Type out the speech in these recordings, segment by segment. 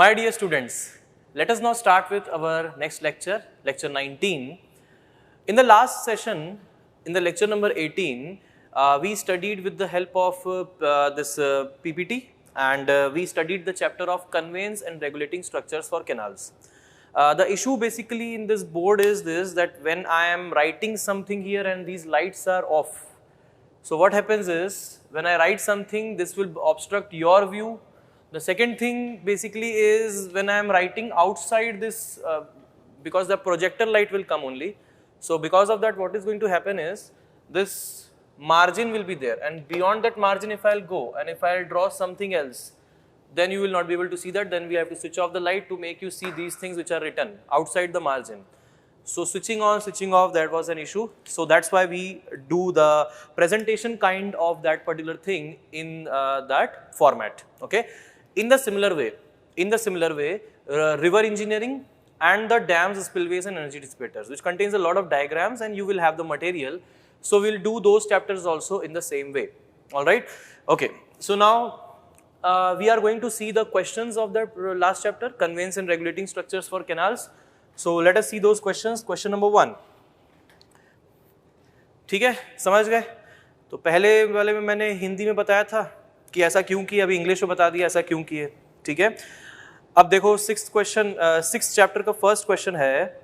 My dear students, let us now start with our next lecture, lecture 19. In the last session, in the lecture number 18, we studied with the help of this PPT, and we studied the chapter of conveyance and regulating structures for canals. The issue basically in this board is this, that when I am writing something here and these lights are off, so what happens is, when I write something, this will obstruct your view. The second thing basically is, when I am writing outside this, because the projector light will come only. So because of that, what is going to happen is, this margin will be there, and beyond that margin if I'll go and if I'll draw something else, then you will not be able to see that. Then we have to switch off the light to make you see these things which are written outside the margin. So switching on, switching off, that was an issue. So that's why we do the presentation kind of that particular thing in that format. Okay. In the similar way, river engineering and the dams, spillways and energy dissipators, which contains a lot of diagrams, and you will have the material. So we'll do those chapters also in the same way. All right. Okay. So now we are going to see the questions of the last chapter, conveyance and regulating structures for canals. So let us see those questions. Question number 1. ठीक है, समझ गए? तो पहले वाले में मैंने हिंदी में बताया था कि ऐसा क्यों किया, अभी इंग्लिश में बता दिया ऐसा क्यों किए. ठीक है, अब देखो सिक्स्थ चैप्टर का फर्स्ट क्वेश्चन है,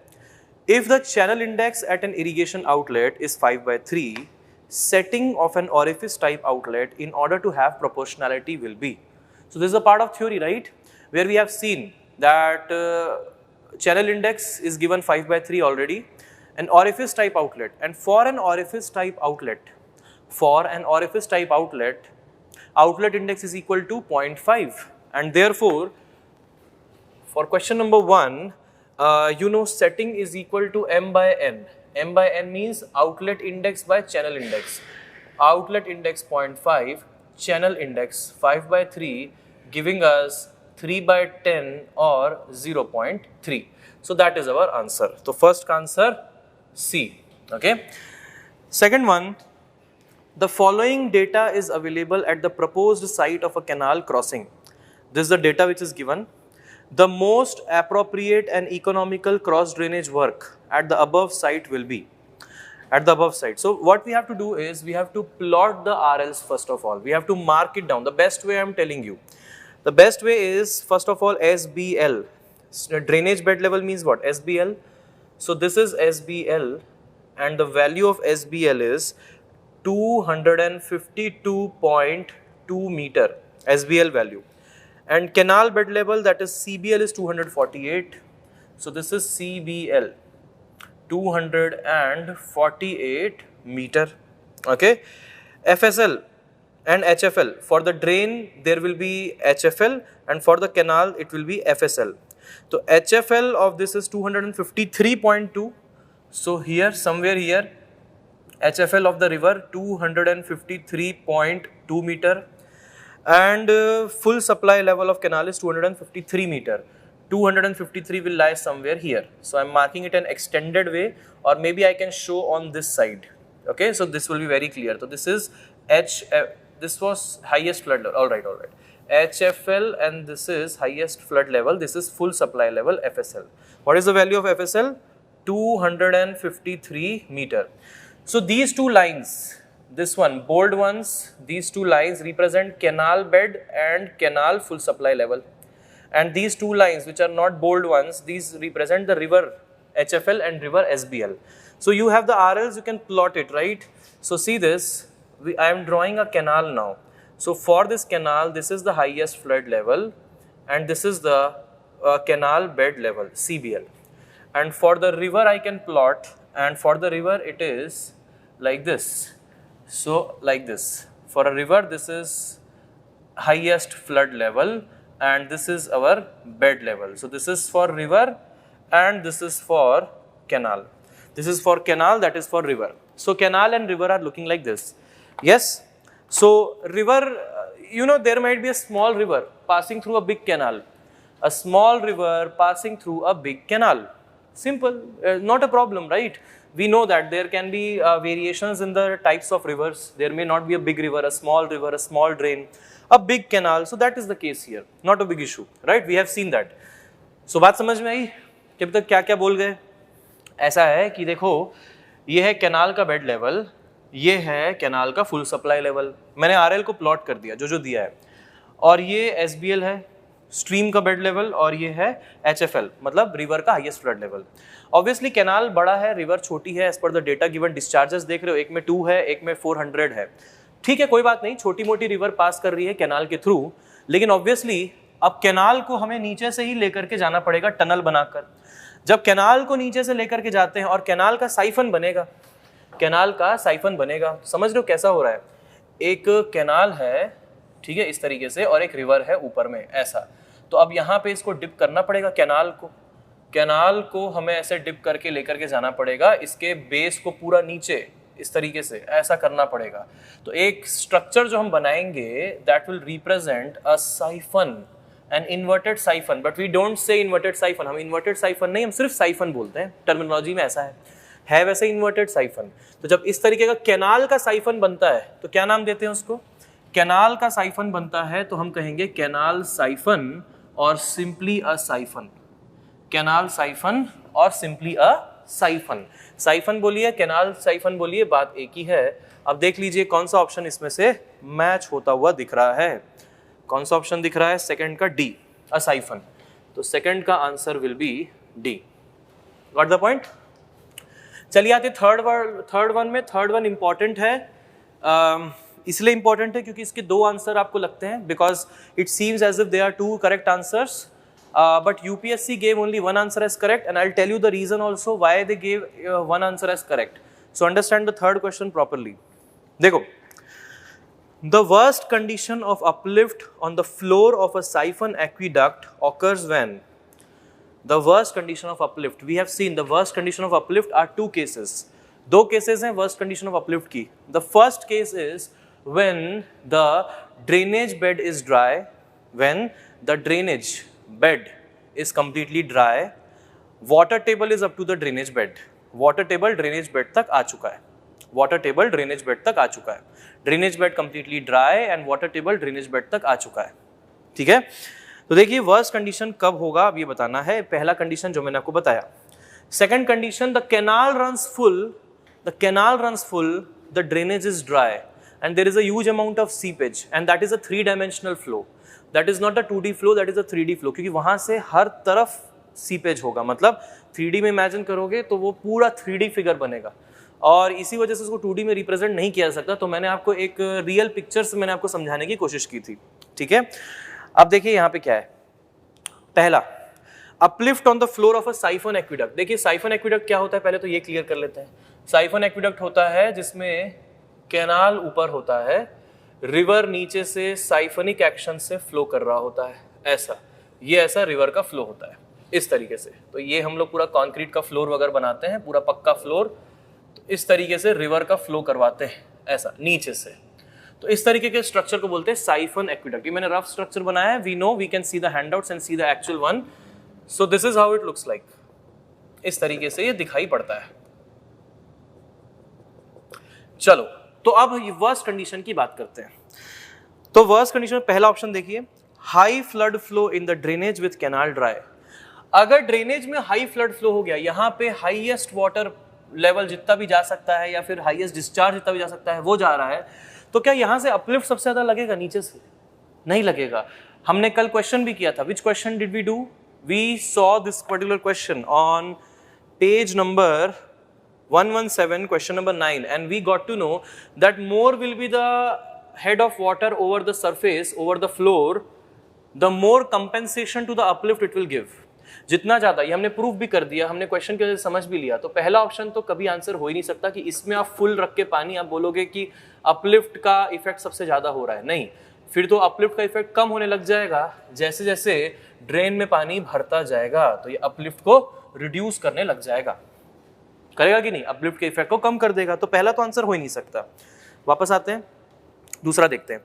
if the channel index at an irrigation outlet is 5/3, setting of an orifice type outlet in order to have proportionality will be. So this is a part of theory, right, where we have seen that channel index is given 5/3 already, an orifice type outlet, and for an orifice type outlet, outlet index is equal to 0.5, and therefore for question number 1, setting is equal to m by n. M by n means outlet index by channel index. Outlet index 0.5, channel index 5/3, giving us 3/10 or 0.3. So that is our answer. So first answer C. Okay. Second one, the following data is available at the proposed site of a canal crossing. This is the data which is given. The most appropriate and economical cross drainage work at the above site will be. At the above site. So what we have to do is, we have to plot the RLs first of all. We have to mark it down. The best way I am telling you. The best way is, first of all, SBL. Drainage bed level means what? SBL. So this is SBL, and the value of SBL is 252.2 meter, SBL value. And canal bed level, that is CBL, is 248. So this is CBL, 248 meter. Okay. FSL and HFL. For the drain there will be HFL, and for the canal it will be FSL. So HFL of this is 253.2. So here, somewhere here, HFL of the river 253.2 meter, and full supply level of canal is 253 meter. 253 will lie somewhere here. So I am marking it an extended way, or maybe I can show on this side. Okay, so this will be very clear. So this is this was highest flood level. All right. HFL, and this is highest flood level. This is full supply level, FSL. What is the value of FSL? 253 meter. So these two lines, this one, bold ones, these two lines represent canal bed and canal full supply level. And these two lines, which are not bold ones, these represent the river HFL and river SBL. So you have the RLs, you can plot it, right? So see this, I am drawing a canal now. So for this canal, this is the highest flood level, and this is the canal bed level, CBL. And for the river I can plot, and for the river it is like this. So like this. For a river, this is highest flood level, and this is our bed level. So this is for river, and this is for canal. This is for canal, that is for river. So canal and river are looking like this. Yes. So river, there might be a small river passing through a big canal. A small river passing through a big canal. Simple, not a problem, right? We know that there can be variations in the types of rivers. There may not be a big river, a small drain, a big canal. So that is the case here, not a big issue, right? We have seen that. So बात समझ में आई कि अभी तक क्या क्या बोल गए? ऐसा है कि देखो, ये है कैनाल का बेड लेवल, ये है कैनाल का फुल सप्लाई लेवल. मैंने आरएल को प्लॉट कर दिया जो दिया है, और ये एसबीएल है स्ट्रीम का बेड लेवल, और ये है एचएफएल मतलब रिवर का highest flood level. Obviously canal बड़ा है, रिवर छोटी है. As per the data given discharges देख रहे हो, एक में 2 है, एक में 400 है. ठीक है, कोई बात नहीं, छोटी मोटी रिवर पास कर रही है कैनाल के थ्रू. लेकिन ऑब्वियसली अब कैनाल को हमें नीचे से ही लेकर के जाना पड़ेगा टनल बनाकर. जब कैनाल को नीचे से लेकर के जाते हैं और कैनाल का साइफन बनेगा, कैनाल का साइफन बनेगा, समझ रहे हो कैसा हो रहा है? एक कैनाल है, ठीक है, इस तरीके से, और एक रिवर है ऊपर में ऐसा. तो अब यहाँ पे इसको डिप करना पड़ेगा कैनाल को हमें ऐसे डिप करके लेकर के जाना पड़ेगा. इसके बेस को पूरा नीचे इस तरीके से ऐसा करना पड़ेगा. तो एक स्ट्रक्चर जो हम बनाएंगे that will represent a siphon, an inverted siphon. But we don't say inverted siphon, हम इन्वर्टेड साइफन नहीं, हम सिर्फ साइफन बोलते हैं. टर्मिनोलॉजी में ऐसा है वैसे इन्वर्टेड साइफन. तो जब इस तरीके का कैनाल का साइफन बनता है तो क्या नाम देते हैं उसको? कैनाल का साइफन बनता है तो हम कहेंगे कैनाल साइफन और सिंपली अ साइफन. कैनाल साइफन और सिंपली अ साइफन. साइफन बोलिए, कैनाल साइफन बोलिए, बात एक ही है. अब देख लीजिए कौन सा ऑप्शन इसमें से मैच होता हुआ दिख रहा है. कौन सा ऑप्शन दिख रहा है? सेकंड का डी, अ साइफन. तो सेकंड का answer will be D. Got the point? चलिए आते थर्ड वन इंपॉर्टेंट है. इसलिए इंपॉर्टेंट है क्योंकि इसके 2 आंसर आपको लगते हैं, because it seems as if they are 2 correct answers. But UPSC gave only 1 answer as correct, and I'll tell you the reason also why they gave 1 answer as correct. So understand the third question properly. देखो, the worst condition of uplift on the floor of a siphon aqueduct occurs when? The worst condition of uplift. We have seen the worst condition of uplift are 2 cases. 2 cases हैं worst condition of uplift की. The first case is when the drainage bed is dry. When the drainage bed is completely dry, water table is up to the drainage bed. Water table drainage bed तक आ चुका है. Water table drainage bed तक आ चुका है. Drainage bed completely dry and water table drainage bed तक आ चुका है. ठीक है? तो देखिए वर्स्ट कंडीशन कब होगा अब ये बताना है. पहला कंडीशन जो मैंने आपको बताया. Second condition, the canal runs full, the drainage is dry and there is a huge amount of seepage and that is a 3-dimensional flow. That is not a 2D flow, that is a 3D flow. क्योंकि वहां से हर तरफ seepage होगा, मतलब 3D में imagine करोगे तो वो पूरा 3D फिगर बनेगा, और इसी वजह से उसको 2D में रिप्रेजेंट नहीं किया जा सकता. तो मैंने आपको एक रियल पिक्चर से मैंने आपको समझाने की कोशिश की थी. ठीक है, अब देखिए यहाँ पे क्या है. पहला, uplift on the floor of a siphon aqueduct. देखिए साइफन एक्विडक्ट क्या होता है, पहले तो ये क्लियर कर लेते हैं. साइफन एक्विडक्ट होता है जिसमें कैनाल ऊपर होता है, रिवर नीचे से साइफनिक एक्शन से फ्लो कर रहा होता है. ऐसा, ये ऐसा रिवर का फ्लो होता है इस तरीके से. तो ये हम लोग पूरा कंक्रीट का फ्लोर वगैरह बनाते हैं, पूरा पक्का फ्लोर. तो इस तरीके से रिवर का फ्लो करवाते हैं ऐसा नीचे से. तो इस तरीके के स्ट्रक्चर को बोलते हैं साइफन एक्विडक्ट. ये मैंने रफ स्ट्रक्चर बनाया है. We know, we can see the handouts and see the actual one. So this is how it looks like. इस तरीके से ये दिखाई पड़ता है. चलो, तो अब वर्स्ट कंडीशन की बात करते हैं. तो वर्स्ट कंडीशन में पहला ऑप्शन देखिए, high flood flow in the drainage with canal dry. अगर ड्रेनेज में हाई फ्लड फ्लो हो गया, यहाँ पे हाईएस्ट वाटर लेवल जितना भी जा सकता है या फिर हाईएस्ट डिस्चार्ज जितना भी जा सकता है वो जा रहा है, तो क्या यहाँ से अपलिफ्ट सबसे ज्यादा लगेगा? नीचे से नहीं लगेगा. हमने कल क्वेश्चन भी किया था. Which question did we do? We saw this particular question on page number 117, question number 9, and we got to know that more will be the head of water over the surface, over the floor, the more compensation to the uplift it will give. जितना ज्यादा, ये हमने proof भी कर दिया, हमने question के वजह से समझ भी लिया. तो पहला ऑप्शन तो कभी आंसर हो ही नहीं सकता कि इसमें आप फुल रख के पानी आप बोलोगे कि अपलिफ्ट का इफेक्ट सबसे ज्यादा हो रहा है. नहीं, फिर तो अपलिफ्ट का इफेक्ट कम होने लग जाएगा जैसे जैसे ड्रेन में पानी भरता जाएगा. तो ये अपलिफ्ट को रिड्यूस करने लग जाएगा. करेगा कि नहीं? अपलिफ्ट के इफेक्ट को कम कर देगा. तो पहला तो आंसर हो ही नहीं सकता. वापस आते हैं, दूसरा देखते हैं.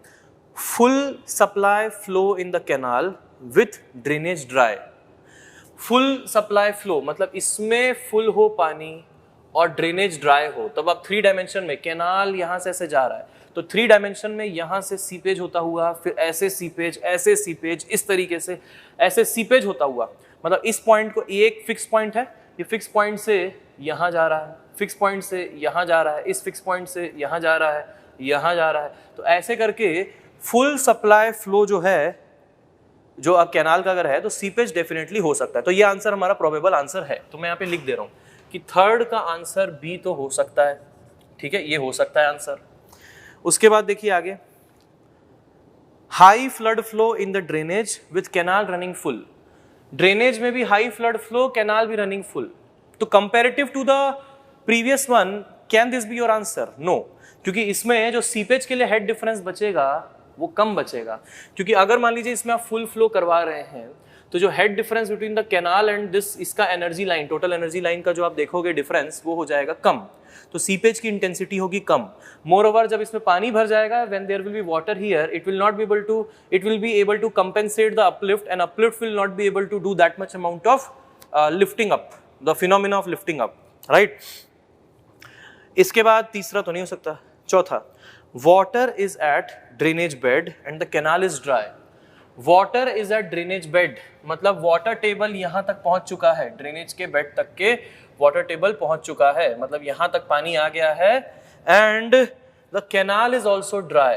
Full supply flow in the canal with drainage dry. Full supply flow मतलब इसमें फुल हो पानी और ड्रेनेज ड्राई हो, तब आप 3 डायमेंशन में कैनाल यहां से ऐसे जा रहा है तो 3 डायमेंशन में यहां से सीपेज होता हुआ, फिर ऐसे सीपेज, इस तरीके से ऐसे सीपेज होता हुआ, मतलब इस पॉइंट को, ये एक फिक्स पॉइंट है, ये फिक्स पॉइंट से यहां जा रहा है, फिक्स पॉइंट से यहां जा रहा है, इस फिक्स पॉइंट से यहां जा रहा है, यहां जा रहा है, तो ऐसे करके फुल सप्लाई फ्लो जो है, जो अब कैनाल का अगर है तो सीपेज डेफिनेटली हो सकता है। तो ये आंसर हमारा प्रोबेबल आंसर है, तो मैं यहाँ पे लिख दे रहा हूँ कि थर्ड का आंसर बी तो हो सकता है, ठीक है, ये हो सकता है आंसर। उसके बाद देखिए आगे, high flood flow in the drainage with canal running full, drainage में भी हाई फ्लड फ्लो, कैनाल भी रनिंग फुल, तो comparative to the previous one can this be your answer? No, क्योंकि इसमें जो सीपेज के लिए हेड डिफरेंस बचेगा वो कम बचेगा, क्योंकि अगर मान लीजिए इसमें आप फुल फ्लो करवा रहे हैं तो जो head difference between the canal and this, इसका energy line, total energy line का जो आप देखोगे डिफरेंस, वो हो जाएगा कम, तो सीपेज की इंटेंसिटी होगी कम। मोर ओवर जब इसमें पानी भर जाएगा, when there will be water here, it will be able to compensate the uplift, and uplift will not be able to do that much amount of lifting up, the phenomena of lifting up, right. इसके बाद तीसरा तो नहीं हो सकता। चौथा, water is at drainage bed and the canal is dry, water is at drainage bed मतलब water table यहां तक पहुंच चुका है, ड्रेनेज के बेड तक के वाटर टेबल पहुंच चुका है, मतलब यहां तक पानी आ गया है, and the canal is also dry,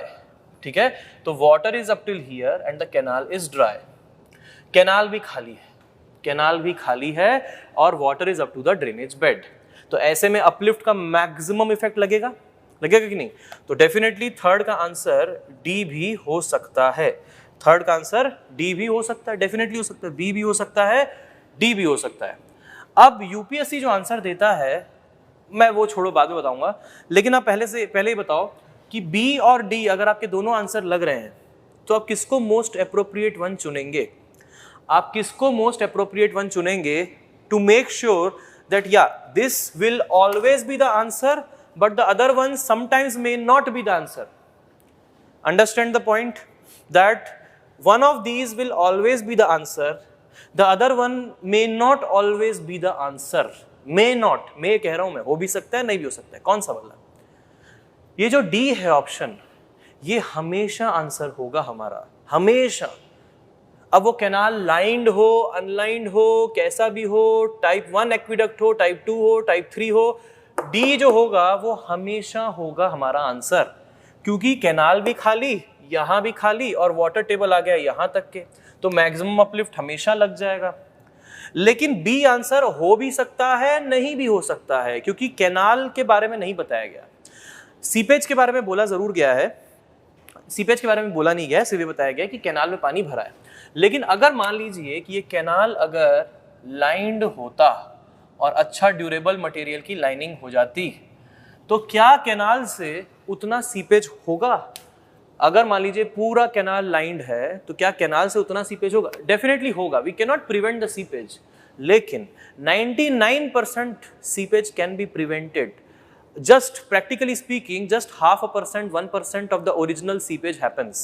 ठीक है, तो water is up till here and the canal is dry, canal भी खाली है, कैनाल भी खाली है और water is up to the drainage bed, तो ऐसे में अपलिफ्ट का मैक्सिमम इफेक्ट लगेगा कि नहीं? तो डेफिनेटली थर्ड का आंसर डी भी हो सकता है, थर्ड का आंसर डी भी हो सकता है, डेफिनेटली हो सकता है, बी भी हो सकता है, डी भी हो सकता है। अब यूपीएससी जो आंसर देता है मैं वो छोड़ो, बाद में बताऊंगा, लेकिन आप पहले ही बताओ कि बी और डी अगर आपके दोनों आंसर लग रहे हैं तो आप किसको मोस्ट अप्रोप्रिएट वन चुनेंगे? आप किसको मोस्ट अप्रोप्रिएट वन चुनेंगे टू मेक श्योर दैट या this will always be the answer but the other one sometimes may not be the answer? Understand the point that one of these will always be the answer, the other one may not always be the answer. may not, मैं कह रहा हूं मैं, हो भी सकता है नहीं भी हो सकता है, कौन सा वाला? ये जो डी है ऑप्शन, ये हमेशा आंसर होगा हमारा, हमेशा। अब वो कैनाल लाइंड हो, अनलाइंड हो, कैसा भी हो, टाइप 1 एक्विडक्ट हो, टाइप 2 हो, टाइप 3 हो, डी जो होगा वो हमेशा होगा हमारा आंसर, क्योंकि कैनाल भी खाली, यहां भी खाली, और वाटर टेबल आ गया यहां तक के, तो मैक्सिमम अपलिफ्ट हमेशा लग जाएगा। लेकिन बी आंसर हो भी सकता है, नहीं भी हो सकता है, क्योंकि कैनाल के बारे में नहीं बताया गया, सीपेज के बारे में बोला जरूर गया है, सीपेज के बारे में बोला नहीं गया, सिर्फ बताया गया कि कैनाल में पानी भरा है। लेकिन अगर मान लीजिए कि ये कैनाल अगर लाइंड होता और अच्छा ड्यूरेबल मटेरियल की लाइनिंग हो जाती, तो क्या कैनाल से उतना सीपेज होगा? अगर मान लीजिए पूरा कैनाल लाइंड है तो क्या कैनाल से उतना सीपेज होगा? डेफिनेटली होगा, we can not prevent the seepage, लेकिन 99% seepage can be prevented, just practically speaking just 0.5%, 1% of the original seepage happens।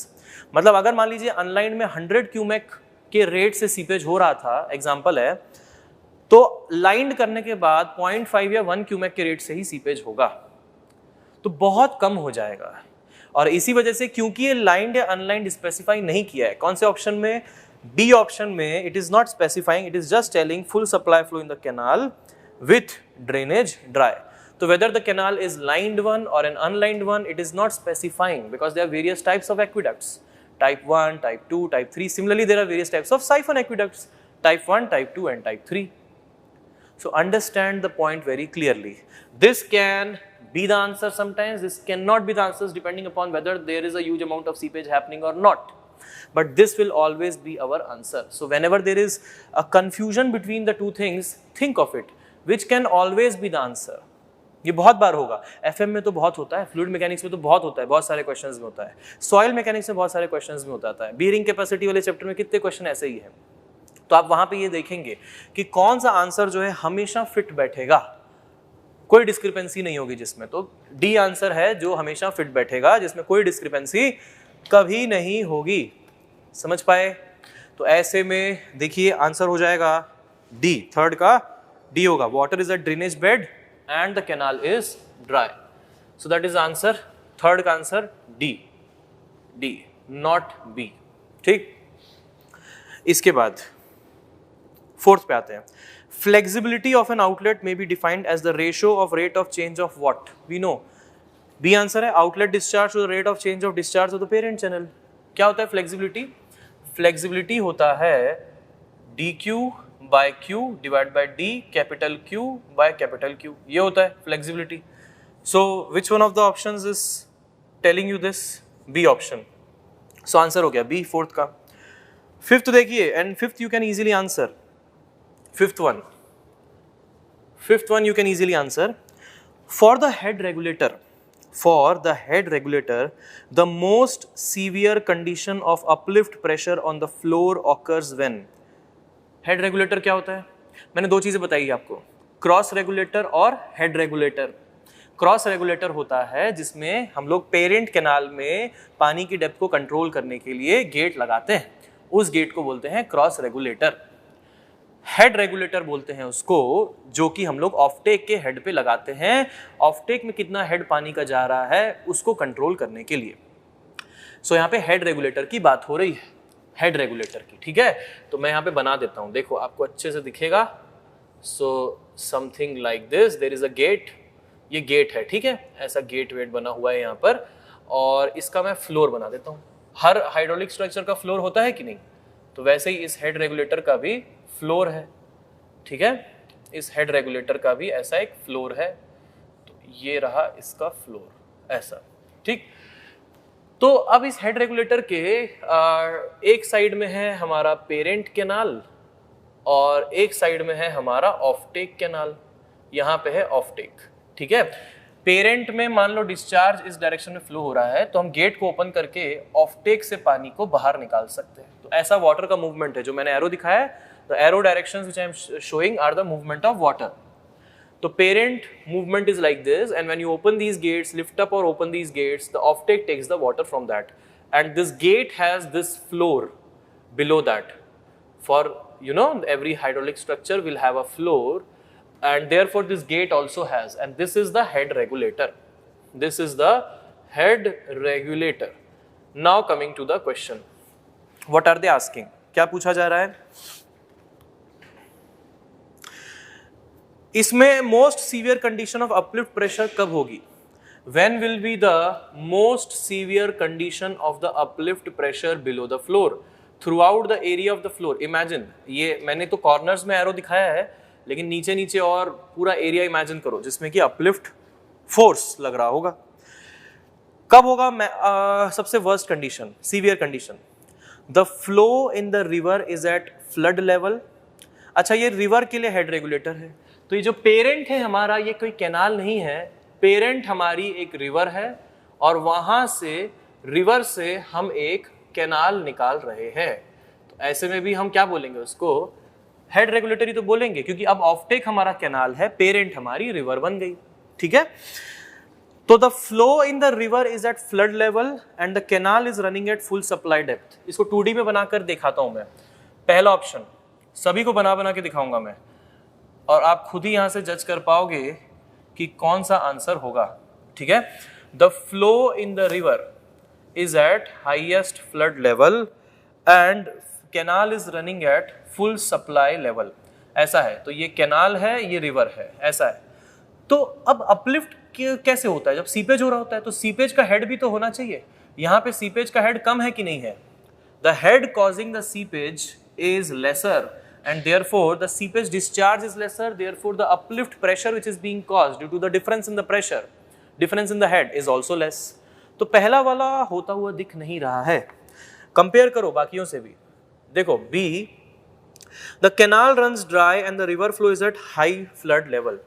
मतलब अगर मान लीजिए अनलाइन में 100 क्यूमेक के रेट से सीपेज हो रहा था, एग्जांपल है, तो लाइंड करने के बाद 0.5 या 1 क्यूमेक के रेट से ही सीपेज होगा, तो बहुत कम हो जाएगा। और इसी वजह से, क्योंकि ये लाइंड या अनलाइंड स्पेसिफाई नहीं किया है, कौन से ऑप्शन में? डी ऑप्शन में it is not specifying, it is just telling full supply flow in the canal with drainage dry. So whether the canal is lined one or an unlined one, it is not specifying, because there are various types of aqueducts, type 1, type 2, type 3. Similarly, there are various types of siphon aqueducts, type 1, type 2 and type 3. So understand the point very clearly. This can be the answer sometimes, this cannot be the answers depending upon whether there is a huge amount of seepage happening or not. But this will always be our answer. So whenever there is a confusion between the two things, think of it, which can always be the answer. ये बहुत बार होगा, FM में तो बहुत होता है, fluid mechanics में तो बहुत होता है, बहुत सारे क्वेश्चंस में होता है, सॉइल मैकेनिक्स में बहुत सारे क्वेश्चंस में होता है, बीयरिंग कैपेसिटी वाले चैप्टर में कितने क्वेश्चन ऐसे ही हैं। तो आप वहां पे ये देखेंगे कि कौन सा आंसर जो है हमेशा फिट बैठेगा, कोई डिस्क्रिपेंसी नहीं होगी जिसमें, तो डी आंसर है जो हमेशा फिट बैठेगा, जिसमें कोई डिस्क्रिपेंसी कभी नहीं होगी। समझ पाए? तो ऐसे में देखिए आंसर हो जाएगा डी, थर्ड का डी होगा, water is a drainage bed and the canal is dry, so that is answer, third का answer D, D not B. ठीक, इसके बाद फोर्थ पे आते हैं। Flexibility of an outlet may be defined as the ratio of rate of change of what, we know, B answer है, outlet discharge to the rate of change of discharge of the parent channel. क्या होता है flexibility? Flexibility होता है D Q by Q divide by D capital Q by capital Q, ये होता है flexibility. So which one of the options is telling you this? B option. So answer हो गया बी फोर्थ का। Fifth देखिए, and fifth you can easily answer, fifth one you can easily answer. For the head regulator, the most severe condition of uplift pressure on the floor occurs when? head regulator क्या होता है? मैंने दो चीजें बताई आपको, cross regulator और head regulator. Cross regulator होता है जिसमें हम लोग पेरेंट कैनाल में पानी की डेप्थ को कंट्रोल करने के लिए गेट लगाते हैं, उस गेट को बोलते हैं क्रॉस रेगुलेटर। हेड रेगुलेटर बोलते हैं उसको जो कि हम लोग ऑफटेक के हेड पे लगाते हैं, ऑफटेक में कितना हेड पानी का जा रहा है उसको कंट्रोल करने के लिए। सो यहाँ पे हेड रेगुलेटर की बात हो रही है, हेड रेगुलेटर की, ठीक है। तो मैं यहाँ पे बना देता हूँ, देखो आपको अच्छे से दिखेगा। So something like this, there is a gate, ये गेट है, ठीक है, ऐसा गेट वेट बना हुआ है यहाँ पर, और इसका मैं फ्लोर बना देता हूँ। हर हाइड्रोलिक स्ट्रक्चर का फ्लोर होता है कि नहीं, तो वैसे ही इस हेड रेगुलेटर का भी फ्लोर है, ठीक है, इस हेड रेगुलेटर का भी ऐसा एक फ्लोर है, तो ये रहा इसका फ्लोर, ऐसा, ठीक। तो अब इस हेड रेगुलेटर के एक साइड में है हमारा पेरेंट कैनाल और एक साइड में है हमारा ऑफटेक कैनाल, यहाँ पे है ऑफटेक, ठीक है। पेरेंट में मान लो डिस्चार्ज इस डायरेक्शन में फ्लो हो रहा है, तो हम गेट को ओपन करके ऑफटेक से पानी को बाहर निकाल सकते हैं। तो ऐसा वाटर का मूवमेंट है, जो मैंने एरो दिखाया है, the arrow directions which I am showing are the movement of water. So parent movement is like this, and when you open these gates, lift up or open these gates, the offtake takes the water from that, and this gate has this floor below that. For every hydraulic structure will have a floor, and therefore this gate also has, and this is the head regulator. This is the head regulator. Now coming to the question, what are they asking? क्या पूछा जा रहा है इसमें? Most severe condition of uplift pressure कब होगी? When will be the most severe condition of the uplift pressure below the floor through out the area of the floor. Imagine, ये मैंने तो कॉर्नर्स में एरो दिखाया है, लेकिन नीचे नीचे और पूरा एरिया इमेजिन करो जिसमें कि अपलिफ्ट फोर्स लग रहा होगा। कब होगा? सबसे worst condition, severe condition, the flow in the river is at flood level. अच्छा, ये रिवर के लिए हेड रेगुलेटर है, तो ये जो पेरेंट है हमारा, ये कोई कैनाल नहीं है, पेरेंट हमारी एक रिवर है, और वहां से रिवर से हम एक कैनाल निकाल रहे हैं। तो ऐसे में भी हम क्या बोलेंगे उसको? हेड रेगुलेटर ही तो बोलेंगे, क्योंकि अब ऑफटेक हमारा कैनाल है, पेरेंट हमारी रिवर बन गई, ठीक है। तो the flow in the river is at flood level and the canal is running at full supply depth. इसको 2D में बनाकर दिखाता हूं मैं। पहला ऑप्शन सभी को बना के दिखाऊंगा मैं, और आप खुद ही यहां से जज कर पाओगे कि कौन सा आंसर होगा, ठीक है। The flow in the river is eight highest flood level and canal is running at full supply level, ऐसा है। तो ये कैनाल है, ये रिवर है, ऐसा है। तो अब अपलिफ्ट कैसे होता है? जब सीपेज हो रहा होता है तो सीपेज का हेड भी तो होना चाहिए। यहाँ पे सीपेज का हेड कम है कि नहीं है? The head causing the seepage is lesser, and therefore the seepage discharge is lesser, therefore the uplift pressure which is being caused due to the difference in the pressure, difference in the head is also less. तो पहला वाला होता हुआ दिख नहीं रहा है। Compare करो बाकियों से भी, देखो B, the canal runs dry and the river flow is at high flood level।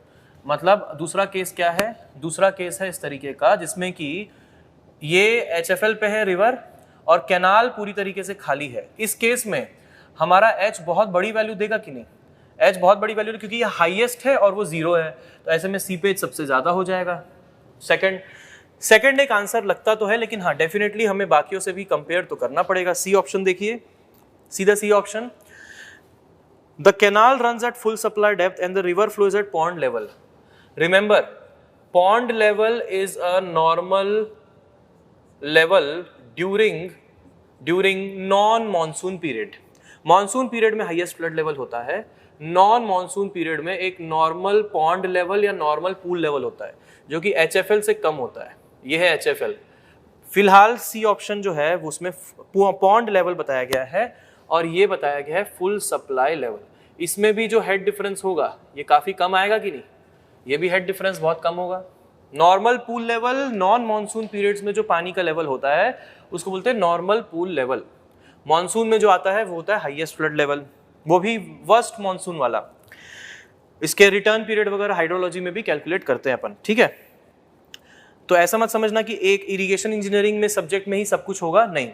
मतलब दूसरा केस क्या है? दूसरा केस है इस तरीके का जिसमें कि ये HFL पे है रिवर और कैनाल पूरी तरीके से खाली है। इस केस में हमारा H बहुत बड़ी वैल्यू देगा कि नहीं? H बहुत बड़ी वैल्यू, क्योंकि ये हाईएस्ट है और वो 0 है, तो ऐसे में सीपेज सबसे ज्यादा हो जाएगा। सेकंड एक आंसर लगता तो है, लेकिन हाँ डेफिनेटली हमें बाकियों से भी कंपेयर तो करना पड़ेगा। सी ऑप्शन देखिए, सीधा C option. The canal runs at full supply depth and the river flows at pond level. Remember, pond level is a normal level during non-monsoon period. Monsoon period में highest flood level होता है, non-monsoon period में एक normal pond level या normal pool level होता है जो कि HFL से कम होता है. ये है HFL. फिलहाल C ऑप्शन जो है वो उसमें पॉन्ड लेवल बताया गया है और ये बताया गया है फुल सप्लाई लेवल. इसमें भी जो हेड डिफरेंस होगा ये काफी कम आएगा कि नहीं? ये भी हेड डिफरेंस बहुत कम होगा. Normal pool level non monsoon periods में जो पानी का लेवल होता है उसको बोलते हैं नॉर्मल पूल लेवल. मॉनसून में जो आता है वो होता है हाईएस्ट फ्लड लेवल, वो भी वर्स्ट मॉनसून वाला. इसके रिटर्न पीरियड वगैरह हाइड्रोलॉजी में भी कैलकुलेट करते हैं अपन. ठीक है, तो ऐसा मत समझना कि एक इरिगेशन इंजीनियरिंग में सब्जेक्ट में ही सब कुछ होगा, नहीं.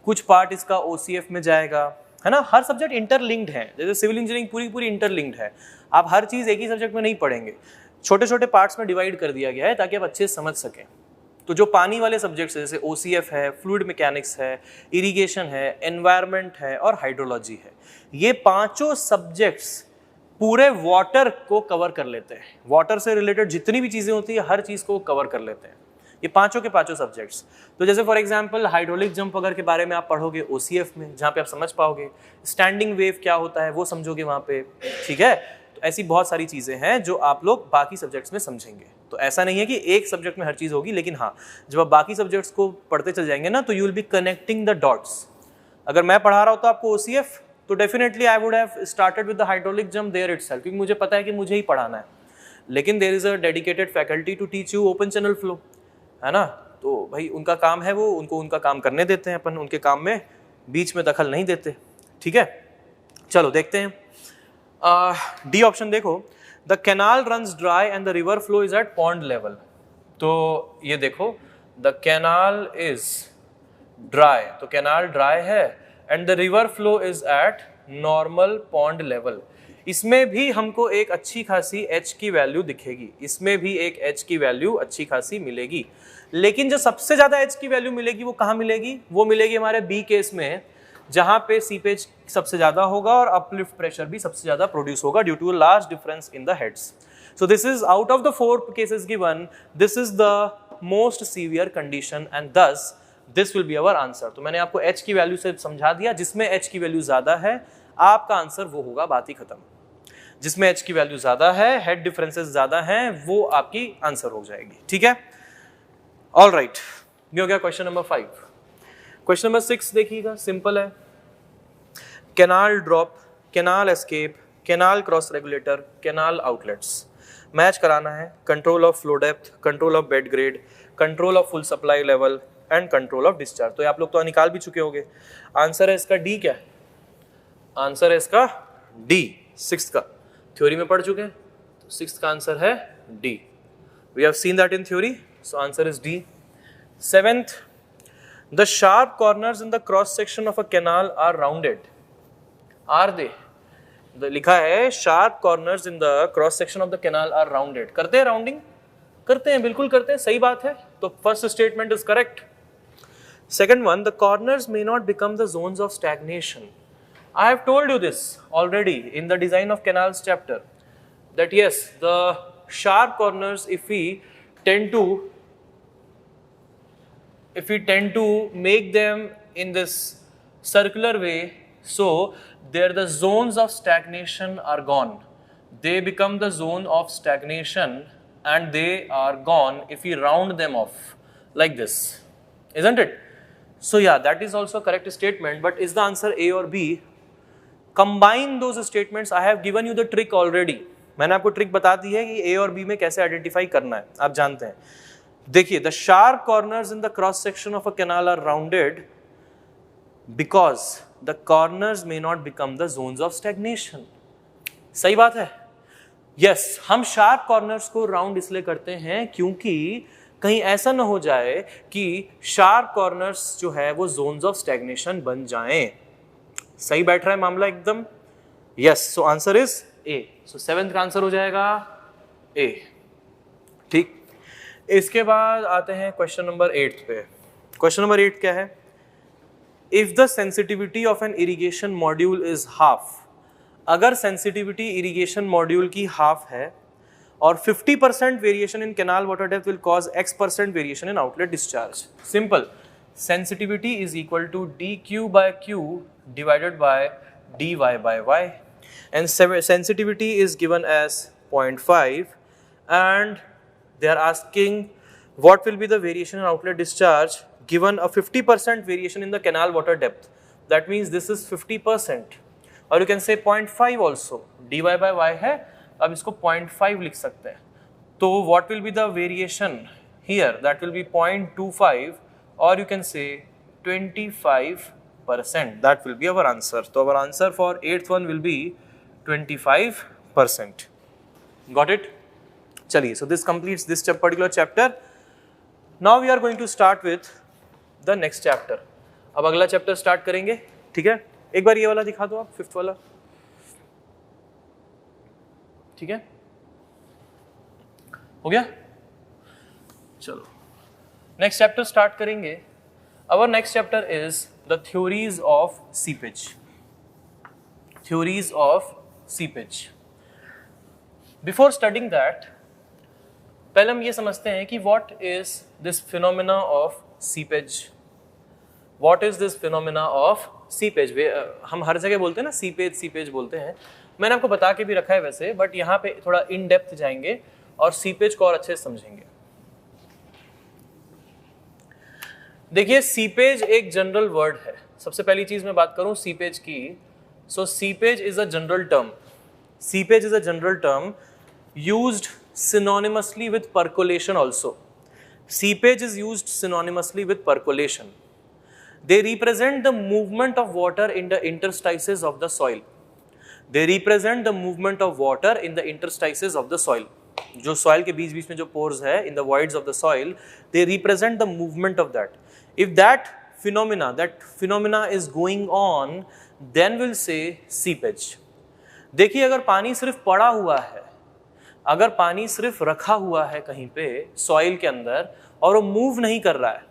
कुछ पार्ट इसका OCF में जाएगा, है ना. हर सब्जेक्ट इंटरलिंक्ड है, जैसे सिविल इंजीनियरिंग पूरी इंटरलिंक्ड है. आप हर चीज एक ही सब्जेक्ट में नहीं पढ़ेंगे, छोटे छोटे पार्ट्स में डिवाइड कर दिया गया है ताकि आप अच्छे से समझ सकें. तो जो पानी वाले सब्जेक्ट्स जैसे OCF है, फ्लूइड मैकेनिक्स है, इरिगेशन है, एनवायरनमेंट है और हाइड्रोलॉजी है, ये पांचों सब्जेक्ट्स पूरे वाटर को कवर कर लेते हैं. वाटर से रिलेटेड जितनी भी चीजें होती है हर चीज को कवर कर लेते हैं ये पांचों के पांचों सब्जेक्ट्स. तो जैसे फॉर एग्जांपल हाइड्रोलिक जंप वगैरह के बारे में आप पढ़ोगे OCF में, जहाँ पे आप समझ पाओगे. स्टैंडिंग वेव क्या होता है वो समझोगे वहाँ पे. ठीक है, तो ऐसी बहुत सारी चीजें हैं जो आप लोग बाकी सब्जेक्ट्स में समझेंगे. तो ऐसा नहीं है कि एक सब्जेक्ट में हर चीज होगी, लेकिन हाँ जब आप बाकी सब्जेक्ट्स को पढ़ते चल जाएंगे ना तो you will be connecting the dots. अगर मैं पढ़ा रहा होता आपको OCF तो definitely I would have started with the hydraulic jump there itself, क्योंकि मुझे पता है कि मुझे ही पढ़ाना है. लेकिन there is a dedicated faculty to teach you open channel flow, है ना. तो भाई उनका काम है, वो उनको उनका काम करने देते हैं अपन, उनके काम में बीच में दखल नहीं देते. ठीक है, चलो देखते हैं. डी ऑप्शन देखो, the canal runs dry and the river flow is at pond level. तो ये देखो, द कैनाल इज ड्राई, तो कैनाल ड्राई है and the river flow is at normal pond level. इसमें भी हमको एक अच्छी खासी H की वैल्यू दिखेगी, इसमें भी एक H की वैल्यू अच्छी खासी मिलेगी. लेकिन जो सबसे ज्यादा H की वैल्यू मिलेगी वो कहाँ मिलेगी? वो मिलेगी हमारे B केस में, जहां पे सीपेज सबसे ज्यादा होगा और अपलिफ्ट प्रेशर भी सबसे ज्यादा प्रोड्यूस होगा due to a large difference in the heads. So this is out of the 4 cases given, this is the most severe condition and thus this will be our answer. तो मैंने आपको H की value से समझा दिया, जिसमें H की value ज्यादा है आपका आंसर वो होगा, बात ही खत्म. जिसमें H की वैल्यू ज्यादा है, हेड डिफरेंसेस ज्यादा हैं, वो आपकी आंसर हो जाएगी. ठीक है, ऑल राइट. ये हो गया क्वेश्चन नंबर 5. क्वेश्चन नंबर 6 देखिएगा, सिंपल है. Canal drop, canal escape, canal cross regulator, canal outlets. Match कराना है control of flow depth, control of bed grade, control of full supply level and control of discharge. तो आप लोग तो निकाल भी चुके होंगे. आंसर है इसका डी. क्या है आंसर? है इसका डी. 6th का थ्योरी में पढ़ चुके हैं, तो 6th का आंसर है D. We have seen that in theory, so answer is D. 7th, the sharp corners in the cross section of a canal are rounded. Are they? लिखा है sharp corners in the cross section of the canal are rounded. करते हैं rounding? करते हैं, बिल्कुल करते हैं, सही बात है. तो first statement is correct. Second one, the corners may not become the zones of stagnation. I have told you this already in the design of canals chapter, that yes, the sharp corners, if we tend to make them in this circular way, so there the zones of stagnation are gone. They become the zone of stagnation and they are gone if we round them off like this, isn't it? So yeah, that is also a correct statement, but is the answer A or B? Combine those statements. I have given you the trick already. मैंने आपको trick बता दी है कि A और B में कैसे identify करना है, आप जानते हैं. देखिए, the sharp corners in the cross section of a canal are rounded because the corners may not become the zones of stagnation. सही बात है. Yes, हम sharp corners को round इसलिए करते हैं क्योंकि कहीं ऐसा ना हो जाए कि sharp corners जो है वो zones of stagnation बन जाएं. सही बैठ रहा है मामला एकदम? Yes, so answer is A. So 7th का आंसर हो जाएगा A. ठीक. इसके बाद आते हैं क्वेश्चन नंबर 8 पे. क्वेश्चन नंबर 8 क्या है? If the sensitivity of an irrigation module is half अगर सेंसिटिविटी इरिगेशन मॉड्यूल की हाफ है और 50% variation in canal water depth will cause x% variation in outlet discharge. Simple. Sensitivity is equal to dq by q divided by dy by y, and sensitivity is given as 0.5, and they are asking what will be the variation in outlet discharge given a 50% variation in the canal water depth. That means this is 50%, or you can say 0.5 also. dy by y है, अब इसको 0.5 लिख सकते हैं. तो what will be the variation here? That will be 0.25, or you can say 25%. That will be our answer. So our answer for 8th one will be 25%. Got it? चलिए, so this completes this particular chapter. Now we are going to start with the next chapter. अब अगला chapter start करेंगे. ठीक है, एक बार ये वाला दिखा दो आप, 5th वाला. ठीक है, हो गया. चलो नेक्स्ट चैप्टर स्टार्ट करेंगे. Our next chapter is the theories of seepage. Theories of seepage. Before studying that, पहले हम ये समझते हैं कि what is this phenomena of seepage? What is this phenomena of seepage? हम हर जगह बोलते हैं ना seepage, seepage बोलते हैं. मैंने आपको बता के भी रखा है वैसे, बट यहाँ पे थोड़ा इन डेप्थ जाएंगे और seepage को और अच्छे से समझेंगे. देखिए, सीपेज एक जनरल वर्ड है. सबसे पहली चीज मैं बात करूं सीपेज की. So seepage is a general term. Seepage is a general term used synonymously with percolation also. Seepage is used synonymously with percolation. They represent the movement of water in the interstices of the soil. They represent the movement of water in the interstices of the soil. जो soil के बीच बीच में जो pores है in the voids of the soil, they represent the movement of that. If that phenomena is going on, then we'll say seepage. देखिए, अगर पानी सिर्फ पड़ा हुआ है, अगर पानी सिर्फ रखा हुआ है कहीं पे सॉइल के अंदर और वो मूव नहीं कर रहा है,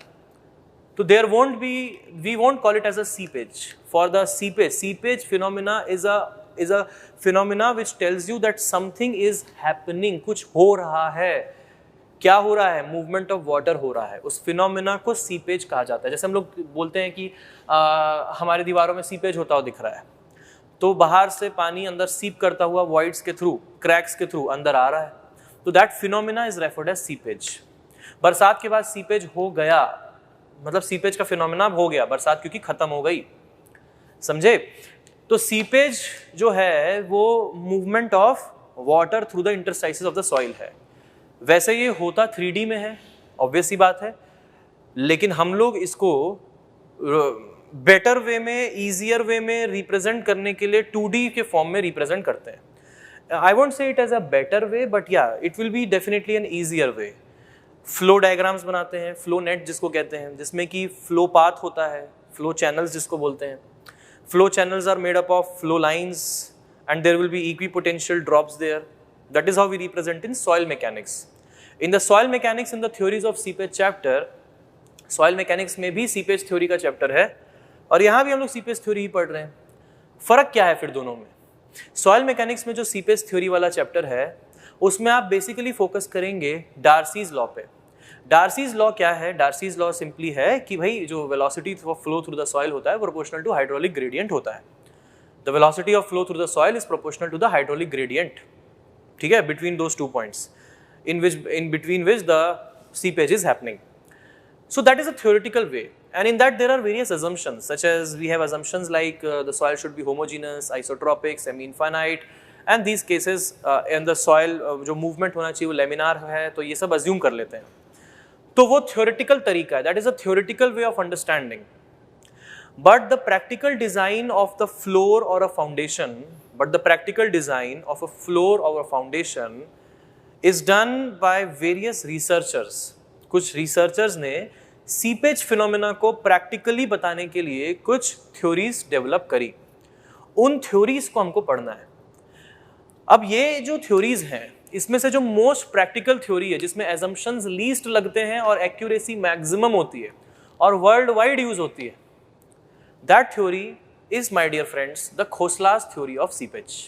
तो there won't be, we won't call it as a seepage. For the seepage phenomena is a phenomena which tells you that something is happening. कुछ हो रहा है. क्या हो रहा है? मूवमेंट ऑफ वाटर हो रहा है. उस फिनोमिना को सीपेज कहा जाता है. जैसे हम लोग बोलते हैं कि हमारी दीवारों में सीपेज होता हुआ दिख रहा है, तो बाहर से पानी अंदर सीप करता हुआ वॉइड्स के थ्रू, क्रैक्स के थ्रू अंदर आ रहा है, तो that phenomena is referred as seepage. बरसात के बाद सीपेज हो गया, मतलब सीपेज का फिनोमिना हो गया बरसात क्योंकि खत्म हो गई. समझे? तो सीपेज जो है वो movement of water through the interstices of the soil है. वैसे ये होता 3D में है, ऑब्वियस सी बात है, लेकिन हम लोग इसको बेटर वे में, ईजियर वे में रिप्रेजेंट करने के लिए 2D के फॉर्म में रिप्रेजेंट करते हैं. I won't say it as a better way, but yeah it will be definitely an easier way. Flow diagrams बनाते हैं, फ्लो नेट जिसको कहते हैं, जिसमें कि फ्लो पाथ होता है, फ्लो चैनल्स जिसको बोलते हैं. Flow channels are made up of flow lines and there will be equipotential drops there. That is how we represent in soil mechanics. In the soil mechanics, in the theories of seepage chapter, soil mechanics में भी seepage theory का chapter है, और यहाँ भी हम लोग seepage theory ही पढ़ रहे हैं. फर्क क्या है फिर दोनों में? Soil mechanics में जो seepage theory वाला chapter है, उसमें आप basically focus करेंगे Darcy's law पे. Darcy's law क्या है? Darcy's law simply है कि भाई जो velocity flow through the soil होता है proportional to hydraulic gradient होता है. The velocity of flow through the soil is proportional to the hydraulic gradient. ठीक है, between those 2 points in between which the seepage is happening. So that is a theoretical way, and in that there are various assumptions, such as we have assumptions like the soil should be homogeneous, isotropic, semi-infinite, and these cases in the soil जो movement होना चाहिए वो laminar है, तो ये सब assume कर लेते हैं. तो वो theoretical तरीका है, that is a theoretical way of understanding. But the practical design of the floor or a foundation, is done by various researchers. कुछ researchers ने सीपेज फिनोमेना को प्रैक्टिकली बताने के लिए कुछ थ्योरीज डेवलप करी. उन थ्योरीज को हमको पढ़ना है. अब ये जो थ्योरीज हैं, इसमें से जो मोस्ट प्रैक्टिकल थ्योरी है, जिसमें एजम्पशंस लीस्ट लगते हैं और एक्यूरेसी मैक्सिमम होती है और वर्ल्ड वाइड यूज होती है, that theory is, my dear friends, the Khosla's theory of seepage.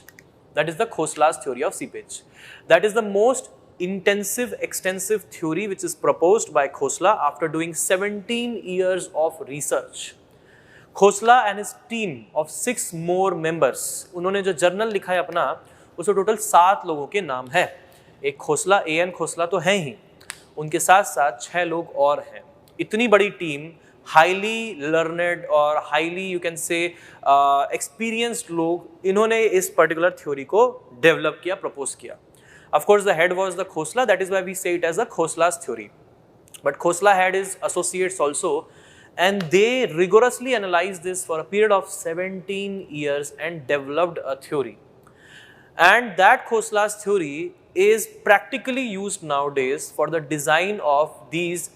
That is the Khosla's theory of seepage. That is the most intensive, extensive theory which is proposed by Khosla after doing 17 years of research. Khosla and his team of 6 more members, उन्होंने जो journal लिखा है अपना, उसमें total 7 लोगों के नाम है. एक खोसला, A.N. खोसला तो हैं ही, उनके साथ साथ 6 लोग और हैं. इतनी बड़ी टीम, हाईली लर्नेड और highly you can say experienced लोग, इन्होंने इस पर्टिकुलर थ्योरी को डेवलप किया, प्रपोज किया. Of course, the head was the Khosla. That is why we say it as the Khosla's theory. But Khosla had his associates also, and they rigorously analyzed this for a period of 17 years and developed a theory. And that Khosla's theory is practically used nowadays for the design of these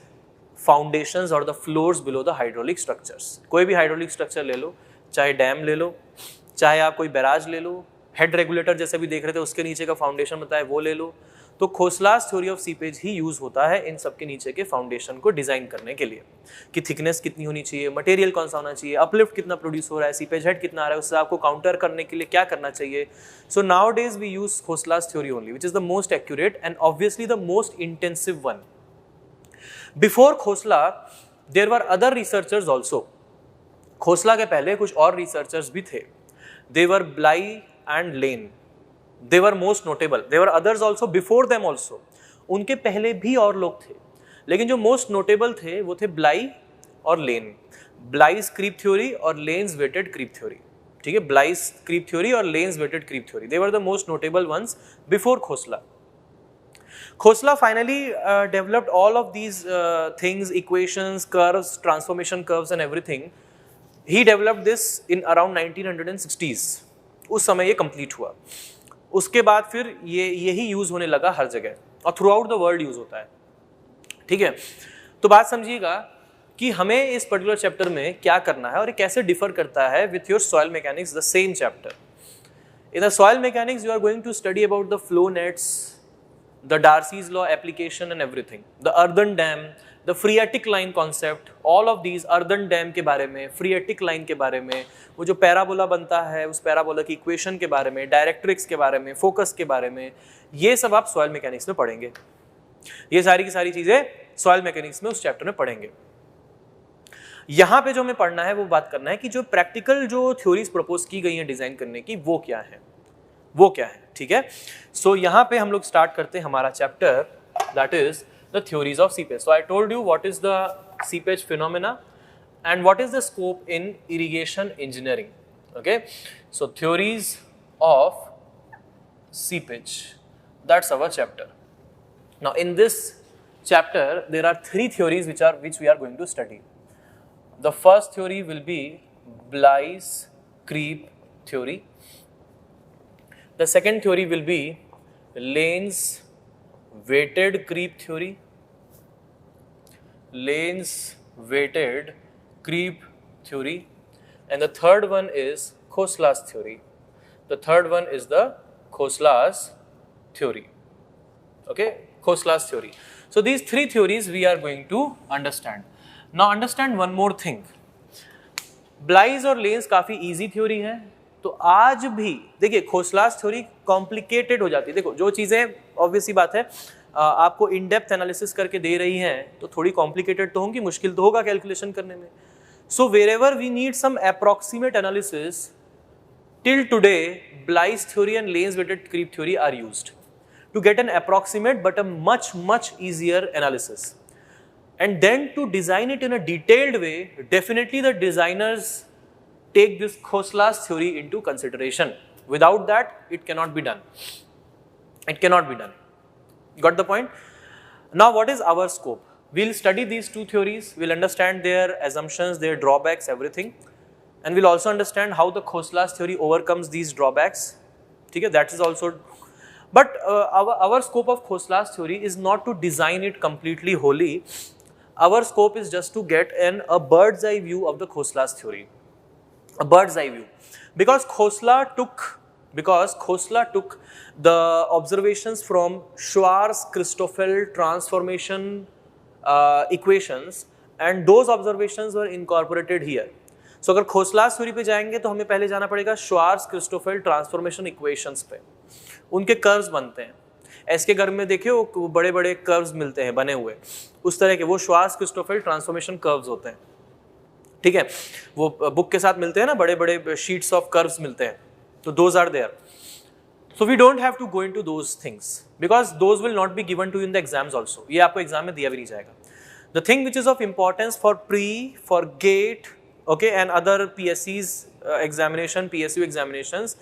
foundations or the floors below the hydraulic structures. कोई भी hydraulic structure ले लो, चाहे dam ले लो, चाहे आप कोई barrage ले लो, head regulator जैसे भी देख रहे थे उसके नीचे का फाउंडेशन बताया वो ले लो, तो खोसलास थ्योरी ऑफ सीपेज ही यूज होता है इन सब के नीचे के फाउंडेशन को डिजाइन करने के लिए, कि थिकनेस कितनी होनी चाहिए, मटेरियल कौन सा होना चाहिए, अपलिफ्ट कितना प्रोड्यूस हो रहा है, सीपेज हेड कितना आ रहा है, उससे आपको काउंटर करने के लिए क्या करना चाहिए. So nowadays we use Khosla's theory only, which is the most accurate and obviously the most intensive one. Before Khosla there were other researchers also. Khosla के पहले कुछ और रिसर्चर्स भी थे. दे वर ब्लाई and Lane. They were most notable. There were others also before them also. उनके पहले भी और लोग थे, लेकिन जो most notable थे वो थे ब्लाई और लेन. ब्लाइज क्रीप थ्योरी और लेन्स वेटेड क्रीप थ्योरी. ठीक है, ब्लाइज क्रीप थ्योरी और Lane's weighted creep theory. They were the most notable ones before Khosla. Khosla finally developed all of these things, equations, curves, transformation curves and everything. He developed this in around 1960s. उस समय ये complete हुआ. उसके बाद फिर यही use होने लगा हर जगह और through out the world use होता है. ठीक है, तो बात समझिएगा कि हमें इस पर्टिकुलर चैप्टर में क्या करना है और ये कैसे डिफर करता है with your soil mechanics, the same chapter. In the soil mechanics you are going to study about the flow nets, the Darcy's law application and everything, the earthen dam, the phreatic line concept, all of these, earthen dam के बारे में, फ्रीएटिक line के बारे में, वो जो parabola बनता है उस पैराबोला की इक्वेशन के बारे में, डायरेक्ट्रिक्स के बारे में, फोकस के बारे में, ये सब आप सॉइल मैकेनिक्स में पढ़ेंगे. ये सारी की सारी चीजें सॉइल मैकेनिक्स में उस चैप्टर में पढ़ेंगे. यहाँ पे जो हमें पढ़ना है वो बात करना है कि जो प्रैक्टिकल जो थ्योरीज प्रपोज की गई हैं डिजाइन करने की, वो क्या है, वो क्या है. ठीक है, सो यहाँ पे हम लोग स्टार्ट करते हैं हमारा chapter, that is the theories of seepage. So I told you what is the seepage phenomena and what is the scope in irrigation engineering. Okay, so theories of seepage, that's our chapter. Now in this chapter there are 3 theories which we are going to study. The first theory will be Bly's creep theory. The second theory will be Lane's weighted creep theory, Lane's weighted creep theory, and the third one is Khosla's theory. The third one is the Khosla's theory. Okay, Khosla's theory. So these 3 theories we are going to understand. Now understand one more thing. Bly's और Lane's काफी easy theory है, तो आज भी देखिए खोसलास theory complicated हो जाती है. देखो जो चीज़ें ऑब्वियसली बात है आपको इन डेप्थ एनालिसिस करके दे रही हैं तो थोड़ी कॉम्प्लिकेटेड तो होंगी, मुश्किल तो होगा कैलकुलेशन करने में. So wherever we need some approximate analysis, till today Bligh's theory and Lane's weighted creep theory are used to get an approximate but a much easier analysis. And then to design it in a detailed way, definitely the designers take this Khosla's theory into consideration. Without that, it cannot be done. It cannot be done. Got the point? Now, what is our scope? We'll study these 2 theories. We'll understand their assumptions, their drawbacks, everything. And we'll also understand how the Khosla's theory overcomes these drawbacks. Okay, that is also. But our scope of Khosla's theory is not to design it completely wholly. Our scope is just to get a bird's eye view of the Khosla's theory. A bird's eye view. Because Khosla took the observations from Schwarz-Christoffel transformation equations, and those observations were incorporated here. सो अगर खोसलास theory पे जाएंगे तो हमें पहले जाना पड़ेगा Schwarz Christoffel transformation equations पे, उनके कर्व्स बनते हैं। एस के गर्भ में देखिए वो बड़े बड़े कर्व्स मिलते हैं बने हुए, उस तरह के वो श्वार्ट्ज क्रिस्टोफेल ट्रांसफॉर्मेशन कर्व्स होते हैं, ठीक है। वो बुक के साथ मिलते हैं ना, बड़े बड़े शीट्स ऑफ कर्व्स मिलते हैं, तो those are there. So we don't have to go into those things because those will not be given to you in the exams also. ये आपको एग्जाम में दिया भी नहीं जाएगा। The thing which is of importance for pre, for GATE, okay, and other PSC's examination, PSU examinations,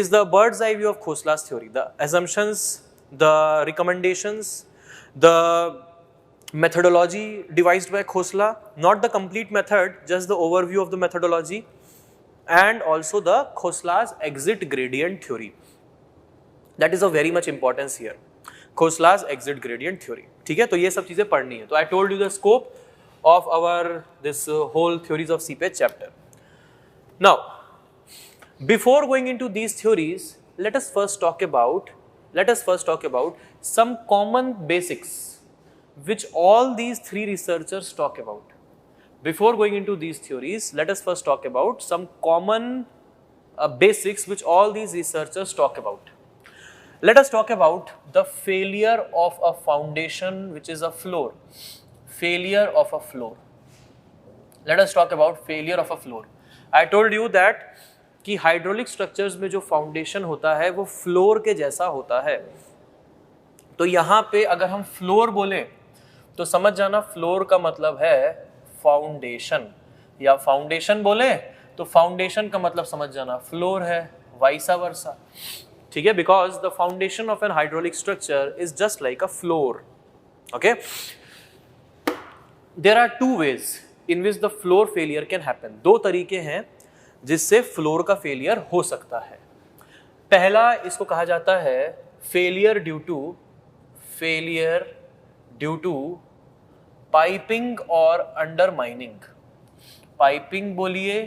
is the bird's eye view of Khosla's theory. The assumptions, the recommendations, the methodology devised by Khosla, not the complete method, just the overview of the methodology, and also the Khosla's exit gradient theory. That is of very much importance here. Khosla's exit gradient theory. ठीक है, तो ये सब चीजें पढ़नी है। तो I told you the scope of our this whole theories of CPH chapter. Now, before going into these theories, let us first talk about some common basics which all these three researchers talk about. Before going into these theories, let us first talk about some common basics which all these researchers talk about. Let us talk about the failure of a foundation which is a floor. Failure of a floor. Let us talk about failure of a floor. I told you that कि hydraulic structures में जो foundation होता है वो floor के जैसा होता है। तो यहाँ पे अगर हम floor बोले तो समझ जाना floor का मतलब है foundation, या foundation बोले तो foundation का मतलब समझ जाना floor है, vice versa, ठीक है, because the foundation of an hydraulic structure is just like a floor. Okay, there are two ways in which the floor failure can happen. दो तरीके हैं जिससे फ्लोर का फेलियर हो सकता है। पहला इसको कहा जाता है फेलियर ड्यू टू पाइपिंग और अंडरमाइनिंग। पाइपिंग बोलिए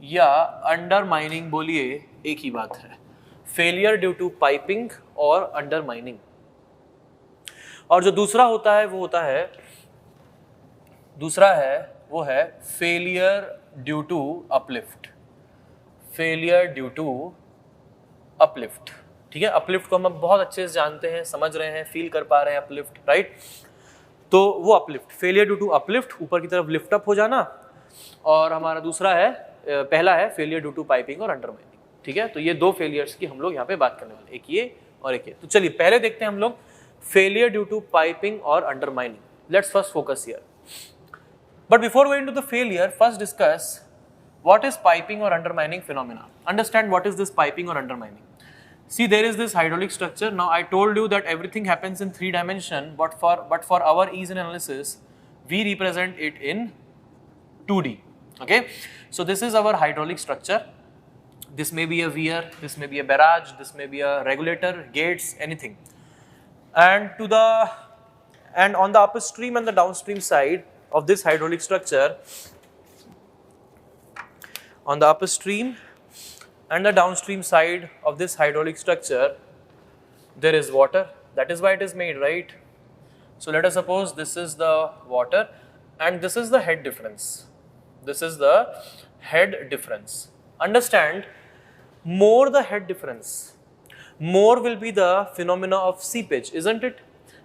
या अंडरमाइनिंग बोलिए, एक ही बात है। फेलियर ड्यू टू पाइपिंग और अंडरमाइनिंग। और जो दूसरा है failure due to uplift. Failure due to uplift, ठीक है। अपलिफ्ट को हम बहुत अच्छे से जानते हैं, समझ रहे हैं, फील कर पा रहे हैं अपलिफ्ट, राइट। तो वो uplift, failure due to uplift, ऊपर की तरफ लिफ्ट अप हो जाना, और हमारा दूसरा है, पहला है फेलियर ड्यू टू पाइपिंग और अंडरमाइनिंग, ठीक है। तो ये दो फेलियर्स की हम लोग यहाँ पे बात करने वाले, एक ये और एक ये। तो चलिए पहले देखते हैं हम लोग फेलियर ड्यू टू पाइपिंग और undermining. Let's first focus here, but before going to the failure, first discuss what is piping और undermining phenomena. Understand what is this piping और undermining. See, there is this hydraulic structure. Now I told you that everything happens in 3 dimension, but for our ease in analysis, we represent it in 2D. Okay, so this is our hydraulic structure. This may be a weir, this may be a barrage, this may be a regulator, gates, anything. And on the upstream and the downstream side of this hydraulic structure, on the upstream and the downstream side of this hydraulic structure, there is water. That is why it is made, right? So let us suppose this is the water and this is the head difference. This is the head difference. Understand, more the head difference, more will be the phenomena of seepage, isn't it?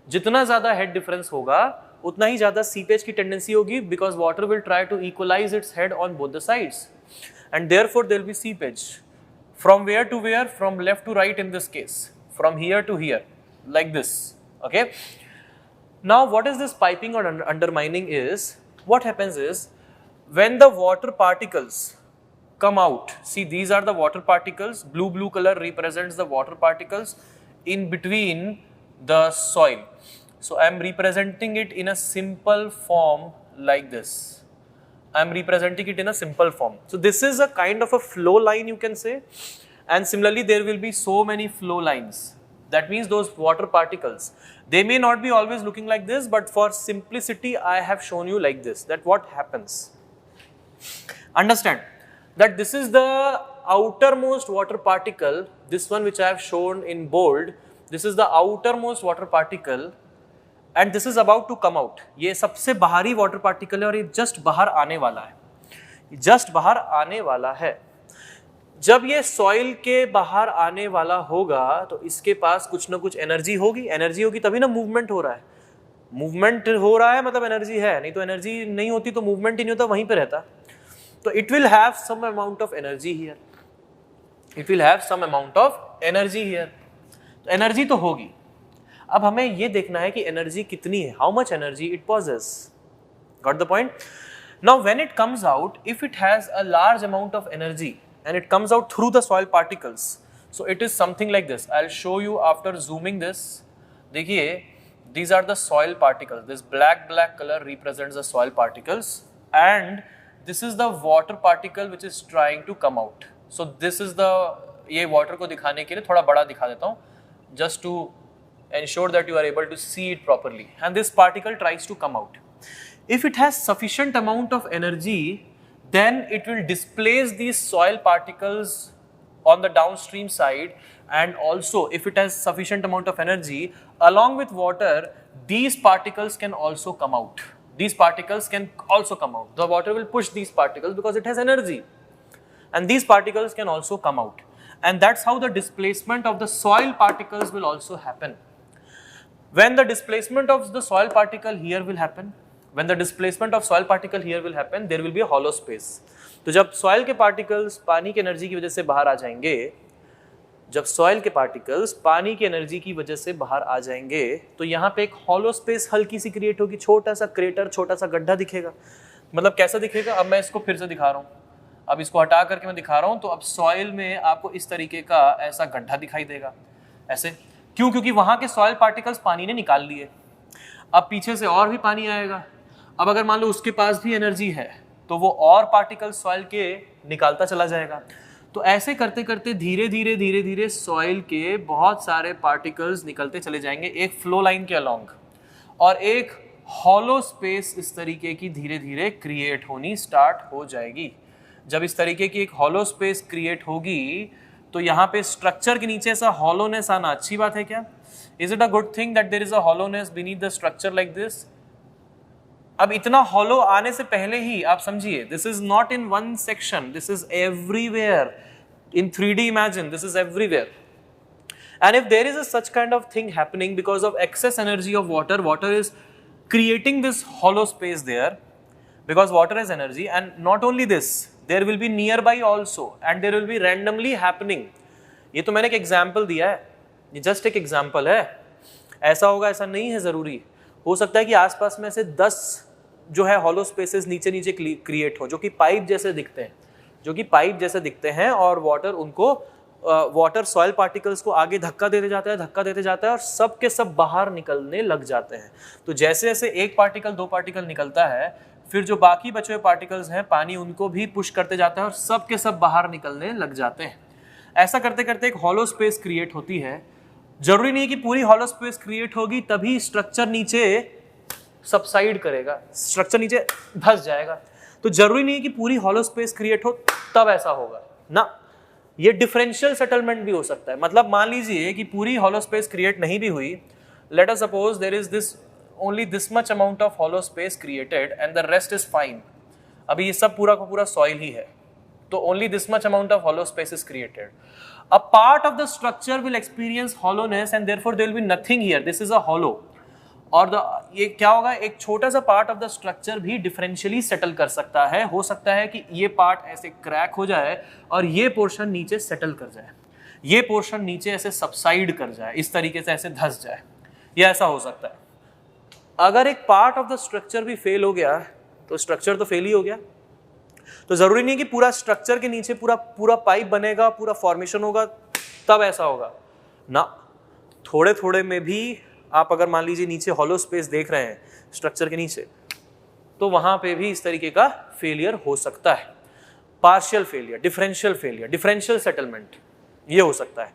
जितना ज़्यादा head difference होगा उतना ही ज़्यादा seepage की tendency होगी, because water will try to equalize its head on both the sides, and therefore there will be seepage. From where to where? From left to right in this case. From here to here, like this. Okay. Now, what is this piping or undermining is? What happens is, when the water particles come out, see, these are the water particles. Blue color represents the water particles in between the soil. So I am representing it in a simple form like this. I am representing it in a simple form. So this is a kind of a flow line, you can say, and similarly there will be so many flow lines. That means those water particles, they may not be always looking like this, but for simplicity I have shown you like this. That what happens. Understand that this is the outermost water particle, this one which I have shown in bold, this is the outermost water particle, and this is about to come out. ये सबसे बाहरी water particle है और ये just बाहर आने वाला है। जस्ट बाहर आने वाला है। जब ये सॉइल के बाहर आने वाला होगा तो इसके पास कुछ ना कुछ एनर्जी होगी, एनर्जी होगी तभी ना मूवमेंट हो रहा है। मूवमेंट हो रहा है मतलब एनर्जी है, नहीं तो एनर्जी नहीं होती तो मूवमेंट ही नहीं होता, वहीं पे रहता। तो it will have some amount of energy here, it will have some amount of energy here. तो एनर्जी तो होगी। अब हमें ये देखना है कि एनर्जी कितनी है, how much energy it possess. Got the point? Now when it comes out, if it has a large amount of energy and it comes out through the soil particles, so it is something like this. I'll show you after zooming this. देखिए, these are the soil particles. This black color represents the soil particles and this is the water particle which is trying to come out. So this is the, ये water को दिखाने के लिए थोड़ा बड़ा दिखा देता हूँ just to ensure that you are able to see it properly, and this particle tries to come out. If it has sufficient amount of energy, then it will displace these soil particles on the downstream side, and also if it has sufficient amount of energy, along with water, these particles can also come out. These particles can also come out. The water will push these particles because it has energy, and these particles can also come out, and that's how the displacement of the soil particles will also happen. When the displacement of the soil particle here will happen, when the displacement of soil particle here will happen, there will be a hollow space. तो जब soil के particles पानी की energy की वजह से बाहर आ जाएंगे, जब soil के particles पानी की एनर्जी की वजह से बाहर आ जाएंगे, तो यहाँ पे एक hollow space हल्की सी क्रिएट होगी, छोटा सा क्रेटर, छोटा सा गड्ढा दिखेगा। मतलब कैसा दिखेगा? अब मैं इसको फिर से दिखा रहा हूँ, अब इसको हटा करके मैं दिखा रहा हूँ, तो अब soil में आपको इस तरीके का ऐसा गड्ढा दिखाई देगा। ऐसे क्यों? क्योंकि वहाँ के soil particles पानी ने निकाल लिए। अब पीछे से और भी पानी आएगा। अब अगर मान लो उसके पास भी एनर्जी है तो वो और पार्टिकल सॉइल के निकालता चला जाएगा। तो ऐसे करते करते धीरे धीरे सॉइल के बहुत सारे पार्टिकल्स निकलते चले जाएंगे एक फ्लो लाइन के अलोंग, और एक हॉलो स्पेस इस तरीके की धीरे धीरे क्रिएट होनी स्टार्ट हो जाएगी। जब इस तरीके की एक हॉलो स्पेस क्रिएट होगी तो यहाँ पे स्ट्रक्चर के नीचे ऐसा हॉलोनेस आना अच्छी बात है क्या? Is it a good thing that there is a hollowness beneath the structure like this? अब इतना हॉलो आने से पहले ही आप समझिए, this is not in one section, this is everywhere in 3D imagine, this is everywhere. And if there is a such kind of thing happening because of excess energy of water, water is creating this hollow space there because water has energy, and not only this, there will be nearby also, and there will be randomly happening. ये तो मैंने एक example दिया है, ये just एक example है। ऐसा होगा ऐसा नहीं है जरूरी, हो सकता है कि आसपास में से 10 जो है हॉलो स्पेसेस नीचे नीचे क्रिएट हो, जो कि पाइप जैसे दिखते हैं, जो कि पाइप जैसे दिखते हैं, और वाटर उनको वाटर सॉइल पार्टिकल्स को आगे धक्का देते जाता है और सब के सब बाहर निकलने लग जाते हैं। तो जैसे जैसे एक पार्टिकल 2 पार्टिकल निकलता है, फिर जो बाकी बचे हुए पार्टिकल्स हैं पानी उनको भी पुश करते जाता है और सब के सब बाहर निकलने लग जाते हैं। ऐसा करते करते एक हॉलो स्पेस क्रिएट होती है। जरूरी नहीं है कि पूरी हॉलो स्पेस क्रिएट होगी तभी स्ट्रक्चर नीचे सबसाइड करेगा, स्ट्रक्चर नीचे धंस जाएगा। तो जरूरी नहीं है कि पूरी हॉलो स्पेस क्रिएट हो तब ऐसा होगा ना, ये डिफरेंशियल सेटलमेंट भी हो सकता है। मतलब मान लीजिए कि पूरी हॉलो स्पेस क्रिएट नहीं भी हुई, let us suppose there is this only this much amount of hollow space created and the rest is fine. अभी ये सब पूरा का पूरा सॉइल ही है, तो only this much amount of hollow space is created. A part of the structure will experience hollowness and therefore there will be nothing here, this is a hollow. और ये क्या होगा, एक छोटा सा पार्ट ऑफ द स्ट्रक्चर भी differentially settle कर सकता है। हो सकता है कि ये पार्ट ऐसे क्रैक हो जाए और ये पोर्शन नीचे सेटल कर जाए, ये पोर्शन नीचे ऐसे सबसाइड कर जाए, इस तरीके से ऐसे धंस जाए, ये ऐसा हो सकता है। अगर एक पार्ट ऑफ द स्ट्रक्चर भी फेल हो गया तो स्ट्रक्चर तो फेल ही हो गया। तो जरूरी नहीं कि पूरा स्ट्रक्चर के नीचे पूरा पाइप बनेगा, पूरा फॉर्मेशन होगा तब ऐसा होगा ना। थोड़े थोड़े में भी आप अगर मान लीजिए नीचे हॉलो स्पेस देख रहे हैं स्ट्रक्चर के नीचे, तो वहां पे भी इस तरीके का फेलियर हो सकता है। Partial failure, differential failure, differential settlement, ये हो सकता है।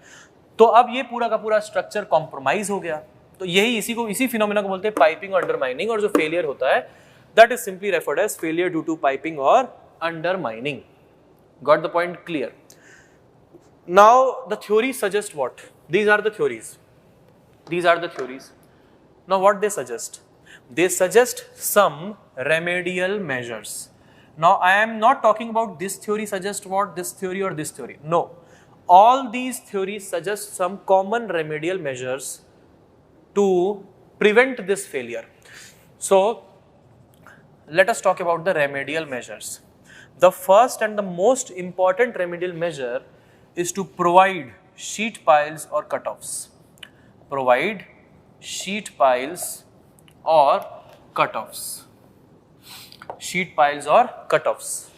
तो अब ये पूरा का पूरा स्ट्रक्चर कॉम्प्रोमाइज हो गया। तो यही इसी फिनोमेना को बोलते हैं पाइपिंग और अंडरमाइनिंग। और जो फेलियर होता है that is simply referred as failure due to piping और undermining. Got the point clear? Now the theory suggest what? These are the theories. These are the theories. Now what they suggest? They suggest some remedial measures. Now I am not talking about this theory suggests what, this theory or this theory. No. All these theories suggest some common remedial measures to prevent this failure. So let us talk about the remedial measures. The first and the most important remedial measure is to provide sheet piles or cutoffs. Provide sheet piles or cutoffs. Sheet piles or cutoffs.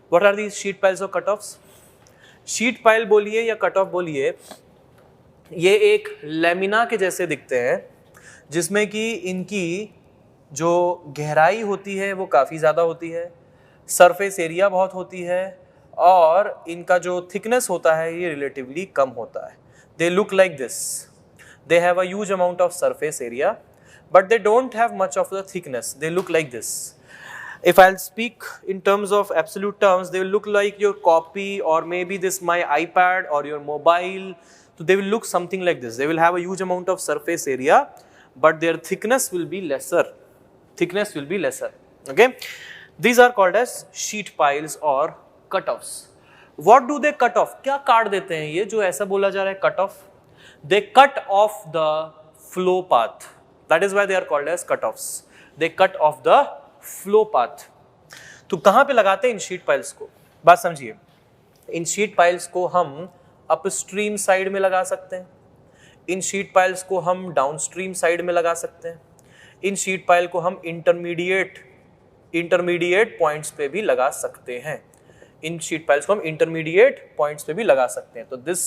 What are these sheet piles or cutoffs? Sheet pile बोलिए या cut off बोलिए, ये एक lamina के जैसे दिखते हैं जिसमें कि इनकी जो गहराई होती है वो काफ़ी ज़्यादा होती है, सरफेस एरिया बहुत होती है और इनका जो थिकनेस होता है ये रिलेटिवली कम होता है. They look like this. They have a huge amount of surface area but they don't have much of the thickness. They look like this. If I'll speak in terms of absolute terms, they will look like your copy or maybe this my iPad or your mobile. So they will look something like this. They will have a huge amount of surface area, but their thickness will be lesser. Thickness will be lesser. Okay. These are called as sheet piles or cutoffs. What do they cut off? क्या काट देते हैं ये जो ऐसा बोला जा रहा है cut off? They cut off the flow path. That is why they are called as cutoffs. They cut off the flow path. तो कहां पे लगाते हैं इन शीट पाइल्स को? बात समझिए. इन शीट पाइल्स को हम अपस्ट्रीम साइड में लगा सकते हैं, इन शीट पाइल्स को हम डाउनस्ट्रीम साइड में लगा सकते हैं, इन शीट पाइल को हम इंटरमीडिएट पॉइंट्स पे भी लगा सकते हैं. इन शीट पाइल्स को हम इंटरमीडिएट पॉइंट्स पे भी लगा सकते हैं. तो this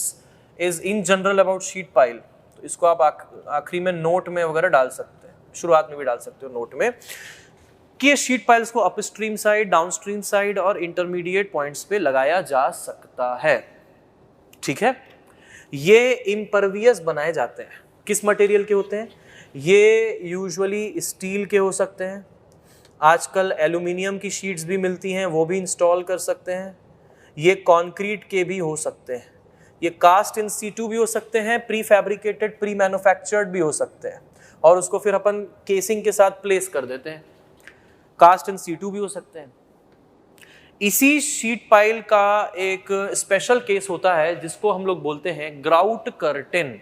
is in general about sheet pile. तो इसको आप आखिरी में नोट में वगैरह डाल सकते हैं, शुरुआत में भी डाल सकते हो नोट में, कि ये शीट पाइल्स को अपस्ट्रीम साइड, डाउनस्ट्रीम साइड और इंटरमीडिएट पॉइंट्स पे लगाया जा सकता है. ठीक है. ये इम्परवियस बनाए जाते हैं. किस मटेरियल के होते हैं ये? यूजुअली स्टील के हो सकते हैं. आजकल एल्यूमिनियम की शीट्स भी मिलती हैं, वो भी इंस्टॉल कर सकते हैं. ये कंक्रीट के भी हो सकते हैं. ये कास्ट इन सीटू भी हो सकते हैं, प्री फैब्रिकेटेड, प्री मैन्युफैक्चर्ड भी हो सकते हैं और उसको फिर अपन केसिंग के साथ प्लेस कर देते हैं. कास्ट इन सीटू भी हो सकते हैं. इसी शीट पाइल का एक स्पेशल केस होता है जिसको हम लोग बोलते हैं ग्राउट कर्टेन.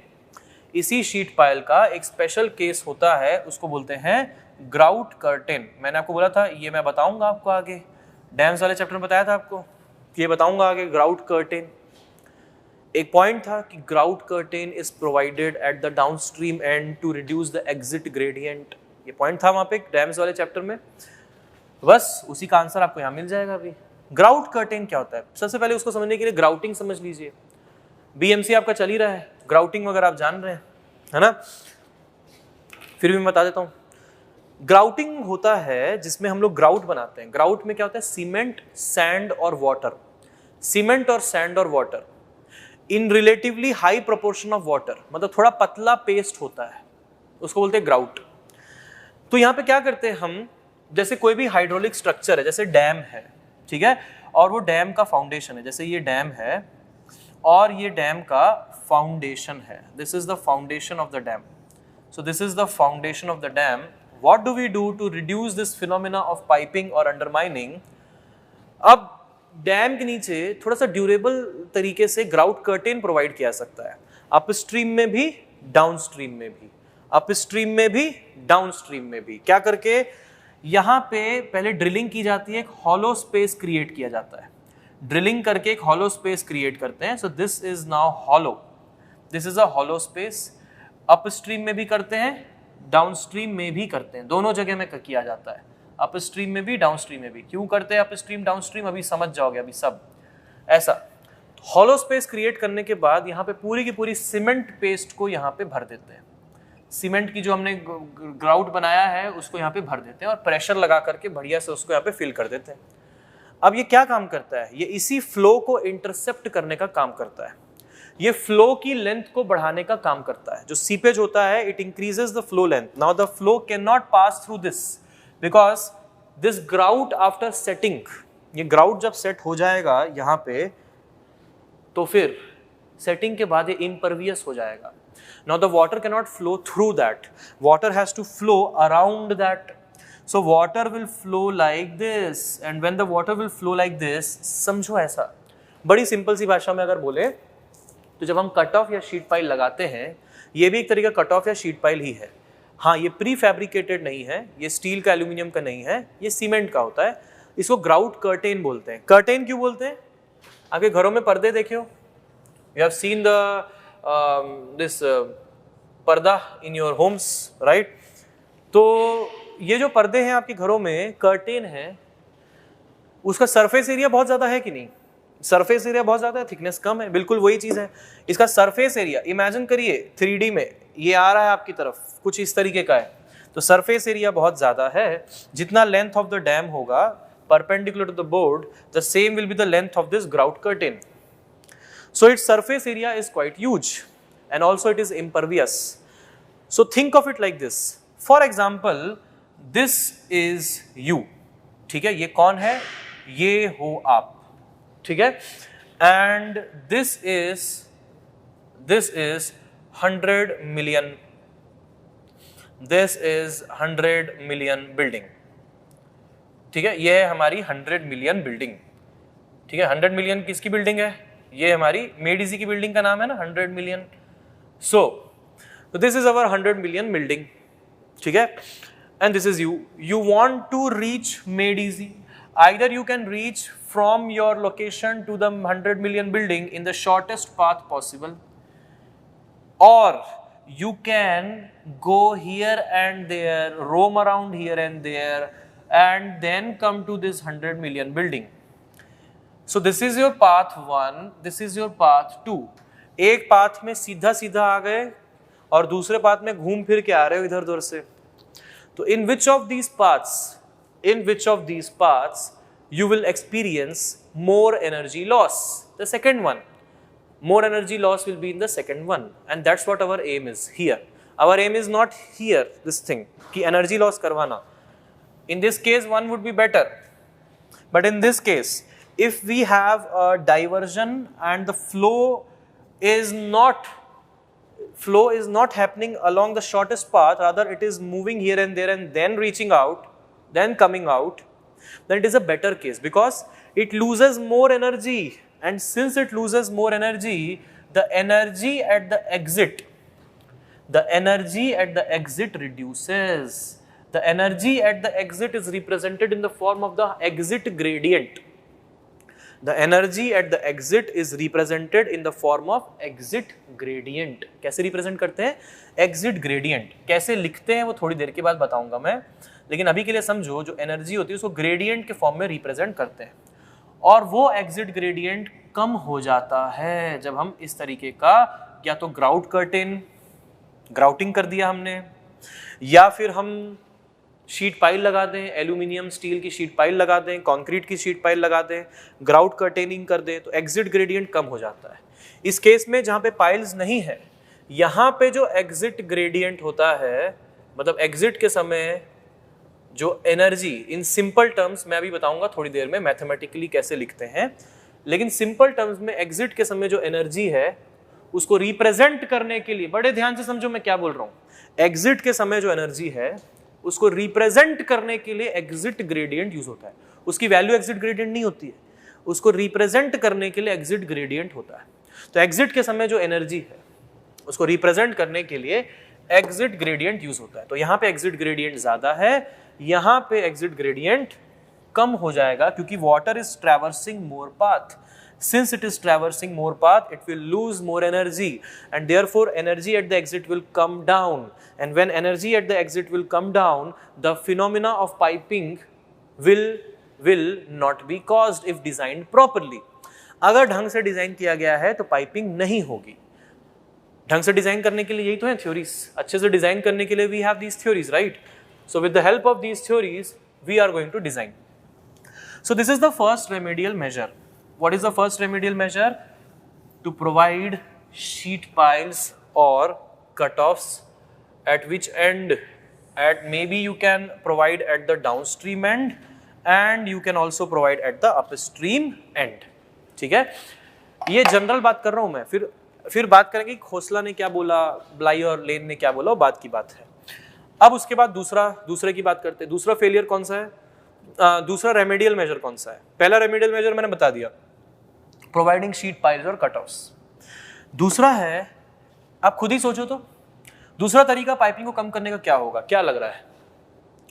इसी शीट पाइल का एक स्पेशल केस होता है, उसको बोलते हैं ग्राउट कर्टेन. मैंने आपको बोला था ये मैं बताऊंगा आपको आगे, डैम्स वाले चैप्टर में बताया था आपको ये बताऊंगा आगे. ग्राउट कर्टेन एक पॉइंट था कि grout curtain is provided at the downstream end to reduce the exit gradient. ये पॉइंट था वहां पे डैम्स वाले चैप्टर में. बस उसी का आंसर आपको यहाँ मिल जाएगा अभी. ग्राउट कर्टेन क्या होता है? सबसे पहले उसको समझने के लिए ग्राउटिंग समझ लीजिए. बीएमसी आपका चल ही रहा है, ग्राउटिंग वगैरह आप जान रहे हैं, है ना? फिर भी मैं बता देता हूँ. ग्राउटिंग होता है जिसमें हम लोग ग्राउट बनाते हैं. ग्राउट में क्या होता है? सीमेंट, सैंड और वाटर. सीमेंट और सैंड और water in relatively high proportion of water, मतलब थोड़ा पतला पेस्ट होता है, उसको बोलते हैं ग्राउट. तो यहाँ पे क्या करते हैं हम, जैसे कोई भी हाइड्रोलिक स्ट्रक्चर है, जैसे डैम है, ठीक है, और वो डैम का फाउंडेशन है. जैसे ये डैम है और ये डैम का फाउंडेशन है. This is the foundation of the dam. So this is the foundation of the dam. What do we do to reduce this phenomena of piping और अंडरमाइनिंग? अब डैम के नीचे थोड़ा सा ड्यूरेबल तरीके से ग्राउट कर्टेन प्रोवाइड किया सकता है, अपस्ट्रीम में भी, डाउनस्ट्रीम में भी. अपस्ट्रीम में भी, डाउनस्ट्रीम में भी. क्या करके? यहाँ पे पहले ड्रिलिंग की जाती है, एक हॉलो स्पेस क्रिएट किया जाता है. ड्रिलिंग करके एक हॉलो स्पेस क्रिएट करते हैं. सो this is now hollow. This is a hollow space. Upstream में भी करते हैं, डाउनस्ट्रीम में भी करते हैं, दोनों जगह में किया जाता है. अपस्ट्रीम में भी, डाउनस्ट्रीम में भी. क्यों करते हैं अपस्ट्रीम डाउनस्ट्रीम अभी समझ जाओगे अभी सब. ऐसा हॉलो स्पेस क्रिएट करने के बाद यहाँ पे पूरी की पूरी सीमेंट पेस्ट को यहाँ पे भर देते हैं. सीमेंट की जो हमने ग्राउट बनाया है उसको यहाँ पे भर देते हैं और प्रेशर लगा करके बढ़िया से उसको यहाँ पे फिल कर देते हैं. अब ये क्या काम करता है? ये इसी फ्लो को इंटरसेप्ट करने का काम करता है. ये फ्लो की लेंथ को बढ़ाने का काम करता है. जो सीपेज होता है it increases the flow length. Now the flow can not pass through this because this grout after setting, ये ग्राउट जब सेट हो जाएगा यहाँ पे तो फिर सेटिंग के बाद ये इम्परवियस हो जाएगा. Now the water cannot flow through that. Water has to flow around that. So water will flow like this, and when the water will flow like this, समझो ऐसा, बड़ी सिंपल सी भाषा में अगर बोले तो जब हम कट ऑफ या शीट पाइल लगाते हैं, ये भी एक तरीका कट ऑफ या शीट पाइल ही है। हाँ, ये प्री फैब्रिकेटेड नहीं है, ये स्टील का एल्यूमिनियम का नहीं है, ये सीमेंट का होता है। इसको ग्राउट कर्टेन बोलते हैं। कर्टेन क्यों बोलते हैं? आपके घरों में पर्दे देखे हो, you have seen the this पर्दा इन योर होम्स, राइट? तो ये जो पर्दे हैं आपके घरों में, कर्टेन है, उसका सरफेस एरिया बहुत ज्यादा है कि नहीं? सरफेस एरिया बहुत ज्यादा है, थिकनेस कम है, बिल्कुल वही चीज है। इसका सरफेस एरिया इमेजिन करिए 3D में, ये आ रहा है आपकी तरफ, कुछ इस तरीके का है, तो सरफेस एरिया बहुत ज्यादा है। जितना लेंथ ऑफ द डैम होगा perpendicular to the board, the same will be the length of this grout curtain. So it's surface area is quite huge and also it is impervious. So think of it like this, for example this is you, ठीक है? ये कौन है? ये हो आप, ठीक है? And this is 100 million, this is 100 million building, ठीक है? ये है हमारी 100 मिलियन बिल्डिंग, ठीक है? 100 मिलियन किसकी बिल्डिंग है? ये हमारी मेडिसी की बिल्डिंग का नाम है ना, 100 million. So this is our 100 million building, ठीक है? And this is you want to reach Medici, either you can reach from your location to the 100 million building in the shortest path possible, or you can go here and there, roam around here and there, and then come to this 100 million building. So this is your path 1, this is your path 2. एक path में सीधा सीधा आ गए और दूसरे path में घूम फिर के आ रहे हो इधर उधर से। तो in which of these paths you will experience more energy loss? The second one. More energy loss will be in the second one, and that's what our aim is here. Our aim is not here, this thing, कि energy loss करवाना. In this case, one would be better. But in this case, if we have a diversion and the flow is not happening along the shortest path, rather it is moving here and there and then reaching out, then coming out, then it is a better case because it loses more energy, and since it loses more energy, the energy at the exit reduces. The energy at the exit is represented in the form of the exit gradient. The energy at the exit is represented in the form of exit gradient. कैसे represent करते हैं? Exit gradient. कैसे लिखते हैं वो थोड़ी देर के बाद बताऊंगा मैं, लेकिन अभी के लिए समझो जो एनर्जी होती है उसको ग्रेडियंट के फॉर्म में रिप्रेजेंट करते हैं, और वो एग्जिट ग्रेडियंट कम हो जाता है जब हम इस तरीके का या तो ग्राउट कर्टेन, ग्राउटिंग कर दिया हमने, या फिर हम शीट पाइल लगा दें, एल्यूमिनियम स्टील की शीट पाइल लगा दें, कंक्रीट की शीट पाइल लगा दें, ग्राउट कर्टेनिंग कर दें, तो एग्जिट ग्रेडियंट कम हो जाता है। इस केस में जहाँ पे पाइल्स नहीं है, यहाँ पे जो एग्जिट ग्रेडियंट होता है, मतलब एग्जिट के समय जो एनर्जी, इन सिंपल टर्म्स मैं अभी बताऊंगा थोड़ी देर में मैथमेटिकली कैसे लिखते हैं, लेकिन सिंपल टर्म्स में एग्जिट के समय जो एनर्जी है उसको रिप्रेजेंट करने के लिए, बड़े ध्यान से समझो मैं क्या बोल रहा हूँ, एग्जिट के समय जो एनर्जी है उसको रिप्रेजेंट करने के लिए एग्जिट ग्रेडियंट यूज होता है। उसकी वैल्यू एग्जिट ग्रेडियंट नहीं होती है, उसको रिप्रेजेंट करने के लिए एग्जिट ग्रेडियंट होता है। तो एग्जिट के समय जो एनर्जी है उसको रिप्रेजेंट करने के लिए एग्जिट ग्रेडियंट यूज होता है। तो यहाँ पे एग्जिट ग्रेडियंट ज्यादा है, यहाँ पे एग्जिट ग्रेडियंट कम हो जाएगा, क्योंकि water is traversing more path. Since it is traversing more path, it will lose more energy, and therefore energy at the exit will come down. And when energy at the exit will come down, the phenomena of piping will not be caused if designed properly. अगर ढंग से design किया गया है तो piping नहीं होगी। ढंग से डिजाइन करने के लिए यही तो है थ्योरीज, अच्छे से डिजाइन करने के लिए we have these theories, right? So with the help of these theories, we are going to design. So this is the first remedial measure. What is the first remedial measure? To provide sheet piles or cutoffs at which end? At maybe you can provide at the downstream end, and you can also provide at the upstream end. ठीक है, ये general बात कर रहा हूँ मैं, फिर बात करेंगे खोसला ने क्या बोला, ब्लाई और लेन ने क्या बोला, वो बात की बात है। अब उसके बाद दूसरे की बात करते हैं। दूसरा फेलियर कौन सा है? दूसरा रेमेडियल मेजर कौन सा है? पहला रेमेडियल मेजर मैंने बता दिया, प्रोवाइडिंग शीट पाइल्स और कट ऑफ्स। दूसरा है, आप खुद ही सोचो तो, दूसरा तरीका पाइपिंग को कम करने का क्या होगा? क्या लग रहा है?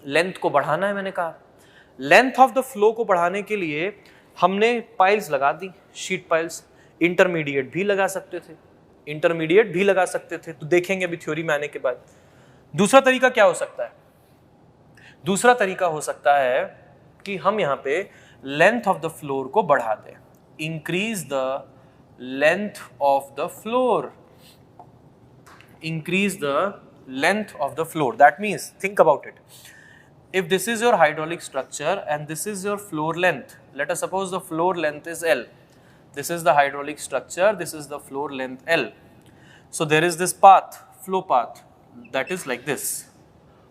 लेंथ को बढ़ाना है। मैंने कहा लेंथ ऑफ द फ्लो को बढ़ाने के लिए हमने पाइल्स लगा दी, शीट पाइल्स। इंटरमीडिएट भी लगा सकते थे, तो देखेंगे अभी थ्योरी में आने के बाद। दूसरा तरीका क्या हो सकता है? दूसरा तरीका हो सकता है कि हम यहाँ पे लेंथ ऑफ द फ्लोर को बढ़ा दें, increase the length of the floor, increase the length of the floor. That means, think about it. If this is your hydraulic structure and this is your floor length, let us suppose the floor length is L. This is the hydraulic structure, this is the floor length L. So there is this path, flow path, that is like this.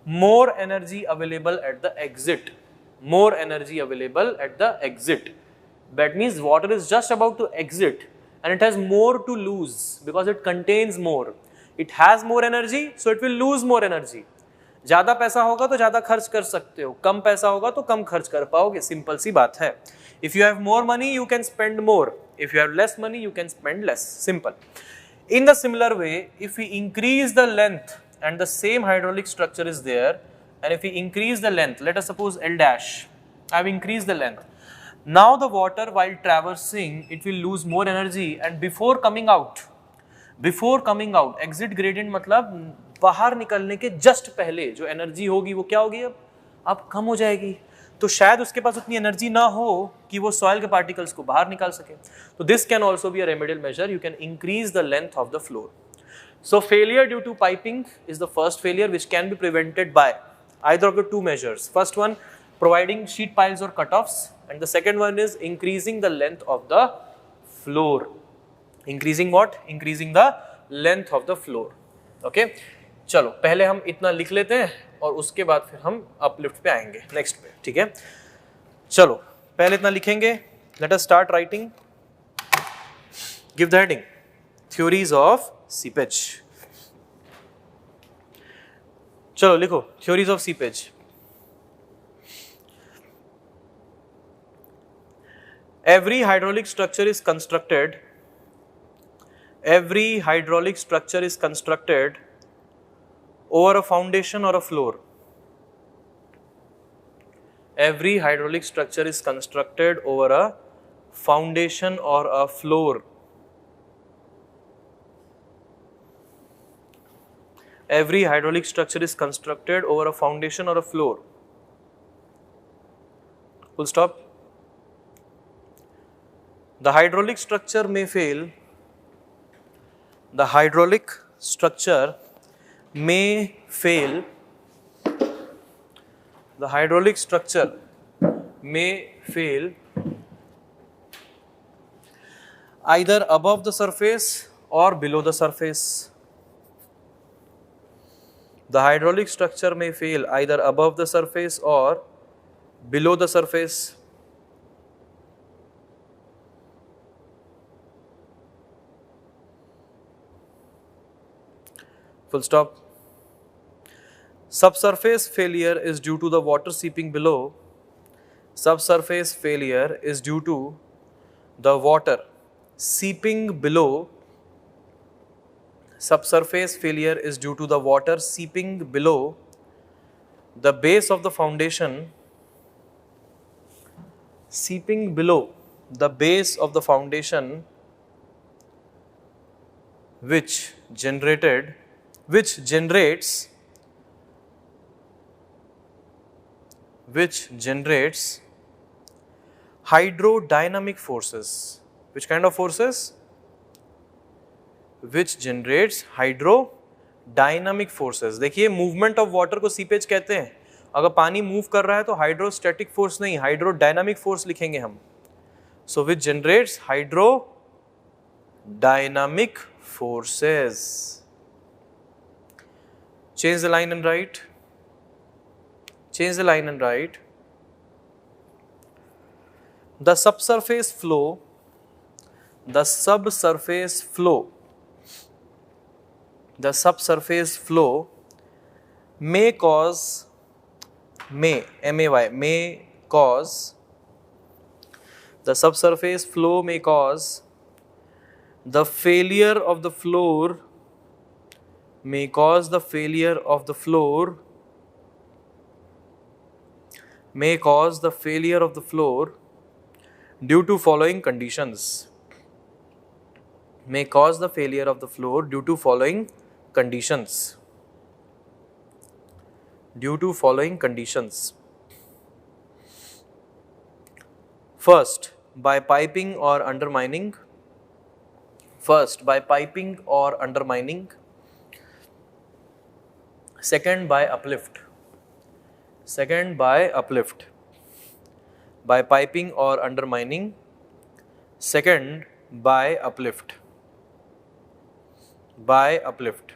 More energy available at the exit. More energy available at the exit. That means water is just about to exit and it has more to lose because it contains more. It has more energy, so it will lose more energy. ज्यादा पैसा होगा तो ज्यादा खर्च कर सकते हो, कम पैसा होगा तो कम खर्च कर पाओगे, सिंपल सी बात है। If you have more money, you can spend more. If you have less money, you can spend less. Simple. In the similar way, if we increase the length and the same hydraulic structure is there, and if we increase the length, let us suppose L dash, I have increased the length. Now the water while traversing, it will lose more energy and before coming out, exit gradient मतलब बाहर निकलने के just पहले जो energy होगी वो क्या होगी? अब कम हो जाएगी। तो शायद उसके पास उतनी एनर्जी ना हो कि वो सॉइल के पार्टिकल्स को बाहर निकाल सके। तो this can also be a remedial measure, you can increase the length of the floor. So failure due to piping is the first failure which can be prevented by either of the two measures. First one, providing sheet piles or cutoffs, and the second one is increasing the length of the floor. Increasing what? Increasing the length of the floor. Okay, चलो पहले हम इतना लिख लेते हैं और उसके बाद फिर हम अपलिफ्ट पे आएंगे, नेक्स्ट पे। ठीक है, चलो पहले इतना लिखेंगे। Let us start writing. Give the heading, theories of seepage. चलो लिखो theories of seepage. Every hydraulic structure is constructed over a foundation or a floor. Every hydraulic structure is constructed over a foundation or a floor. Every hydraulic structure is constructed over a foundation or a floor. Full stop. The hydraulic structure may fail. The hydraulic structure may fail. The hydraulic structure may fail either above the surface or below the surface. The hydraulic structure may fail either above the surface or below the surface. Full stop. Subsurface failure is due to the water seeping below. Subsurface failure is due to the water seeping below. Subsurface failure is due to the water seeping below the base of the foundation, seeping below the base of the foundation, which generates hydrodynamic forces. Which kind of forces? Which generates hydrodynamic forces. देखिए movement of water को seepage कहते हैं। अगर पानी move कर रहा है तो हाइड्रोस्टैटिक फोर्स नहीं, हाइड्रोडायनामिक फोर्स लिखेंगे हम। So which generates hydrodynamic forces. Change the line and write. Change the line and write. The subsurface flow may cause, may cause, the subsurface flow may cause the failure of the floor, may cause the failure of the floor, may cause the failure of the floor due to following conditions. May cause the failure of the floor due to following conditions. Due to following conditions. First, by piping or undermining. First, by piping or undermining. Second, by uplift. Second, by uplift. By piping or undermining. Second, by uplift. By uplift.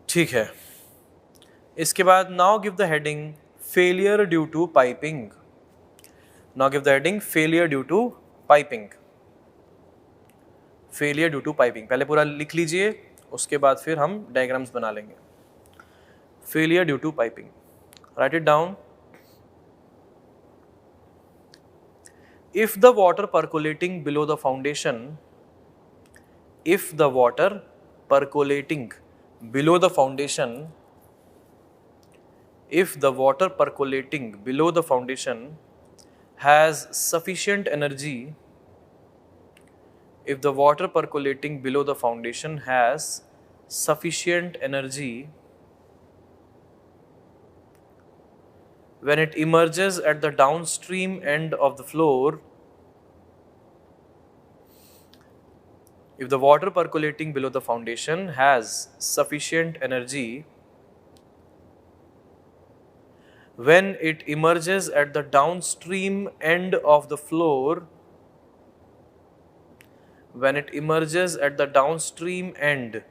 ठीक है. इसके बाद now give the heading failure due to piping. Now give the heading failure due to piping. Failure due to piping. पहले पूरा लिख लीजिए, उसके बाद फिर हम डायग्राम्स बना लेंगे. Failure due to piping. Write it down. If the water percolating below the foundation, if the water percolating below the foundation, if the water percolating below the foundation has sufficient energy, if the water percolating below the foundation has sufficient energy, when it emerges at the downstream end of the floor, if the water percolating below the foundation has sufficient energy, when it emerges at the downstream end of the floor, when it emerges at the downstream end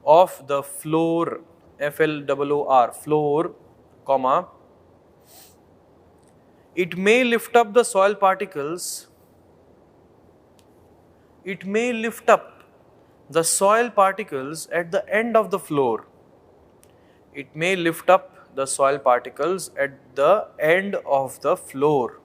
of the floor, FLOOR, floor, comma, it may lift up the soil particles, it may lift up the soil particles at the end of the floor. It may lift up the soil particles at the end of the floor.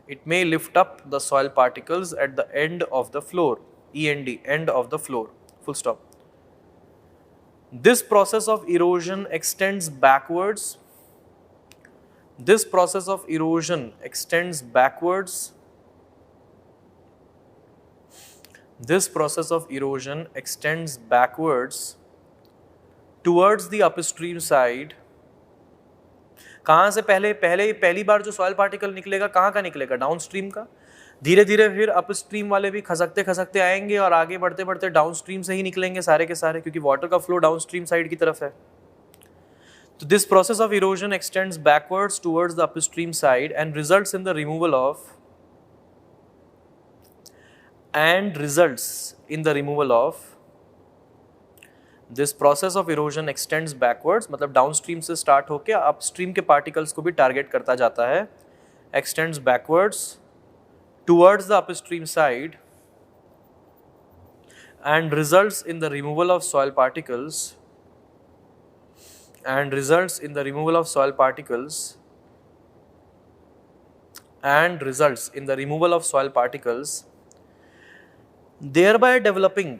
It may lift up the soil particles at the end of the floor. END, end of the floor. Full stop. This process of erosion extends backwards. This process of erosion extends backwards. This process of erosion extends backwards towards the upstream side. कहाँ से पहली बार जो soil particle निकलेगा, कहाँ का निकलेगा? Downstream का. धीरे धीरे फिर अपस्ट्रीम वाले भी खसकते खसकते आएंगे और आगे बढ़ते बढ़ते डाउनस्ट्रीम से ही निकलेंगे सारे के सारे, क्योंकि वाटर का फ्लो डाउनस्ट्रीम साइड की तरफ है. तो this process of erosion x tends backwards towards the upstream side and results in the removal of this process of erosion x tends backwards, मतलब डाउनस्ट्रीम से स्टार्ट होकर अपस्ट्रीम के पार्टिकल्स को भी टारगेट करता जाता है. X tends backwards towards the upstream side and results in the removal of soil particles, and results in the removal of soil particles, and results in the removal of soil particles, thereby developing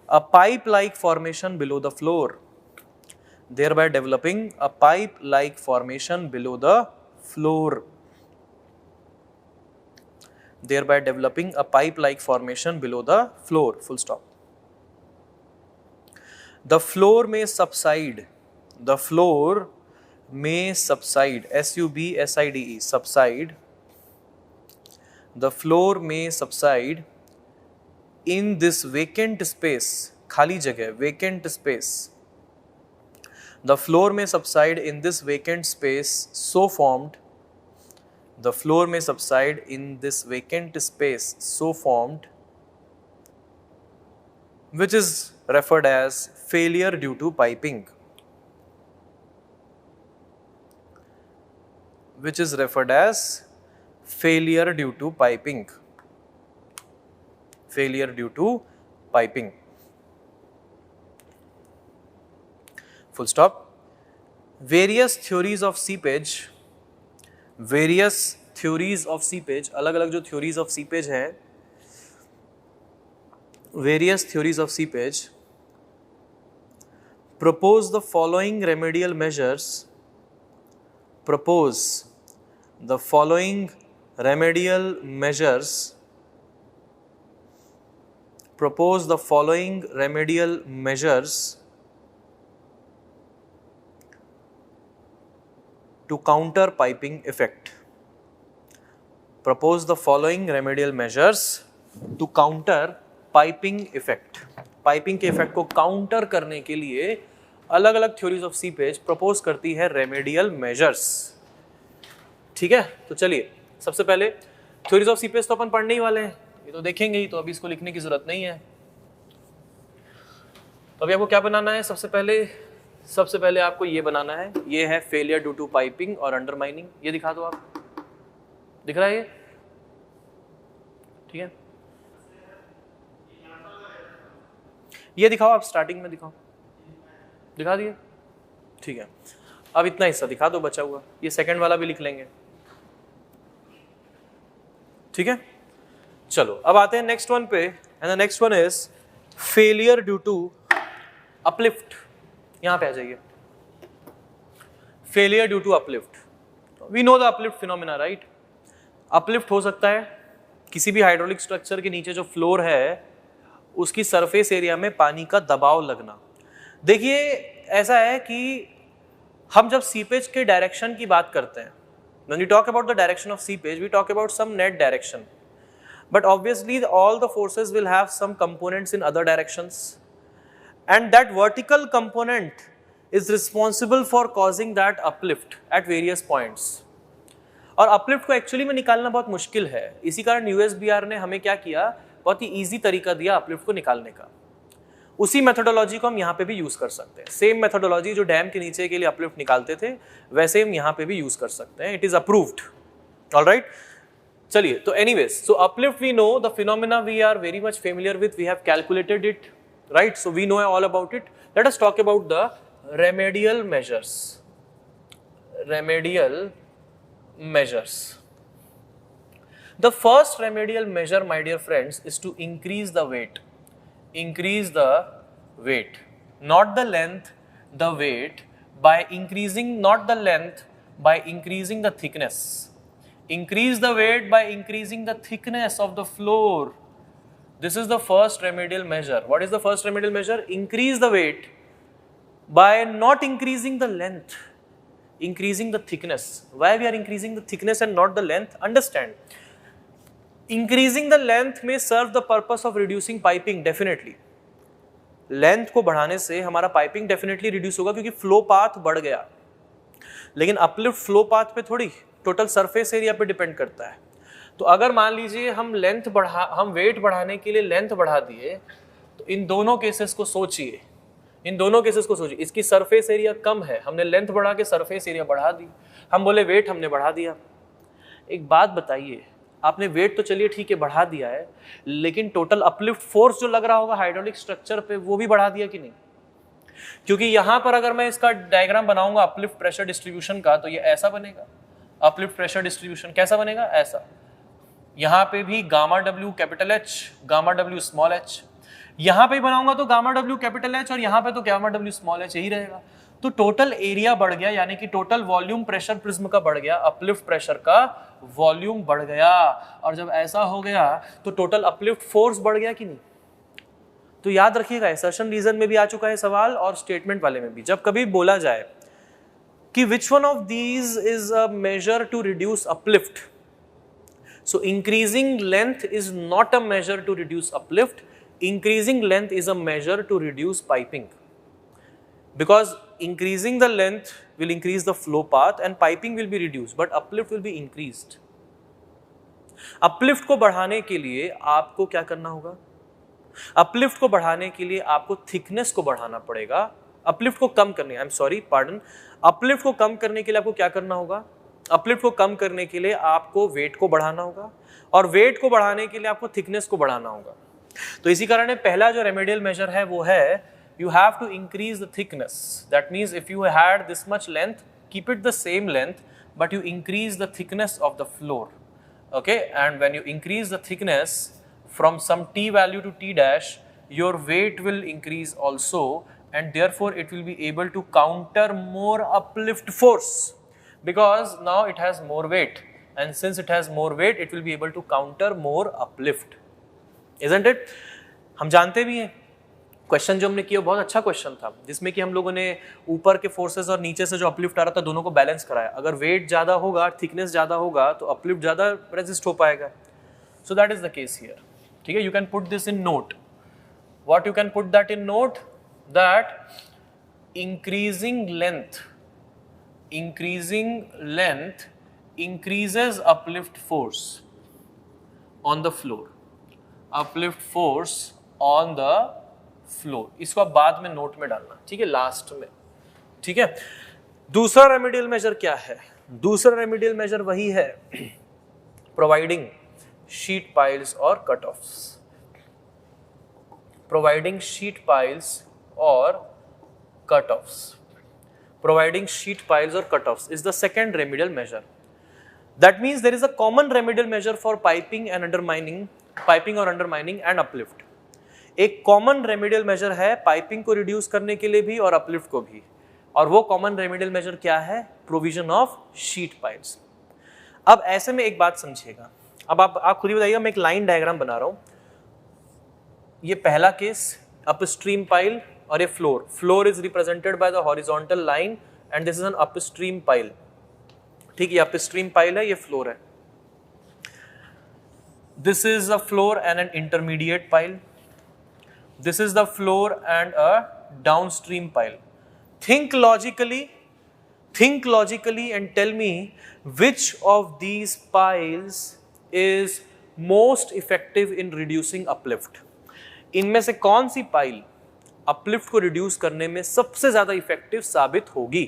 a pipe-like formation below the floor, thereby developing a pipe-like formation below the floor, thereby developing a pipe-like formation below the floor. Full stop. The floor may subside. The floor may subside. SUBSIDE, subside. The floor may subside in this vacant space. खाली जगह, vacant space. The floor may subside in this vacant space so formed. The floor may subside in this vacant space so formed, which is referred as failure due to piping, which is referred as failure due to piping. failure due to piping. Full stop. Various theories of seepage, अलग अलग जो theories of seepage हैं, various theories of seepage propose the following remedial measures. To counter piping effect. Propose the following remedial measures to counter piping effect. Piping के effect को counter करने के लिए अलग अलग थ्योरीज ऑफ सीपेज प्रपोज करती है रेमेडियल मेजर्स. ठीक है, तो चलिए सबसे पहले थ्योरीज ऑफ सीपेज तो अपन पढ़ने ही वाले हैं, ये तो देखेंगे ही, तो अभी इसको लिखने की जरूरत नहीं है. तो अभी आपको क्या बनाना है? सबसे पहले आपको ये बनाना है, ये है फेलियर ड्यू टू पाइपिंग और अंडरमाइनिंग. ये दिखा दो आप, दिख रहा है ये? ठीक है, ये दिखाओ आप, स्टार्टिंग में दिखाओ. दिखा दिए? ठीक है, अब इतना हिस्सा दिखा दो बचा हुआ, ये सेकंड वाला भी लिख लेंगे. ठीक है, चलो अब आते हैं नेक्स्ट वन पे. And the next one is failure due to uplift. यहां पे आ जाइए. Failure due to uplift. We know the uplift phenomena, right? Uplift हो सकता है किसी भी हाइड्रोलिक स्ट्रक्चर के नीचे जो फ्लोर है उसकी सरफेस एरिया में पानी का दबाव लगना. देखिए ऐसा है कि हम जब सीपेज के डायरेक्शन की बात करते हैं, when we talk about the direction of seepage, we talk about some net direction, but obviously all the forces will have some components in other directions, and that vertical component is responsible for causing that uplift at various points. और uplift को actually में निकालना बहुत मुश्किल है, इसी कारण यूएसबीआर ने हमें क्या किया, बहुत ही इजी तरीका दिया अपलिफ्ट को निकालने का. उसी मेथोडोलॉजी को हम यहाँ पे भी यूज कर सकते हैं. सेम मेथोडोलॉजी जो डैम के नीचे के लिए अपलिफ्ट निकालते थे वैसे हम यहाँ पे भी यूज कर सकते हैं. It is approved. ऑलराइट, चलिए. तो anyways, so uplift we know the phenomena, we are very much familiar with, we have calculated it, right? So we know all about it. Let us talk about the remedial measures. The first remedial measure, my dear friends, is to increase the weight. Increase the weight, not the length, the weight, by increasing, not the length, by increasing the thickness. Increase the weight by increasing the thickness of the floor. This is the first remedial measure. What is the first remedial measure? Increase the weight by not increasing the length, increasing the thickness. Why we are increasing the thickness and not the length? Understand. Increasing the length may serve the purpose of reducing piping, definitely. Length को बढ़ाने से हमारा piping definitely reduce होगा क्योंकि flow path बढ़ गया. लेकिन uplift flow path पे थोड़ी, टोटल सरफेस एरिया पे डिपेंड करता है. तो अगर मान लीजिए हम वेट बढ़ाने के लिए लेंथ बढ़ा दिए, तो इन दोनों केसेस को सोचिए. इसकी सरफेस एरिया कम है, हमने लेंथ बढ़ा के सरफेस एरिया बढ़ा दी. हम बोले वेट हमने बढ़ा दिया. एक बात बताइए, आपने वेट तो चलिए ठीक है बढ़ा दिया है, लेकिन टोटल अपलिफ्ट फोर्स जो लग रहा होगा हाइड्रोलिक स्ट्रक्चर पे वो भी बढ़ा दिया कि नहीं? क्योंकि यहां पर अगर मैं इसका डायग्राम बनाऊंगा अपलिफ्ट प्रेशर डिस्ट्रीब्यूशन का, तो ये ऐसा बनेगा. अपलिफ्ट प्रेशर डिस्ट्रीब्यूशन कैसा बनेगा? ऐसा. यहां पे भी gamma W capital H, gamma W small H. यहां पे बनाऊंगा तो गामा डब्ल्यू कैपिटल एच और यहां पे तो गामा डब्ल्यू स्मॉल एच यही रहेगा. तो टोटल एरिया बढ़ गया, यानी कि टोटल वॉल्यूम प्रेशर प्रिज्म का बढ़ गया, अपलिफ्ट प्रेशर का वॉल्यूम बढ़ गया. और जब ऐसा हो गया तो टोटल अपलिफ्ट फोर्स बढ़ गया कि नहीं? तो याद रखिएगा, असर्शन रीजन में भी आ चुका है सवाल और स्टेटमेंट वाले में भी. जब कभी बोला जाए कि which one of these is a measure to reduce uplift, so increasing length is not a measure to reduce uplift. Increasing length is a measure to reduce piping, because increasing the length will increase the flow path and piping will be reduced, but uplift will be increased. Uplift को बढ़ाने के लिए आपको क्या करना होगा? Uplift को बढ़ाने के लिए आपको thickness को बढ़ाना पड़ेगा. Uplift को कम करने, uplift को कम करने के लिए आपको क्या करना होगा? Uplift को कम करने के लिए आपको weight को बढ़ाना होगा, और weight को बढ़ाने के लिए आपको thickness को बढ़ाना होगा. तो इसी कारण पहला जो रेमेडियल मेजर है वो है you have to increase the thickness. That means if you had this much length, keep it the same length, but you increase the thickness of the floor. Okay, and when you increase the thickness from some t value to t dash, your weight will increase also, and therefore it will be able to counter more uplift force, because now it has more weight, and since it has more weight, it will be able to counter more uplift. Isn't it? हम जानते भी हैं, question जो हमने किया बहुत अच्छा question था, जिसमें कि हम लोगों ने ऊपर के फोर्सेस और नीचे से जो अपलिफ्ट आ रहा था दोनों को बैलेंस कराया. अगर वेट ज़्यादा होगा, थिकनेस ज़्यादा होगा, तो अपलिफ्ट ज़्यादा रेजिस्ट हो पाएगा. सो that is the case here. ठीक है, you can put this in note. What you can put that in note? That increasing length increases uplift force on the floor. Uplift force on the floor. इसको आप बाद में note में डालना, ठीक है, लास्ट में. ठीक है. दूसरा रेमेडियल मेजर क्या है? दूसरा रेमेडियल मेजर वही है, प्रोवाइडिंग शीट पाइल्स और cut offs. Providing sheet piles और cut offs. Providing sheet piles or cutoffs is the second remedial measure. That means there is a common remedial measure for piping or undermining and uplift. एक common remedial measure है piping को reduce करने के लिए भी और uplift को भी, और वो common remedial measure क्या है? Provision of sheet piles. अब ऐसे में एक बात समझिएगा, अब आप खुद ही बताइएगा. मैं एक लाइन डायग्राम बना रहा हूँ. ये पहला केस अपस्ट्रीम पाइल और ये floor is represented by the horizontal line and this is an upstream pile. ठीक है, ये अपस्ट्रीम पाइल है, ये फ्लोर है. This is a floor and an intermediate pile. This is the floor and a downstream pile. Think logically and tell me which of these piles is most effective in reducing uplift. इनमें से कौन सी pile uplift को reduce करने में सबसे ज्यादा effective साबित होगी?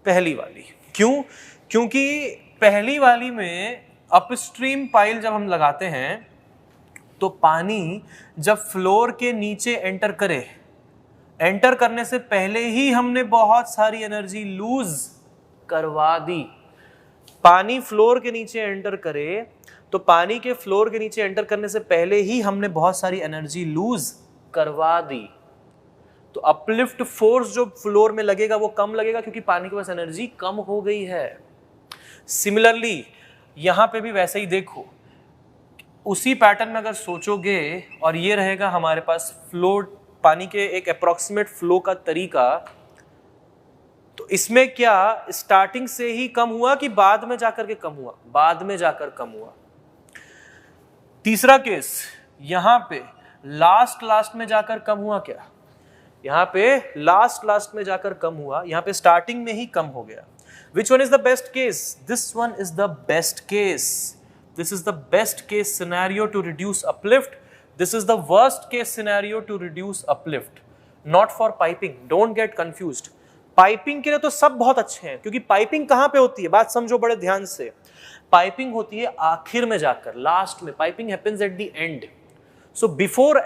पहली वाली. क्यों? क्योंकि पहली वाली में अपस्ट्रीम पाइल जब हम लगाते हैं तो पानी जब फ्लोर के नीचे एंटर करने से पहले ही हमने बहुत सारी एनर्जी लूज करवा दी. पानी फ्लोर के नीचे एंटर करे तो पानी के फ्लोर के नीचे एंटर करने से पहले ही हमने बहुत सारी एनर्जी लूज करवा दी. तो अपलिफ्ट फोर्स जो फ्लोर में लगेगा वो कम लगेगा क्योंकि पानी के पास एनर्जी कम हो गई है. सिमिलरली यहां पे भी वैसे ही देखो, उसी पैटर्न में अगर सोचोगे और ये रहेगा हमारे पास फ्लो, पानी के एक अप्रोक्सीमेट फ्लो का तरीका, तो इसमें क्या स्टार्टिंग से ही कम हुआ कि बाद में जाकर के कम हुआ? बाद में जाकर कम हुआ. तीसरा केस, यहां पे लास्ट में जाकर कम हुआ क्या? यहां पे लास्ट में जाकर कम हुआ, यहां पे स्टार्टिंग में ही कम हो गया. Which one is the best case? This one is the best case. This is the best case scenario to reduce uplift. This is the worst case scenario to reduce uplift. Not for piping. Don't get confused. Piping के लिए तो सब बहुत अच्छे हैं, क्योंकि piping कहां पे होती है? बात समझो बड़े ध्यान से. पाइपिंग होती है आखिर में जाकर, लास्ट में. Piping happens at the end. So before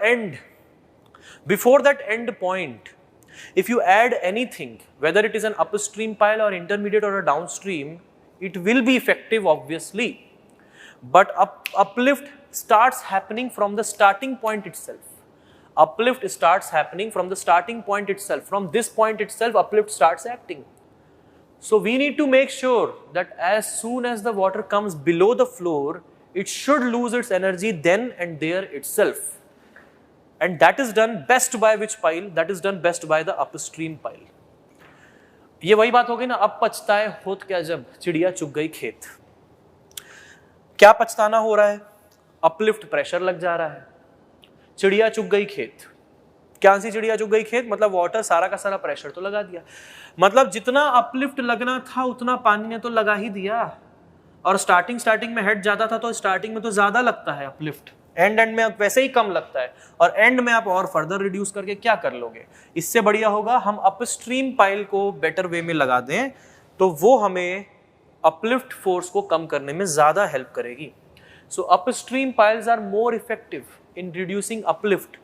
that end point, if you add anything, whether it is an upstream pile or intermediate or a downstream, it will be effective obviously. But uplift starts happening from the starting point itself. Uplift starts happening from the starting point itself. From this point itself, uplift starts acting. So we need to make sure that as soon as the water comes below the floor, it should lose its energy then and there itself. And that is done best by which pile? That is done best by the upstream pile. ये वही बात हो गई ना, अब पछताए होत क्या जब चिड़िया चुग गई खेत. क्या पछताना हो रहा है? अपलिफ्ट प्रेशर लग जा रहा है, चिड़िया चुग गई खेत. क्या सी चिड़िया चुग गई खेत? मतलब वाटर सारा का सारा प्रेशर तो लगा दिया. मतलब जितना अपलिफ्ट लगना था उतना पानी ने तो लगा ही दिया. और स्टार्टिंग में हेड ज्यादा था तो स्टार्टिंग में तो ज्यादा लगता है अपलिफ्ट, एंड में अब वैसे ही कम लगता है, और एंड में आप और फर्दर रिड्यूस करके क्या कर लोगे? इससे बढ़िया होगा हम अपस्ट्रीम पाइल को बेटर वे में लगा दें, तो वो हमें अपलिफ्ट फोर्स को कम करने में ज्यादा हेल्प करेगी. So upstream piles are more effective in reducing uplift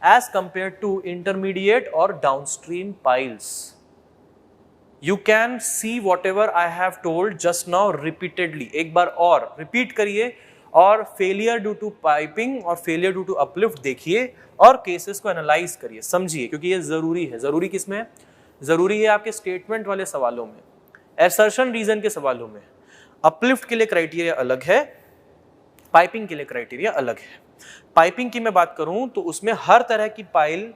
as compared to intermediate or downstream piles. You can see whatever I have told just now repeatedly. एक बार और repeat करिए और failure due to piping और failure due to uplift देखिए और cases को analyze करिए, समझिए, क्योंकि ये जरूरी है. जरूरी किसमें है? जरूरी है आपके statement वाले सवालों में, assertion reason के सवालों में. uplift के लिए criteria अलग है, पाइपिंग के लिए क्राइटेरिया अलग है. पाइपिंग की मैं बात करूं तो उसमें हर तरह की पाइल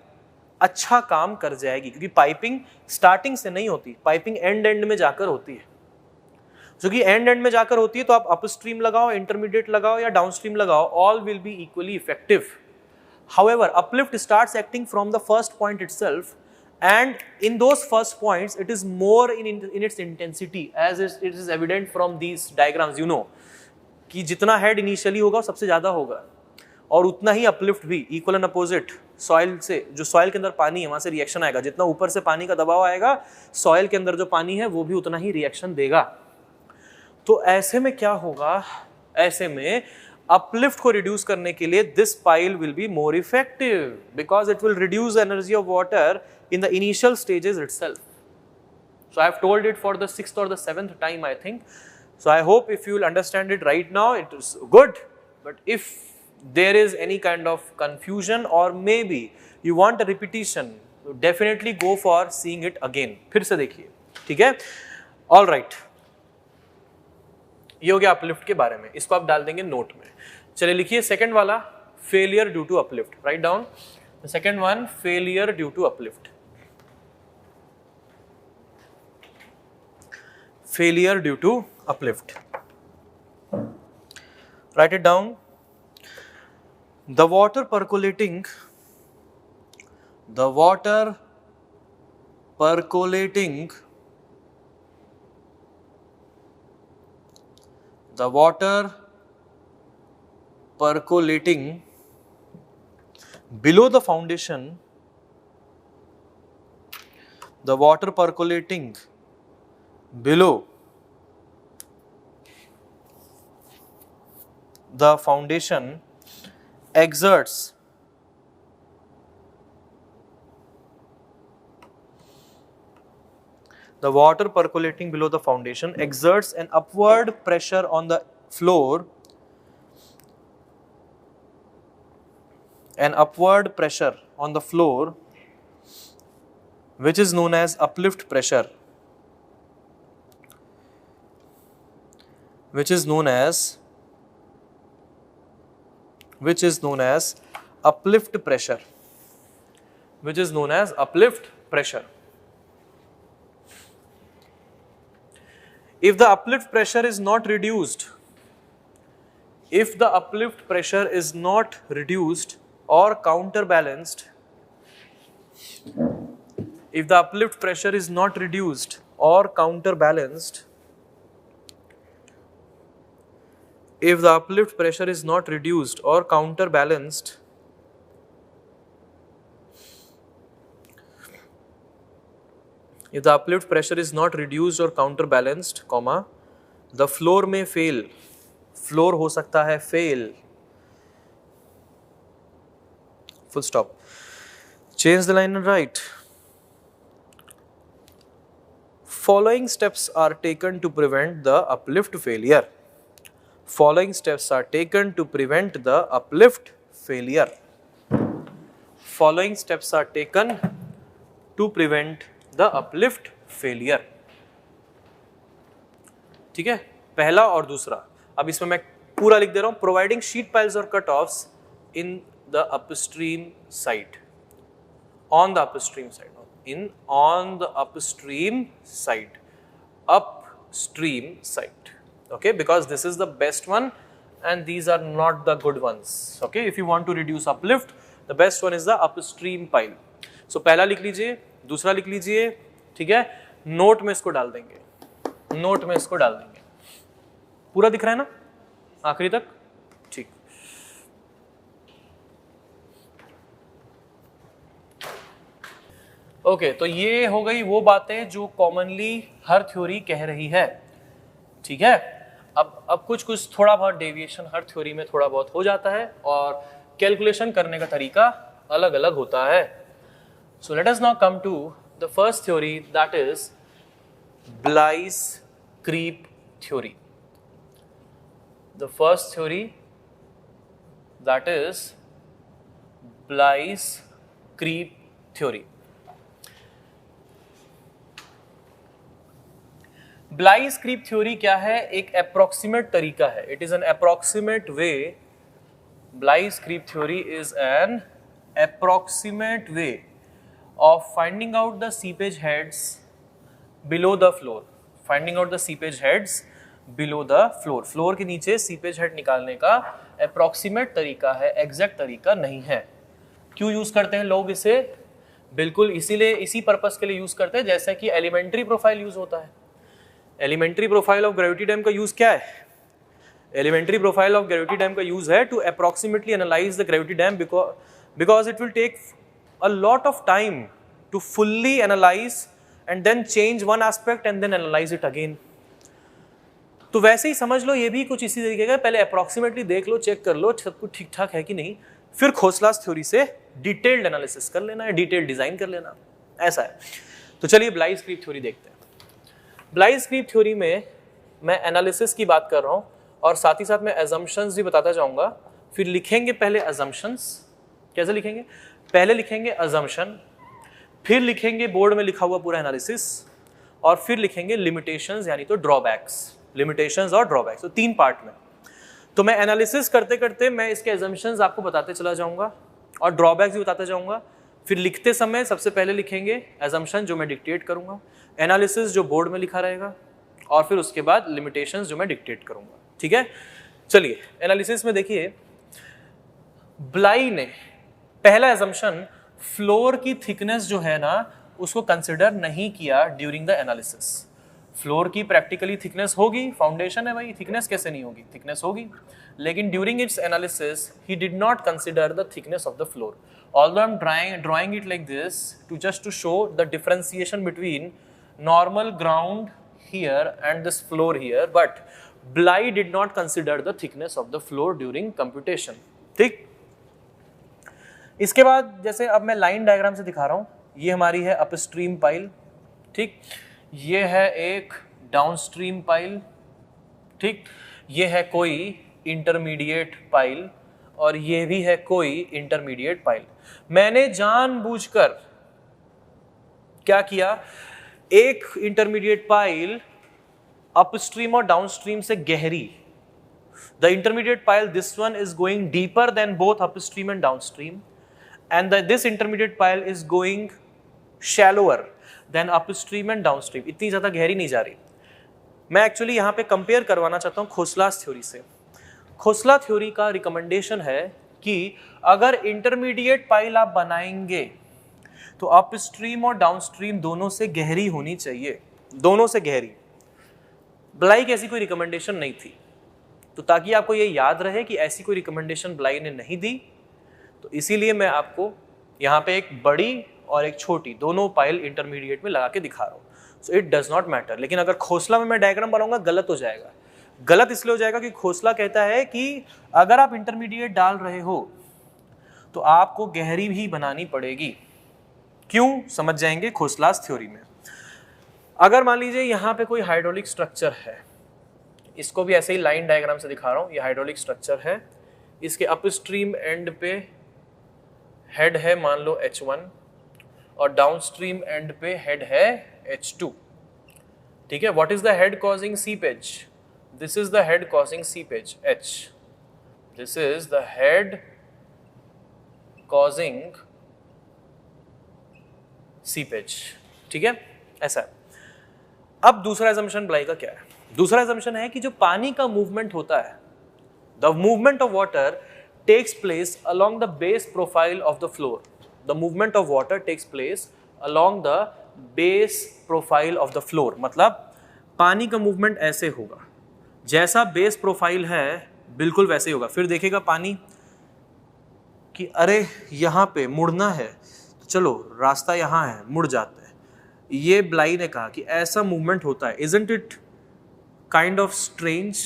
अच्छा काम कर जाएगी, क्योंकि पाइपिंग स्टार्टिंग से नहीं होती, पाइपिंग एंड में जाकर होती है. क्योंकि एंड में जाकर होती है तो आप अपस्ट्रीम लगाओ, इंटरमीडिएट लगाओ या डाउनस्ट्रीम लगाओ, all will be equally effective. However uplift starts acting from the first point itself, and in those first points it is more in its intensity, as it is evident from these diagrams. You know कि जितना head initially होगा सबसे ज्यादा होगा, और उतना ही uplift भी equal and opposite. Soil से, जो सॉइल के अंदर पानी है वहां से रिएक्शन आएगा, जितना ऊपर से पानी का दबाव आएगा सॉइल के अंदर जो पानी है वो भी उतना ही रिएक्शन देगा. तो ऐसे में क्या होगा, ऐसे में अपलिफ्ट को रिड्यूस करने के लिए this pile will be more effective because it will reduce energy of water in the initial stages itself. So I have told it for the 6th or the 7th time, I think. So I hope if you will understand it right now, it is good. But if there is any kind of confusion or maybe you want a repetition, definitely go for seeing it again. फिर से देखिए, ठीक है? All right. ये हो गया uplift के बारे में, इसको आप डाल देंगे नोट में. चलिए लिखिए सेकंड वाला, failure due to uplift. Write down the second one, failure due to uplift. Failure due to uplift. Write it down. The water percolating below the foundation, the water percolating below the foundation exerts an upward pressure on the floor, which is known as uplift pressure. Which is known as uplift pressure. If the uplift pressure is not reduced, or counterbalanced, if the uplift pressure is not reduced or counterbalanced, comma, the floor may fail. Floor हो सकता है fail. Full stop. Change the line and write. Following steps are taken to prevent the uplift failure. Following steps are taken to prevent the uplift failure. Following steps are taken to prevent the uplift failure. ठीक है, पहला और दूसरा. अब इसमें मैं पूरा लिख दे रहा हूं. Providing sheet piles or cutoffs in the upstream side. On the upstream side. On the upstream side. Upstream side. Okay, because this is the best one and these are not the good ones. Okay, if you want to reduce uplift, the best one is the upstream pile. So पहला लिख लीजिए, दूसरा लिख लीजिए, ठीक है. Note में इसको डाल देंगे, पूरा दिख रहा है ना आखिरी तक? ठीक. ओके, तो ये हो गई वो बातें जो कॉमनली हर थ्योरी कह रही है. ठीक है. अब कुछ थोड़ा बहुत डेविएशन हर थ्योरी में थोड़ा बहुत हो जाता है, और कैलकुलेशन करने का तरीका अलग अलग होता है। So let us now come to the first theory, that is Bligh's creep theory. The first theory that is Bligh's creep theory. Bligh's creep theory क्या है? एक अप्रोक्सीमेट तरीका है। It is an approximate way. Bligh's creep theory is an approximate way of finding out the seepage heads below the floor. Finding out the seepage heads below the floor. Floor के नीचे seepage head निकालने का approximate तरीका है, exact तरीका नहीं है। क्यों यूज करते हैं लोग इसे? बिल्कुल इसीलिए, इसी पर्पस के लिए यूज करते हैं जैसे कि एलिमेंट्री प्रोफाइल यूज होता है। Elementary profile of gravity dam का यूज क्या है? Elementary profile of gravity dam का यूज है to approximately analyse the gravity dam because it will take a lot of time to fully analyse and then change one aspect and then analyse it again. तो वैसे ही समझ लो ये भी कुछ इसी तरीके का, पहले अप्रोक्सीमेटली देख लो, चेक कर लो सब कुछ ठीक ठाक है कि नहीं, फिर खोसलास थ्योरी से डिटेल्ड एनालिसिस कर लेना है, डिटेल्ड डिजाइन कर लेना, ऐसा है। तो चलिए ब्लाइस क्रीप थ्योरी देखते हैं। ब्लाइस क्रीप थ्योरी में मैं एनालिसिस की बात कर रहा हूं और साथ ही साथ मैं अजम्पशंस भी बताता जाऊंगा। फिर लिखेंगे पहले अजम्पशंस। कैसे लिखेंगे? पहले लिखेंगे अजम्पशन, फिर लिखेंगे बोर्ड में लिखा हुआ पूरा एनालिसिस, और फिर लिखेंगे लिमिटेशंस यानी तो ड्रॉबैक्स। लिमिटेशंस और ड्रॉबैक्स, तो 3 पार्ट में। तो मैं एनालिसिस करते करते मैं इसके अजम्पशंस आपको बताते चला जाऊंगा और ड्रॉबैक्स भी बताते जाऊंगा। फिर लिखते समय सबसे पहले लिखेंगे एजम्पशन जो मैं डिक्टेट करूंगा, एनालिसिस जो बोर्ड में लिखा रहेगा, और फिर उसके बाद लिमिटेशंस जो मैं डिक्टेट करूंगा। ठीक है, चलिए एनालिसिस में देखिए, ब्लाई ने पहला एजम्पशन फ्लोर की थिकनेस जो है ना उसको कंसिडर नहीं किया ड्यूरिंग द एनालिसिस। फ्लोर की प्रैक्टिकली थिकनेस होगी, फाउंडेशन है भाई, थिकनेस कैसे नहीं होगी? थिकनेस होगी, लेकिन during its analysis he did not consider the thickness of the floor. Although I'm drawing it like this to show the differentiation between normal ground here and this floor here, but Bly did not consider the thickness of the floor during computation. ठीक? इसके बाद जैसे अब मैं line diagram से दिखा रहा हूँ, ये हमारी है अपस्ट्रीम पाइल, ठीक, ये है एक डाउनस्ट्रीम पाइल, ठीक, ये है कोई इंटरमीडिएट पाइल, और ये भी है कोई इंटरमीडिएट पाइल। मैंने जानबूझकर क्या किया, एक इंटरमीडिएट पाइल अपस्ट्रीम और डाउनस्ट्रीम से गहरी, the intermediate pile this one is going deeper than both upstream and downstream, and this intermediate pile is going shallower than upstream and downstream. इतनी ज्यादा गहरी नहीं जा रही। मैं एक्चुअली यहाँ पे कंपेयर करवाना चाहता हूँ खोसलास थ्योरी से। खोसला थ्योरी का रिकमेंडेशन है कि अगर इंटरमीडिएट पाइल आप बनाएंगे तो अपस्ट्रीम और डाउनस्ट्रीम दोनों से गहरी होनी चाहिए, दोनों से गहरी। ब्लाई की ऐसी कोई रिकमेंडेशन नहीं थी, तो ताकि आपको ये याद रहे कि ऐसी कोई रिकमेंडेशन ब्लाई ने नहीं दी, तो इसीलिए मैं आपको यहाँ पे एक बड़ी और एक छोटी दोनों पाइल इंटरमीडिएट में लगा के दिखा रहा हूँ। So it does not matter. लेकिन अगर खोसला में मैं डायग्राम बनाऊंगा गलत हो जाएगा। गलत इसलिए हो जाएगा कि खोसला कहता है कि अगर आप इंटरमीडिएट डाल रहे हो तो आपको गहरी भी बनानी पड़ेगी। क्यों, समझ जाएंगे खोसलास थ्योरी में। अगर मान लीजिए यहाँ पे कोई हाइड्रोलिक स्ट्रक्चर है, इसको भी ऐसे ही लाइन डायग्राम से दिखा रहा हूँ, ये हाइड्रोलिक स्ट्रक्चर है, इसके अपस्ट्रीम एंड पे हेड है मान लो H1 और डाउनस्ट्रीम एंड पे हेड है H2, ठीक है। What is the head causing seepage? This is the head causing seepage, H. This is the head causing seepage, ठीक है, ऐसा है। अब दूसरा assumption ब्लाई का क्या है? दूसरा assumption है कि जो पानी का मूवमेंट होता है, the movement of water takes place along the base profile of the floor. The movement of water takes place along the base profile of the floor. मतलब पानी का मूवमेंट ऐसे होगा, जैसा बेस प्रोफाइल है बिल्कुल वैसे ही होगा। फिर देखेगा पानी कि अरे यहाँ पे मुड़ना है तो चलो रास्ता यहाँ है, मुड़ जाता है। ये ब्लाई ने कहा कि ऐसा मूवमेंट होता है। Isn't it kind of strange?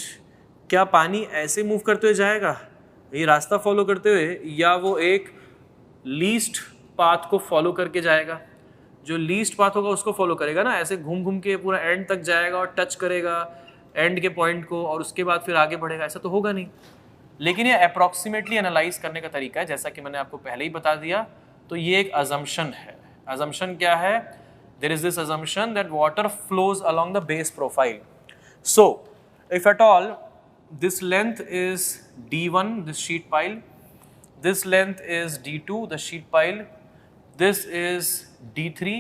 क्या पानी ऐसे मूव करते हुए जाएगा? ये रास्ता फॉलो करते हुए, या वो एक लीस्ट पाथ को फॉलो करके जाएगा? जो लीस्ट पाथ होगा उसको फॉलो करेगा ना, ऐसे घूम घूम के पूरा एंड तक जाएगा और टच करेगा एंड के पॉइंट को और उसके बाद फिर आगे बढ़ेगा, ऐसा तो होगा नहीं। लेकिन ये अप्रॉक्सीमेटली एनालाइज करने का तरीका है, जैसा कि मैंने आपको पहले ही बता दिया। तो ये एक अजम्पशन है। अजम्पशन क्या है? There is this assumption that water flows along the base profile. So if at all this length is D1, this sheet pile, this length is D2, the sheet pile, this is D3,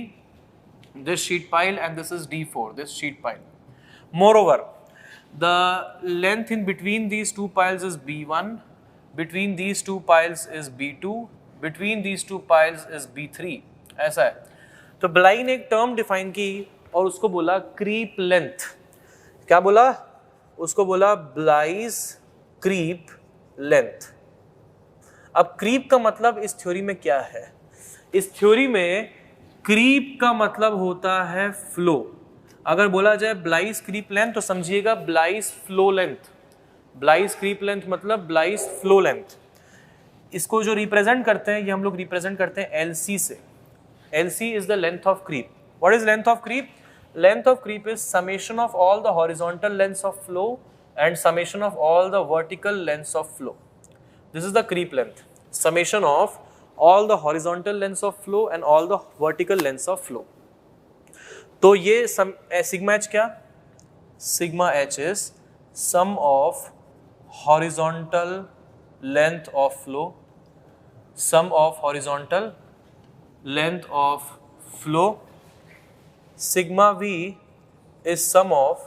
this sheet pile, and this is D4, this sheet pile. Moreover, the length in between these two piles is B1, between these two piles is B2, between these two piles is B3. ऐसा है। तो ब्लाई ने एक term define की और उसको बोला क्रीप लेंथ। क्या बोला? उसको बोला ब्लाइज क्रीप लेंथ। अब क्रीप का मतलब इस थ्योरी में क्या है? इस थ्योरी में क्रीप का मतलब होता है फ्लो। अगर बोला जाए ब्लाइज क्रीप लेंथ तो समझिएगा ब्लाइज फ्लो लेंथ। ब्लाइज क्रीप लेंथ मतलब ब्लाइज फ्लो लेंथ। इसको जो रिप्रेजेंट करते हैं, ये हम लोग रिप्रेजेंट करते हैं LC से। LC is the length of creep. What is length of creep? Length of creep is summation of all the horizontal lengths of flow and summation of all the vertical lengths of flow. This is the creep length. Summation of all the horizontal lengths of flow and all the vertical lengths of flow. तो ये sigma h क्या? Sigma h is sum of horizontal length of flow, sum of horizontal length of flow. Sigma v is sum of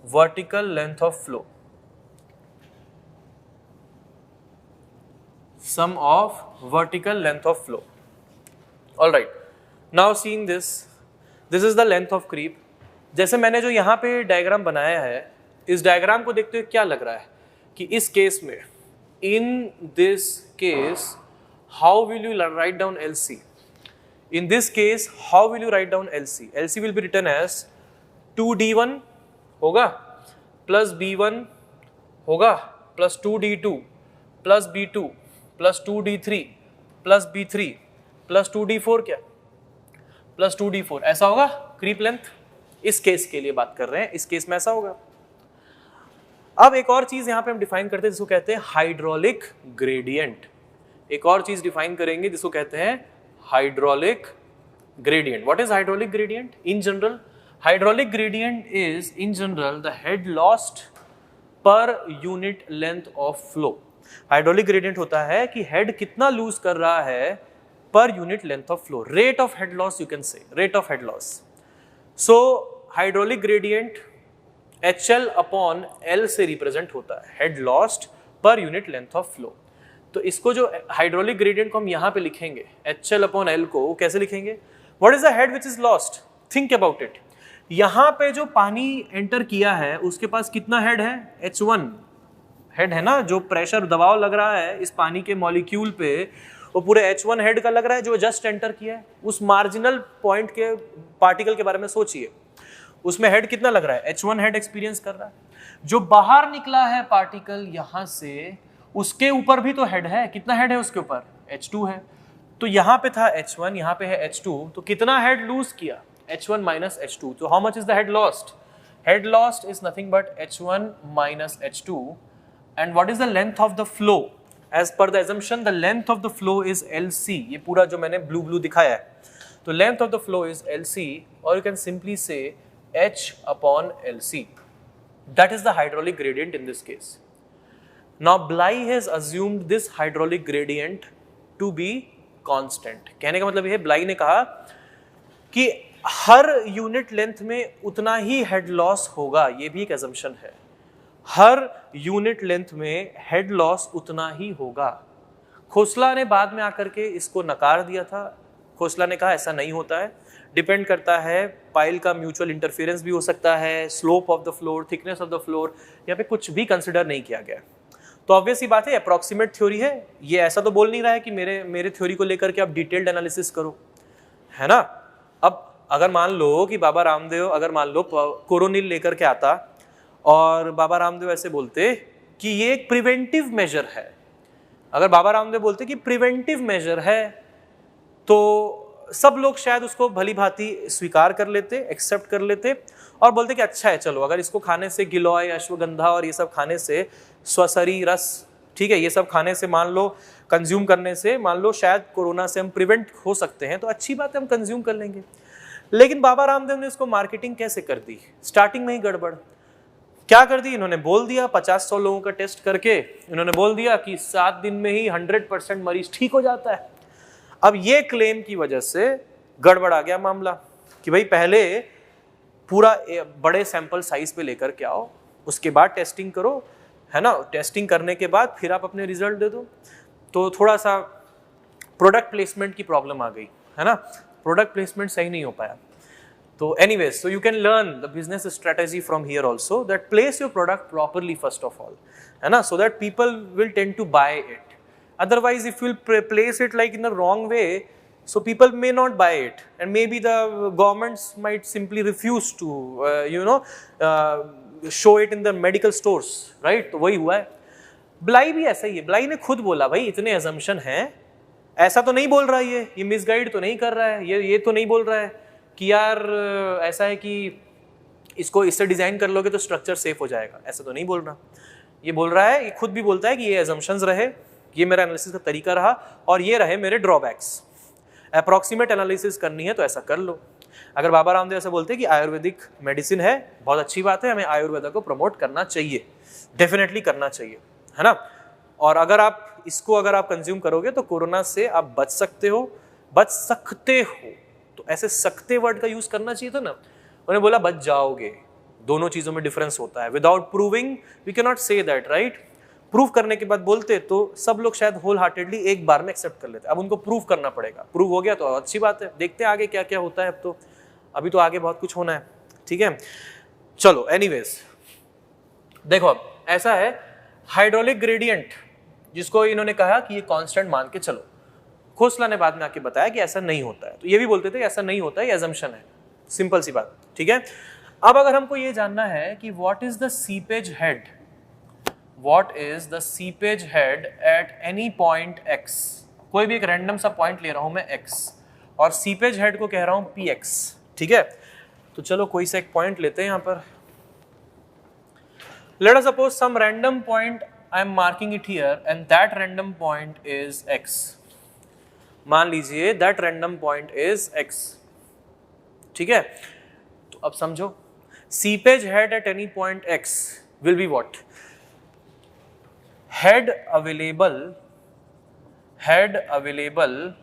vertical length of flow. Sum of vertical length of flow. All right. Now seeing this, this is the length of creep. जैसे मैंने जो यहाँ पे diagram बनाया है, इस diagram को देखते हुए क्या लग रहा है कि इस केस में, in this case, how will you write down LC? In this case, how will you write down LC? LC will be written as 2D1 होगा plus B1 होगा plus 2D2 plus B2 plus 2D3 plus B3 plus 2D4 क्या? plus 2D4 ऐसा होगा creep length. इस case के लिए बात कर रहे हैं, इस केस में ऐसा होगा। अब एक और चीज यहां पे हम डिफाइन करते हैं जिसको कहते हैं हाइड्रोलिक ग्रेडियंट। एक और चीज डिफाइन करेंगे जिसको कहते हैं hydraulic gradient. What is hydraulic gradient? In general, hydraulic gradient is in general the head lost per unit length of flow. Hydraulic gradient होता है कि head कितना lose कर रहा है per unit length of flow. Rate of head loss you can say, rate of head loss. So hydraulic gradient HL upon L से represent होता है, head lost per unit length of flow. तो इसको जो hydraulic gradient को हम यहाँ पे लिखेंगे HL अपॉन L को कैसे लिखेंगे? What is the head which is lost? Think about it. यहाँ पे जो पानी एंटर किया है उसके पास कितना हेड है? H1 हेड है ना। जो प्रेशर दबाव लग रहा है इस पानी के मॉलिक्यूल पे वो पूरे H1 हेड का लग रहा है जो जस्ट एंटर किया है। उस मार्जिनल पॉइंट के पार्टिकल के बारे में सोचिए, उसमें हेड कितना लग रहा है? H1 हेड एक्सपीरियंस कर रहा है। जो बाहर निकला है पार्टिकल यहाँ से, उसके ऊपर भी तो हेड है। कितना हेड है उसके ऊपर? H2 है। तो यहाँ पे था H1, यहाँ पे है H2, तो कितना हेड लूज किया? H1 minus H2। तो how much is the head lost? Head lost is nothing but H1 minus H2। And what is the length of the flow? As per the assumption the length of the flow is LC। ये पूरा जो मैंने blue blue दिखाया है, तो length of the flow is LC, और you can simply से H upon LC। That is the hydraulic gradient in this case. Now Bly has assumed this hydraulic gradient to be constant. कहने का मतलब यह है, Bly ने कहा कि हर यूनिट लेंथ में उतना ही हेड लॉस होगा। ये भी एक assumption है, हर यूनिट लेंथ में हेड लॉस उतना ही होगा। खोसला ने बाद में आकर के इसको नकार दिया था। खोसला ने कहा ऐसा नहीं होता है, डिपेंड करता है, पाइल का म्यूचुअल इंटरफेरेंस भी हो सकता है, slope of the floor, thickness of the floor, यहाँ पे कुछ भी कंसिडर नहीं किया गया। तो ऑब्वियस ही बात है, अप्रॉक्सीमेट थ्योरी है। ये ऐसा तो बोल नहीं रहा है कि मेरे थ्योरी को लेकर के आप डिटेल्ड एनालिसिस करो, है ना। अब अगर मान लो कि बाबा रामदेव, अगर मान लो कोरोनिल लेकर के आता और बाबा रामदेव ऐसे बोलते कि ये एक प्रिवेंटिव मेजर है। अगर बाबा रामदेव बोलते कि प्रिवेंटिव मेजर है तो सब लोग शायद उसको भली भांति स्वीकार कर लेते, एक्सेप्ट कर लेते और बोलते कि अच्छा है, चलो अगर इसको खाने से गिलोय, अश्वगंधा और ये सब खाने से, स्वसरी रस, ठीक है, ये सब खाने से मान लो, कंज्यूम करने से मान लो शायद कोरोना से हम प्रिवेंट हो सकते हैं, तो अच्छी बात है, हम कंज्यूम कर लेंगे। लेकिन बाबा रामदेव ने इसको मार्केटिंग कैसे कर दी? स्टार्टिंग में ही गड़बड़। क्या कर दी इन्होंने? बोल दिया 50-100 लोगों का टेस्ट करके इन्होंने बोल दिया कि 7 दिन में ही 100% मरीज ठीक हो जाता है। अब ये क्लेम की वजह से गड़बड़ आ गया मामला कि भाई पहले पूरा बड़े सैंपल साइज पे लेकर के आओ, उसके बाद टेस्टिंग करो, है ना, टेस्टिंग करने के बाद फिर आप अपने रिजल्ट दे दो। तो थोड़ा सा प्रोडक्ट प्लेसमेंट की प्रॉब्लम आ गई, है ना, प्रोडक्ट प्लेसमेंट सही नहीं हो पाया। तो anyways, so you can learn the business strategy from here also, that place your product properly first of all, है ना, so that people will tend to buy it. Otherwise, if you place it like in the wrong way, so people may not buy it, and maybe the governments might simply refuse to, show it in the medical stores, right? तो वही हुआ है। ब्लाई भी ऐसा ही है। ब्लाई ने खुद बोला भाई इतने assumption हैं, ऐसा तो नहीं बोल रहा है, ये मिसगाइड तो नहीं कर रहा है, ये तो नहीं बोल रहा है कि यार ऐसा है कि इसको इससे डिजाइन कर लोगे तो स्ट्रक्चर सेफ हो जाएगा, ऐसा तो नहीं बोल रहा। ये बोल रहा है, ये खुद भी बोलता है कि ये अजम्पशंस रहे, ये मेरा एनालिसिस का तरीका रहा और ये रहे मेरे ड्रॉबैक्स। अप्रॉक्सीमेट एनालिसिस करनी है तो ऐसा कर लो। अगर बाबा रामदेव ऐसा बोलते हैं कि आयुर्वेदिक मेडिसिन है, बहुत अच्छी बात है, हमें आयुर्वेदा को प्रमोट करना चाहिए, डेफिनेटली करना चाहिए, है ना। और अगर आप इसको कंज्यूम करोगे तो कोरोना से आप बच सकते हो, बच सकते हो। तो ऐसे सकते वर्ड का यूज करना चाहिए था ना। उन्होंने बोला बच जाओगे, दोनों चीजों में डिफरेंस होता है। Without proving we can not say that, right. Prove करने के बाद बोलते तो सब लोग शायद होल हार्टेडली एक बार में एक्सेप्ट कर लेते। अब उनको प्रूव करना पड़ेगा, प्रूव हो गया तो अच्छी बात है, देखते हैं आगे क्या क्या होता है। अब तो अभी तो आगे बहुत कुछ होना है, ठीक है। चलो एनीवेज देखो, अब ऐसा है हाइड्रोलिक ग्रेडियंट, जिसको इन्होंने कहा कि ये कांस्टेंट मान के चलो। खोसला ने बाद में आके बताया कि ऐसा नहीं होता है, तो ये भी बोलते थे ऐसा नहीं होता है, ये अजम्पशन है, सिंपल सी बात, ठीक है। अब अगर हमको ये जानना है कि what is the seepage head, what is the seepage head at any point x, कोई भी एक रैंडम सा पॉइंट ले रहा हूं मैं x और सीपेज हेड को कह रहा हूं px, ठीक है। तो चलो कोई सा एक पॉइंट लेते हैं यहां पर। Let us suppose some random point, I am marking it here and that random point is x। मान लीजिए that random point is x, ठीक है। तो अब समझो, seepage head at any point x will be what? Head available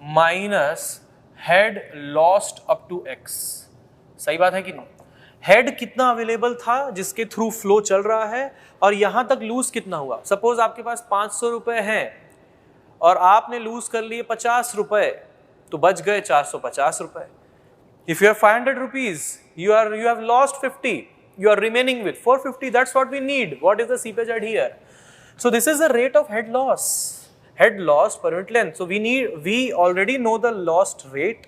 minus head lost up to x। सही बात है कि नहीं? हेड कितना अवेलेबल था जिसके थ्रू फ्लो चल रहा है, और यहां तक लूज कितना हुआ। सपोज आपके पास 500 रुपए हैं और आपने लूज कर लिए 50 रुपए, तो बच गए 450 रुपए। If you have 500 rupees, you have lost 50, you are remaining with 450. That's what we need. What is the seepage head here? So this is the rate of head loss per unit length. So we already know the lost rate,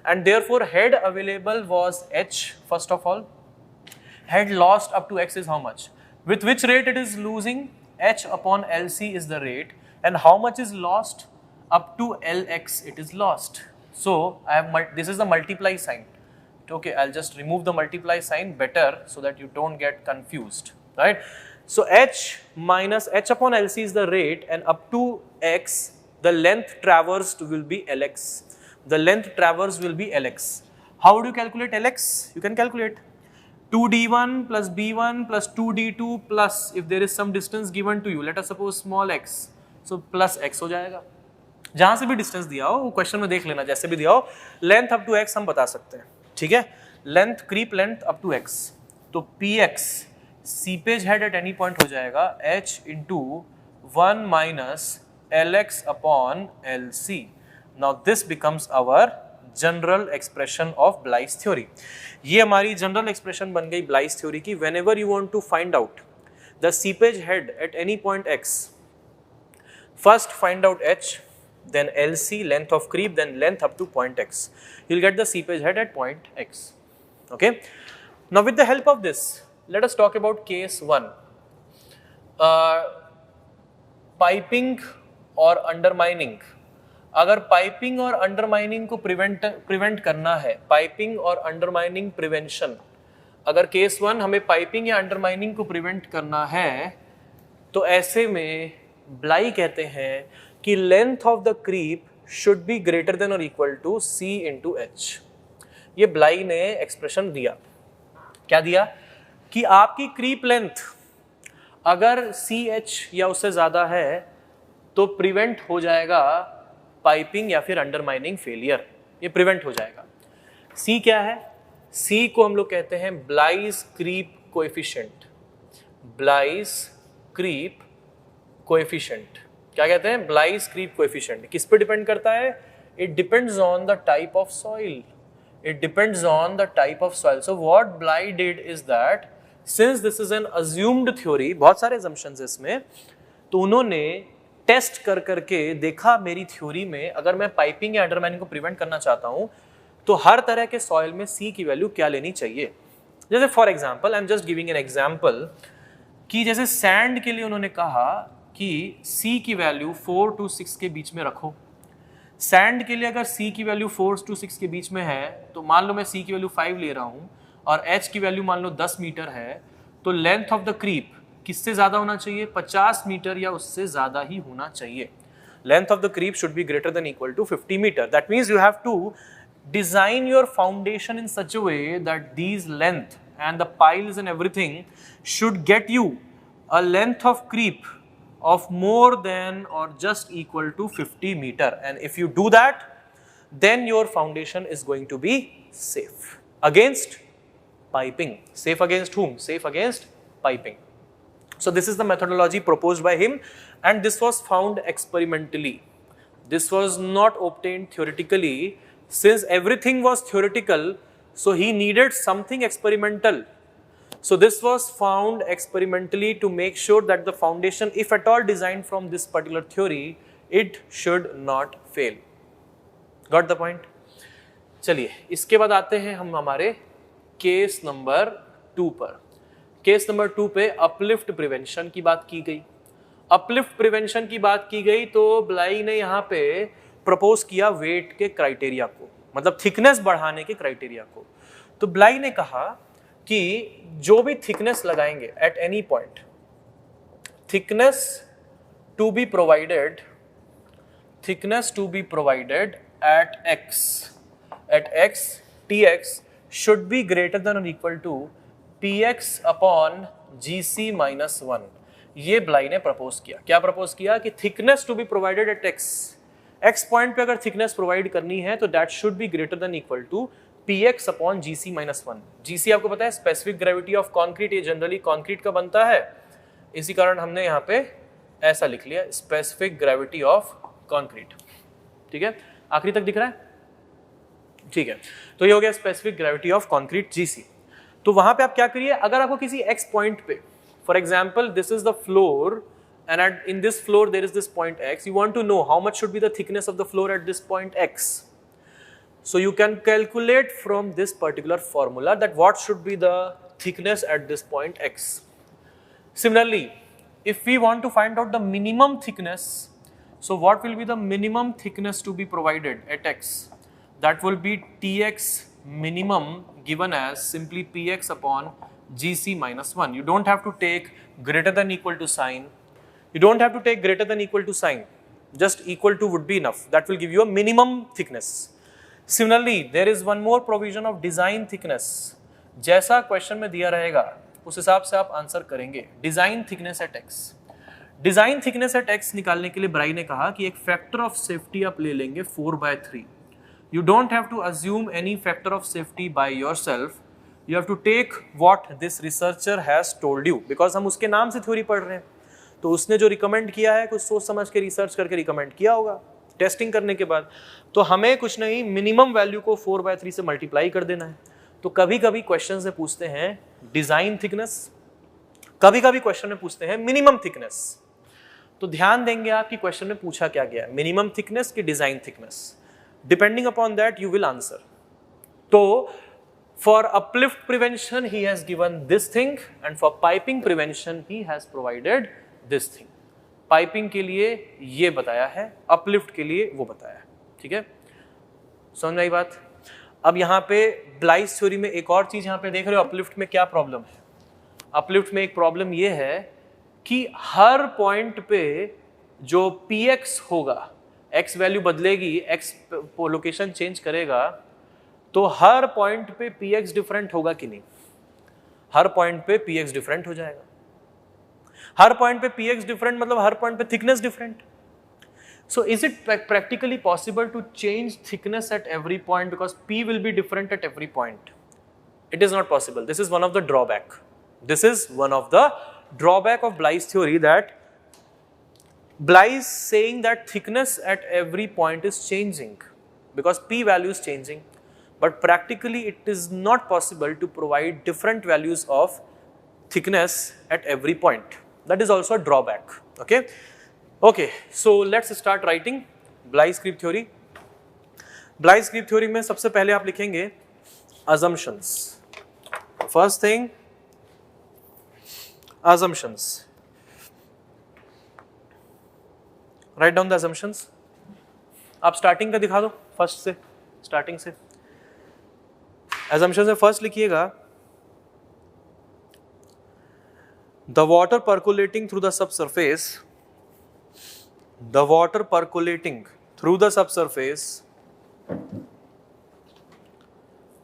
and therefore head available was h. First of all, head lost up to x is how much? With which rate it is losing? H upon LC is the rate, and how much is lost? Up to LX it is lost. So I have this is the multiply sign. Okay, I'll just remove the multiply sign better so that you don't get confused, right? So h minus h upon LC is the rate, and up to x the length traversed will be Lx. The length traversed will be Lx. How do you calculate Lx? You can calculate 2d1 plus b1 plus 2d2 plus, if there is some distance given to you, let us suppose small x, so plus x हो जाएगा। जहां से भी distance दिया हो वो question में देख लेना, जैसे भी दिया हो, लेंथ अप टू x हम बता सकते हैं, ठीक है। Length, creep length up to x, तो px seepage head at any point हो जाएगा h into 1 minus Lx upon LC। Now this becomes our general expression of Bligh's theory. ये हमारी जनरल एक्सप्रेशन बन गई ब्लाइस थ्योरी की। Whenever you want to find out the seepage head at any point x, first find out h, then LC, length of creep, then length up to point x. You'll get the seepage head at point x. Okay. Now with the help of this, let us talk about case 1. Piping और undermining, अगर piping और undermining को prevent करना है, piping और undermining prevention, अगर case 1 हमें piping या अंडरमाइनिंग को प्रिवेंट करना है, तो ऐसे में ब्लाई कहते हैं कि length of the creep should be greater than और equal to C into H। ये ब्लाई ने एक्सप्रेशन दिया, क्या दिया कि आपकी क्रीप लेंथ अगर CH या उससे ज्यादा है तो प्रिवेंट हो जाएगा पाइपिंग या फिर अंडरमाइनिंग फेलियर, ये प्रिवेंट हो जाएगा। C क्या है? C को हम लोग कहते हैं ब्लाइज क्रीप कोएफिशिएंट, ब्लाइज क्रीप कोएफिशिएंट। क्या कहते हैं? ब्लाइज क्रीप कोएफिशिएंट। किस पे डिपेंड करता है? It depends on the type of soil, it depends on the type of soil. So what Bly did is that since this is an assumed theory, बहुत सारे assumptions इसमें, तो उन्होंने टेस्ट कर करके देखा मेरी थ्योरी में अगर मैं पाइपिंग या अंडरमाइनिंग को प्रिवेंट करना चाहता हूं तो हर तरह के सॉइल में C की वैल्यू क्या लेनी चाहिए। जैसे for example, I am just giving an example कि जैसे सैंड के लिए उन्होंने कहा कि C की वैल्यू 4 to 6 के बीच में रखो। सैंड के लिए अगर C की वैल्यू 4 to 6 के बीच में है तो मान लो मैं C की वैल्यू 5 ले रहा हूँ और H की वैल्यू मान लो 10 मीटर है, तो लेंथ ऑफ द क्रीप किससे ज्यादा होना चाहिए? 50 मीटर या उससे ज्यादा ही होना चाहिए। Length of the creep should be greater than equal to 50 metre. That means you have to design your foundation in such a way that these length and the piles and everything should get you a length of creep of more than or just equal to 50 meter, and if you do that then your foundation is going to be safe against piping. Safe against whom? Safe against piping. So this is the methodology proposed by him, and this was found experimentally. This was not obtained theoretically. Since everything was theoretical, so he needed something experimental. So this was found experimentally to make sure that the foundation, if at all designed from this particular theory, it should not fail. Got the point? चलिए इसके बाद आते हैं हम हमारे case number 2 पर। Case number 2 पे uplift prevention की बात की गई। अपलिफ्ट प्रिवेंशन की बात की गई तो ब्लाई ने यहाँ पे प्रपोज किया वेट के क्राइटेरिया को, मतलब थिकनेस बढ़ाने के क्राइटेरिया को। तो ब्लाई ने कहा कि जो भी थिकनेस लगाएंगे at any point, thickness to be provided at x tx should be greater than or equal to px upon gc minus 1। ये ब्लाई ने प्रपोज किया। क्या प्रपोज किया कि thickness to be provided at x point पे अगर थिकनेस प्रोवाइड करनी है तो that should be greater than equal to px upon gc minus 1। gc आपको पता है स्पेसिफिक ग्रेविटी ऑफ कॉन्क्रीट, ये जनरली कॉन्क्रीट का बनता है, इसी कारण हमने यहाँ पे ऐसा लिख लिया स्पेसिफिक ग्रेविटी ऑफ कॉन्क्रीट। ठीक है, आखिरी तक दिख रहा है? ठीक है, तो ये हो गया specific gravity of concrete gc। तो वहां पे आप क्या करिए, अगर आपको किसी x पॉइंट पे, for example this is the floor and in this floor there is this point x, you want to know how much should be the thickness of the floor at this point x. So you can calculate from this particular formula that what should be the thickness at this point x. Similarly, if we want to find out the minimum thickness, so what will be the minimum thickness to be provided at x? That will be tx minimum given as simply px upon gc minus 1. You don't have to take greater than equal to sign. You don't have to take greater than equal to sign. Just equal to would be enough. That will give you a minimum thickness. Similarly, there is one more provision of design thickness. जैसा question में दिया रहेगा उस हिसाब से आप answer करेंगे। Design thickness at x। Design thickness at x निकालने के लिए ब्राई ने कहा कि एक फैक्टर ऑफ सेफ्टी आप ले लेंगे 4/3। You don't have to assume any factor of safety by yourself. You have to take what this researcher has told you, because हम उसके नाम से थ्योरी पढ़ रहे हैं, तो उसने जो रिकमेंड किया है कुछ सोच समझ के रिसर्च करके रिकमेंड किया होगा टेस्टिंग करने के बाद। तो हमें कुछ नहीं, मिनिमम वैल्यू को 4/3 से मल्टीप्लाई कर देना है। तो कभी कभी क्वेश्चन में पूछते हैं डिजाइन थिकनेस, कभी कभी क्वेश्चन में पूछते हैं मिनिमम थिकनेस। तो ध्यान देंगे आप कि क्वेश्चन में पूछा क्या गया है, मिनिमम थिकनेस की design thickness. Depending upon that you will answer. तो for uplift prevention he has given this thing, and for piping prevention he has provided this thing. Piping के लिए ये बताया है, अपलिफ्ट के लिए वो बताया है, ठीक है, समझ में आई बात। अब यहाँ पे ब्लाइस थ्योरी में एक और चीज यहाँ पे देख रहे हो, अपलिफ्ट में क्या प्रॉब्लम है। अपलिफ्ट में एक प्रॉब्लम ये है कि हर पॉइंट पे जो px होगा, x वैल्यू बदलेगी, x लोकेशन चेंज करेगा, तो हर पॉइंट पे px डिफरेंट होगा कि नहीं, हर पॉइंट पे px डिफरेंट हो जाएगा। हर पॉइंट पे px डिफरेंट मतलब हर पॉइंट पे thickness different. So is it practically possible to change thickness at every point because P will be different at every point? It is not possible. This is one of the drawback. This is one of the drawback of Bly's theory, that Bly's saying that thickness at every point is changing because P value is changing, but practically it is not possible to provide different values of thickness at every point. That is also a drawback. Okay. Okay, so let's start writing Bly's creep theory. Bly's creep theory में सबसे पहले आप लिखेंगे assumptions. First thing, assumptions. Write down the assumptions. आप starting का दिखा दो, first से, स्टार्टिंग से। assumptions में फर्स्ट लिखिएगा, the water percolating through the subsurface, the water percolating through the subsurface,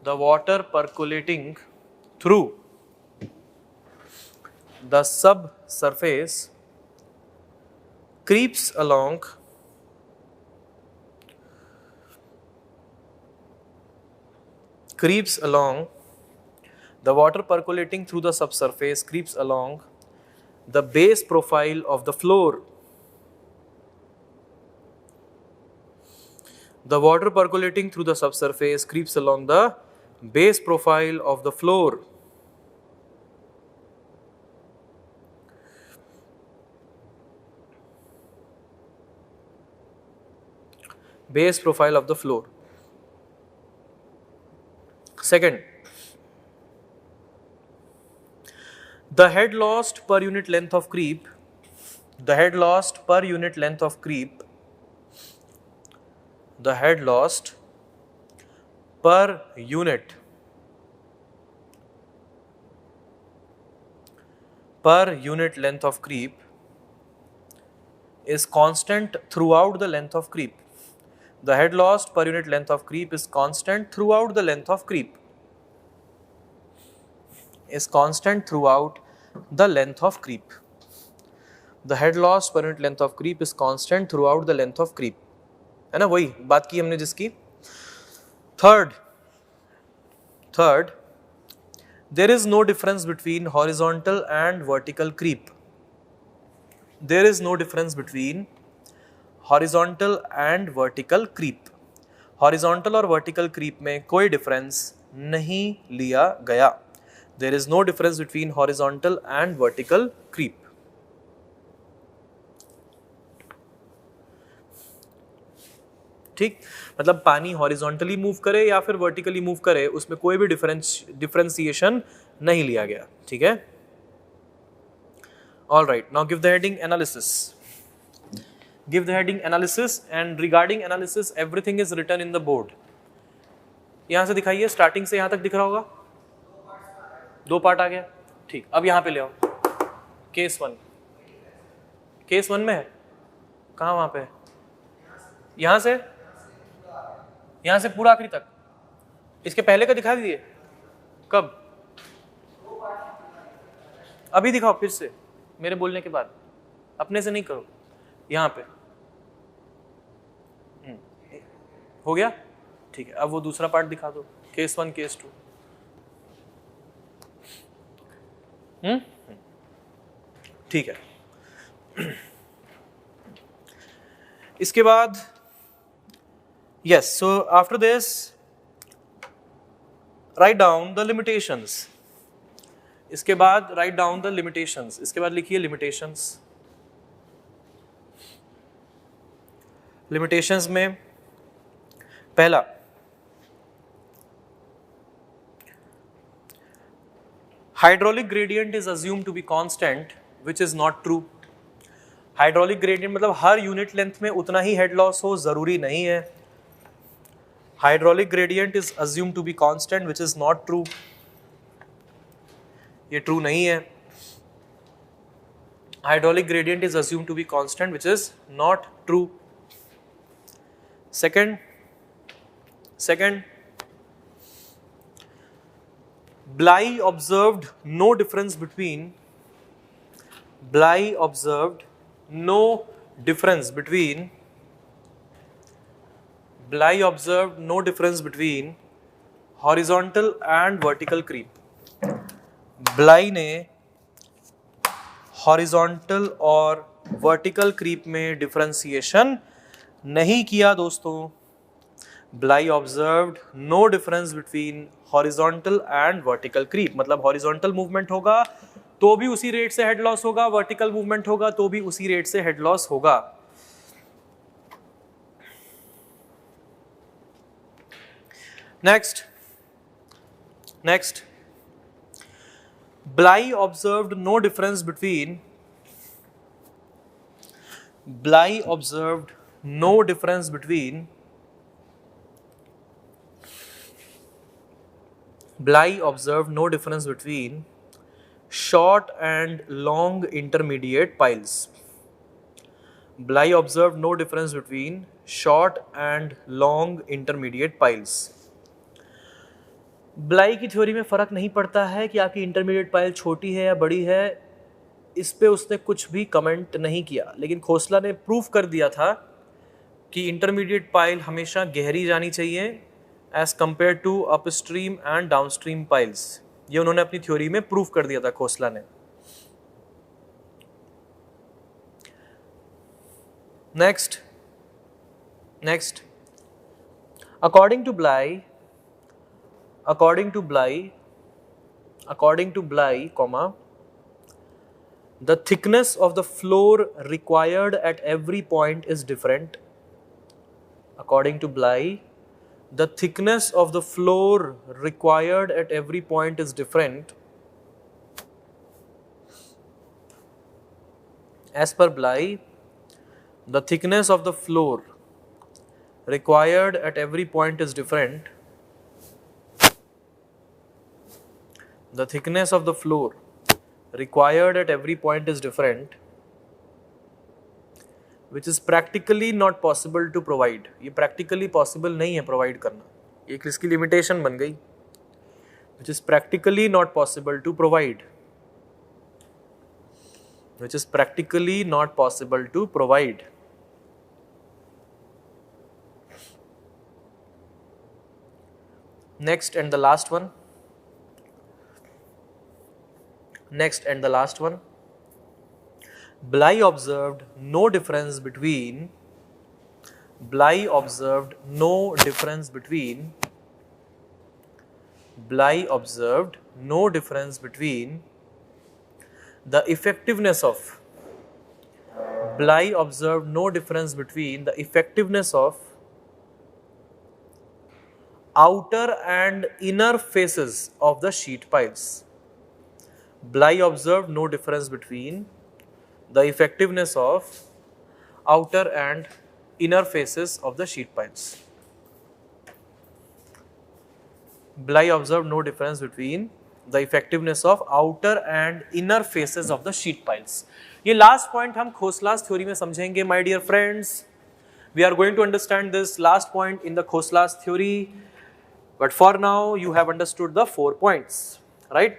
the water percolating through the subsurface creeps along the water percolating through the subsurface creeps along the base profile of the floor. The water percolating through the subsurface creeps along the base profile of the floor. Base profile of the floor. Second, the head lost per unit length of creep, the head lost per unit length of creep, the head lost per unit length of creep is constant throughout the length of creep. The head lost per unit length of creep is constant throughout the length of creep. Is constant throughout the length of creep. The head lost per unit length of creep is constant throughout the length of creep. है ना, वही बात की हमने जिसकी। Third, there is no difference between horizontal and vertical creep. There is no difference between horizontal and vertical creep. Horizontal और vertical creep में कोई difference नहीं लिया गया. There is no difference between horizontal and vertical creep. ठीक, मतलब पानी horizontally move करे या फिर वर्टिकली मूव करे, उसमें कोई भी डिफरेंशिएशन नहीं लिया गया, ठीक है। All right, now give the heading analysis. Give the heading analysis and regarding analysis everything is written in the board. यहां से दिखाइए, स्टार्टिंग से यहां तक दिख रहा होगा, 2 पार्ट आ गया, ठीक। अब यहां पे ले आओ केस 1। केस 1 में है कहां, वहां पे, यहां से पूरा आखिरी तक। इसके पहले का दिखा दीजिए, कब, अभी दिखाओ फिर से, मेरे बोलने के बाद, अपने से नहीं करो। यहां पे हो गया, ठीक है। अब वो दूसरा पार्ट दिखा दो, केस 1 केस 2। ठीक है। इसके बाद yes, so after this write down the limitations। इसके बाद write down the limitations। इसके बाद लिखिए limitations। limitations में पहला, hydraulic gradient is assumed to be constant, which is not true। Hydraulic gradient मतलब हर यूनिट लेंथ में उतना ही हेड लॉस हो, जरूरी नहीं है. Hydraulic gradient is assume to be constant which is not true. ये ट्रू नहीं है. Hydraulic gradient is assumed to be constant, which is not true. Second, Bly observed no difference between horizontal and vertical creep. Bly ने horizontal और vertical creep में differentiation नहीं किया दोस्तों. Bligh observed no difference between horizontal and vertical creep. मतलब horizontal movement होगा तो भी उसी रेट से हेड लॉस होगा, वर्टिकल मूवमेंट होगा तो भी उसी रेट से हेड लॉस होगा. Next Bly observed no difference between short and long intermediate piles. Bly observed no difference between short and long intermediate piles. ब्लाई की थ्योरी में फ़र्क नहीं पड़ता है कि आपकी इंटरमीडिएट पाइल छोटी है या बड़ी है, इस पे उसने कुछ भी कमेंट नहीं किया. लेकिन खोसला ने प्रूफ कर दिया था कि इंटरमीडिएट पाइल हमेशा गहरी जानी चाहिए as compare to upstream and downstream piles. ये उन्होंने अपनी थ्योरी में प्रूफ कर दिया था खोसला ने. Next according to Bly, the thickness of the floor required at every point is different. According to Bly, the thickness of the floor required at every point is different. As per Bly, the thickness of the floor required at every point is different. The thickness of the floor required at every point is different, which is practically not possible to provide. ये practically possible नहीं है provide करना, एक इसकी limitation बन गई. Which is practically not possible to provide. Next and the last one. Bly observed no difference between the effectiveness of outer and inner faces of the sheet piles. Bly observed no difference between the effectiveness of outer and inner faces of the sheet piles. Bly observed no difference between the effectiveness of outer and inner faces of the sheet piles. ये last point हम खोसला's theory में समझेंगे, my dear friends. We are going to understand this last point in the Khosla's theory, but for now you have understood the 4 points, right?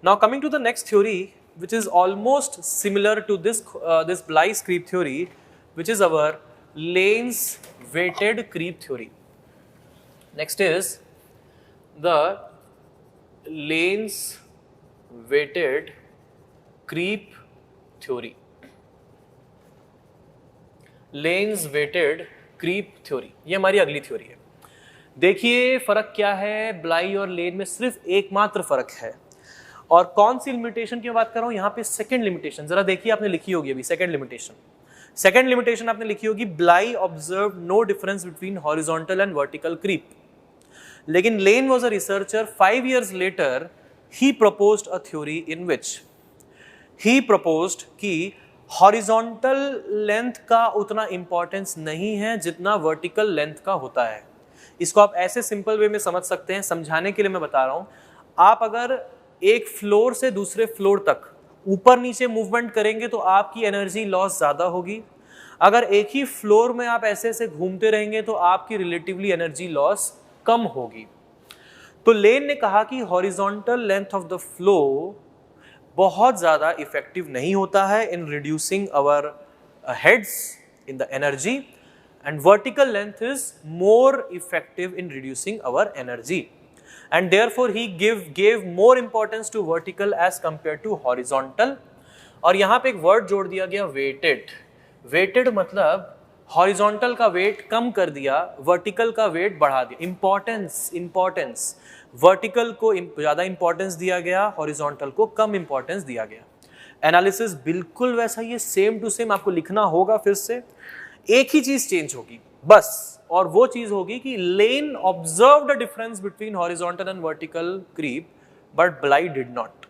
Now coming to the next theory, which is almost similar to this Bly's creep theory, which is our Lane's weighted creep theory. Next is the Lane's weighted creep theory. Lane's weighted creep theory, ये हमारी अगली theory है. देखिए फर्क क्या है, ब्लाई और लेन में सिर्फ एकमात्र फर्क है. और कौन सी लिमिटेशन की बात कर रहा हूं यहाँ पे, सेकंड लिमिटेशन. जरा देखिए, आपने लिखी होगी अभी सेकंड लिमिटेशन आपने लिखी होगी, Bligh observe no difference between horizontal and vertical creep. लेकिन Lane was a researcher, 5 years later he proposed a theory in which he proposed कि हॉरिजॉन्टल लेंथ का उतना इंपॉर्टेंस नहीं है जितना वर्टिकल लेंथ का होता है। इसको आप ऐसे सिंपल वे में समझ सकते हैं, समझाने के लिए मैं बता रहा हूं। आप अगर एक फ्लोर से दूसरे फ्लोर तक ऊपर नीचे मूवमेंट करेंगे तो आपकी एनर्जी लॉस ज्यादा होगी। अगर एक ही फ्लोर में आप ऐसे ऐसे घूमते रहेंगे तो आपकी रिलेटिवली एनर्जी लॉस कम होगी। तो लेन ने कहा कि horizontal length of the flow बहुत ज्यादा इफेक्टिव नहीं होता है in reducing our heads in the energy, and vertical length is more effective in reducing our energy, and therefore he gave more importance to vertical as compared to horizontal। और यहाँ पे एक word जोड़ दिया गया weighted। weighted मतलब horizontal का weight कम कर दिया, vertical का weight बढ़ा दिया। importance vertical को ज़्यादा importance दिया गया, horizontal को कम importance दिया गया। एनालिसिस बिल्कुल वैसा ही है, सेम टू सेम आपको लिखना होगा। फिर से एक ही चीज चेंज होगी बस, और वो चीज होगी कि Lane observed a difference between horizontal and vertical creep but Bligh did not.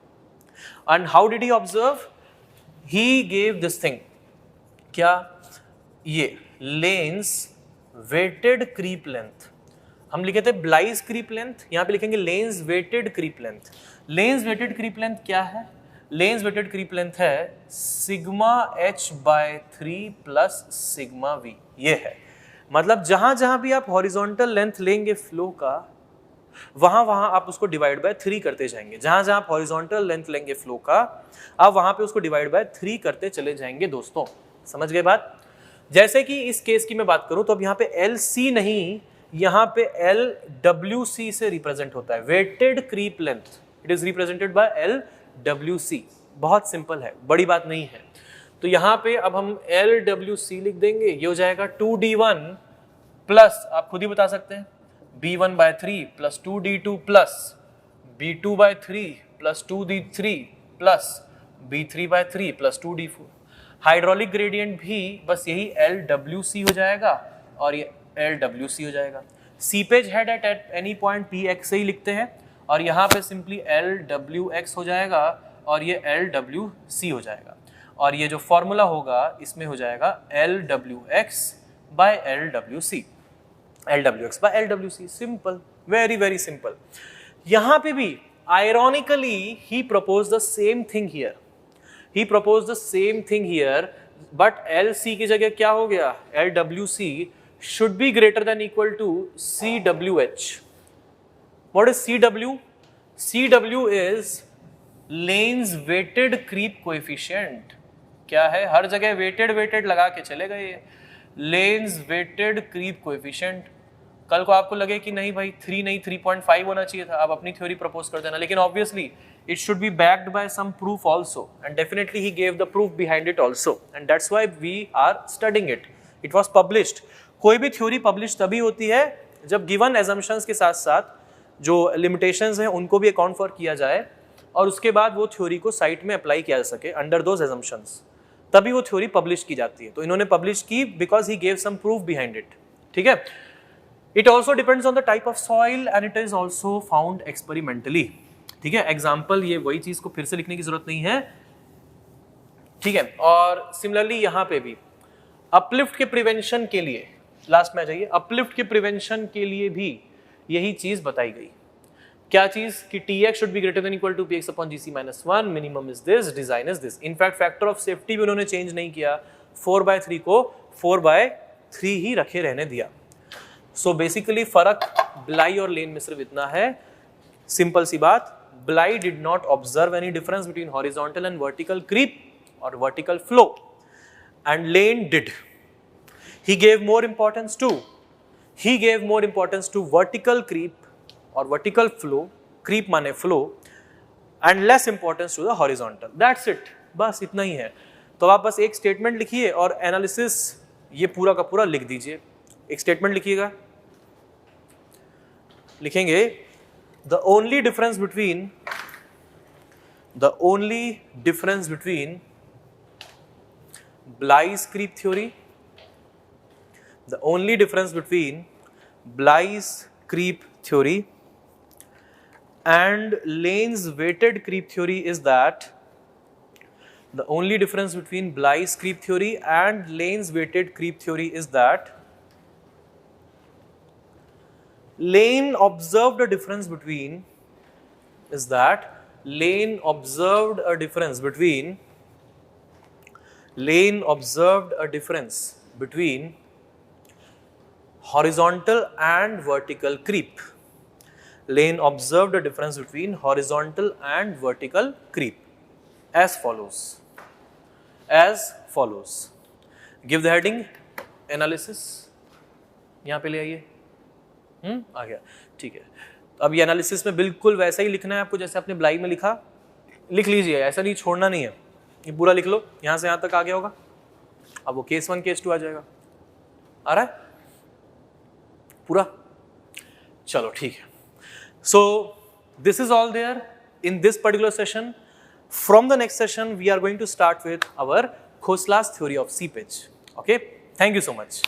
And how did he observe? He gave this thing, क्या? ये लेन्स वेटेड क्रीप लेंथ। हम लिखे थे ब्लाइज क्रीप लेंथ, यहां पे लिखेंगे Lane's weighted creep length. Lane's weighted creep length क्या है? लेन्स वेटेड क्रीप लेंथ है sigma h by 3 plus sigma v। ये है मतलब जहां जहां भी आप हॉरिजॉन्टल लेंथ लेंगे फ्लो का, वहां वहां आप उसको डिवाइड बाय 3 करते जाएंगे। जहां जहां आप हॉरिजॉन्टल लेंथ लेंगे फ्लो का, आप वहां पे उसको डिवाइड बाय 3 करते चले जाएंगे। दोस्तों समझ गए बात? जैसे कि इस केस की मैं बात करूं तो अब यहाँ पे LC नहीं, यहाँ पे LWC से रिप्रेजेंट होता है। Weighted creep length, it is represented by LWC। बहुत सिंपल है, बड़ी बात नहीं है। तो यहाँ पे अब हम LWC लिख देंगे, ये हो जाएगा 2D1 प्लस, आप खुद ही बता सकते हैं, B1 by 3 plus 2D2 plus B2 by 3 plus 2D3 plus B3 by 3 plus 2D4। Hydraulic gradient भी बस यही LWC हो जाएगा और ये LWC हो जाएगा। Seepage head at any point Px से ही लिखते हैं, और यहाँ पे सिंपली LWX हो जाएगा और ये LWC हो जाएगा, और ये जो फॉर्मूला होगा इसमें हो जाएगा LWX by LWC, LWX by LWC। Simple, very very simple. यहाँ पे भी ironically he propose the same thing here, he propose the same thing here, but LC की जगह क्या हो गया? LWC should be greater than equal to CWH। What is CW? CW is Lane's weighted creep coefficient. क्या है? हर जगह weighted लगा के चले गए। Lane's weighted creep coefficient. कल को आपको लगे कि नहीं भाई 3 नहीं 3.5 होना चाहिए था, आप अपनी थ्योरी प्रपोज कर देना, लेकिन obviously it should be backed by some proof also, and definitely he gave the proof behind it also, and that's why we are studying it. It was published। कोई भी थ्योरी पब्लिश तभी होती है जब given assumptions के साथ साथ जो limitations हैं उनको भी अकाउंट फॉर किया जाए, और उसके बाद वो थ्योरी को साइट में अप्लाई किया जा सके अंडर दोज assumptions, तभी वो थ्योरी पब्लिश की जाती है। तो इन्होंने पब्लिश की because he gave some proof behind it. ठीक है। It also depends on the type of soil and it is also found experimentally. ठीक है, एग्जाम्पल ये वही चीज को फिर से लिखने की जरूरत नहीं है। ठीक है, और सिमिलरली यहाँ पे भी अपलिफ्ट के प्रिवेंशन के लिए, लास्ट में आ जाइए, अपलिफ्ट के प्रिवेंशन के लिए भी यही चीज बताई गई। क्या चीज? कि Tx should be greater than equal to Px upon Gc minus 1, minimum is this, design is this। In fact factor of safety भी उन्होंने चेंज नहीं किया, 4/3 को 4/3 ही रखे रहने दिया। सो बेसिकली फर्क ब्लाई और लेन में सिर्फ इतना है, सिंपल सी बात, Bligh did not observe any difference between horizontal and vertical creep और vertical flow, and Lane did. He gave more importance to vertical creep or vertical flow, creep माने flow, and less importance to the horizontal। That's it, बस इतना ही है। तो आप बस एक statement लिखिए और एनालिसिस ये पूरा का पूरा लिख दीजिए। एक स्टेटमेंट लिखिएगा, लिखेंगे the only difference between Bly's creep theory, the only difference between Bly's creep theory and Lane's weighted creep theory is that The only difference between Bly's creep theory and Lane's weighted creep theory is that Lane observed a difference between horizontal and vertical creep. Lane observed a difference between horizontal and vertical creep as follows. Give the heading analysis. यहाँ पे ले आइए. आ गया. ठीक है. अब ये analysis में बिल्कुल वैसा ही लिखना है आपको जैसे आपने ब्लाई में लिखा. लिख लीजिए, ऐसा नहीं छोड़ना नहीं है. ये पूरा लिख लो. यहाँ से यहाँ तक आ गया होगा. अब वो केस 1 केस 2 आ जाएगा. आ रहा है पूरा? चलो ठीक है. So this is all there in this particular session. From the next session, we are going to start with our Khosla's theory of seepage. Okay, thank you so much.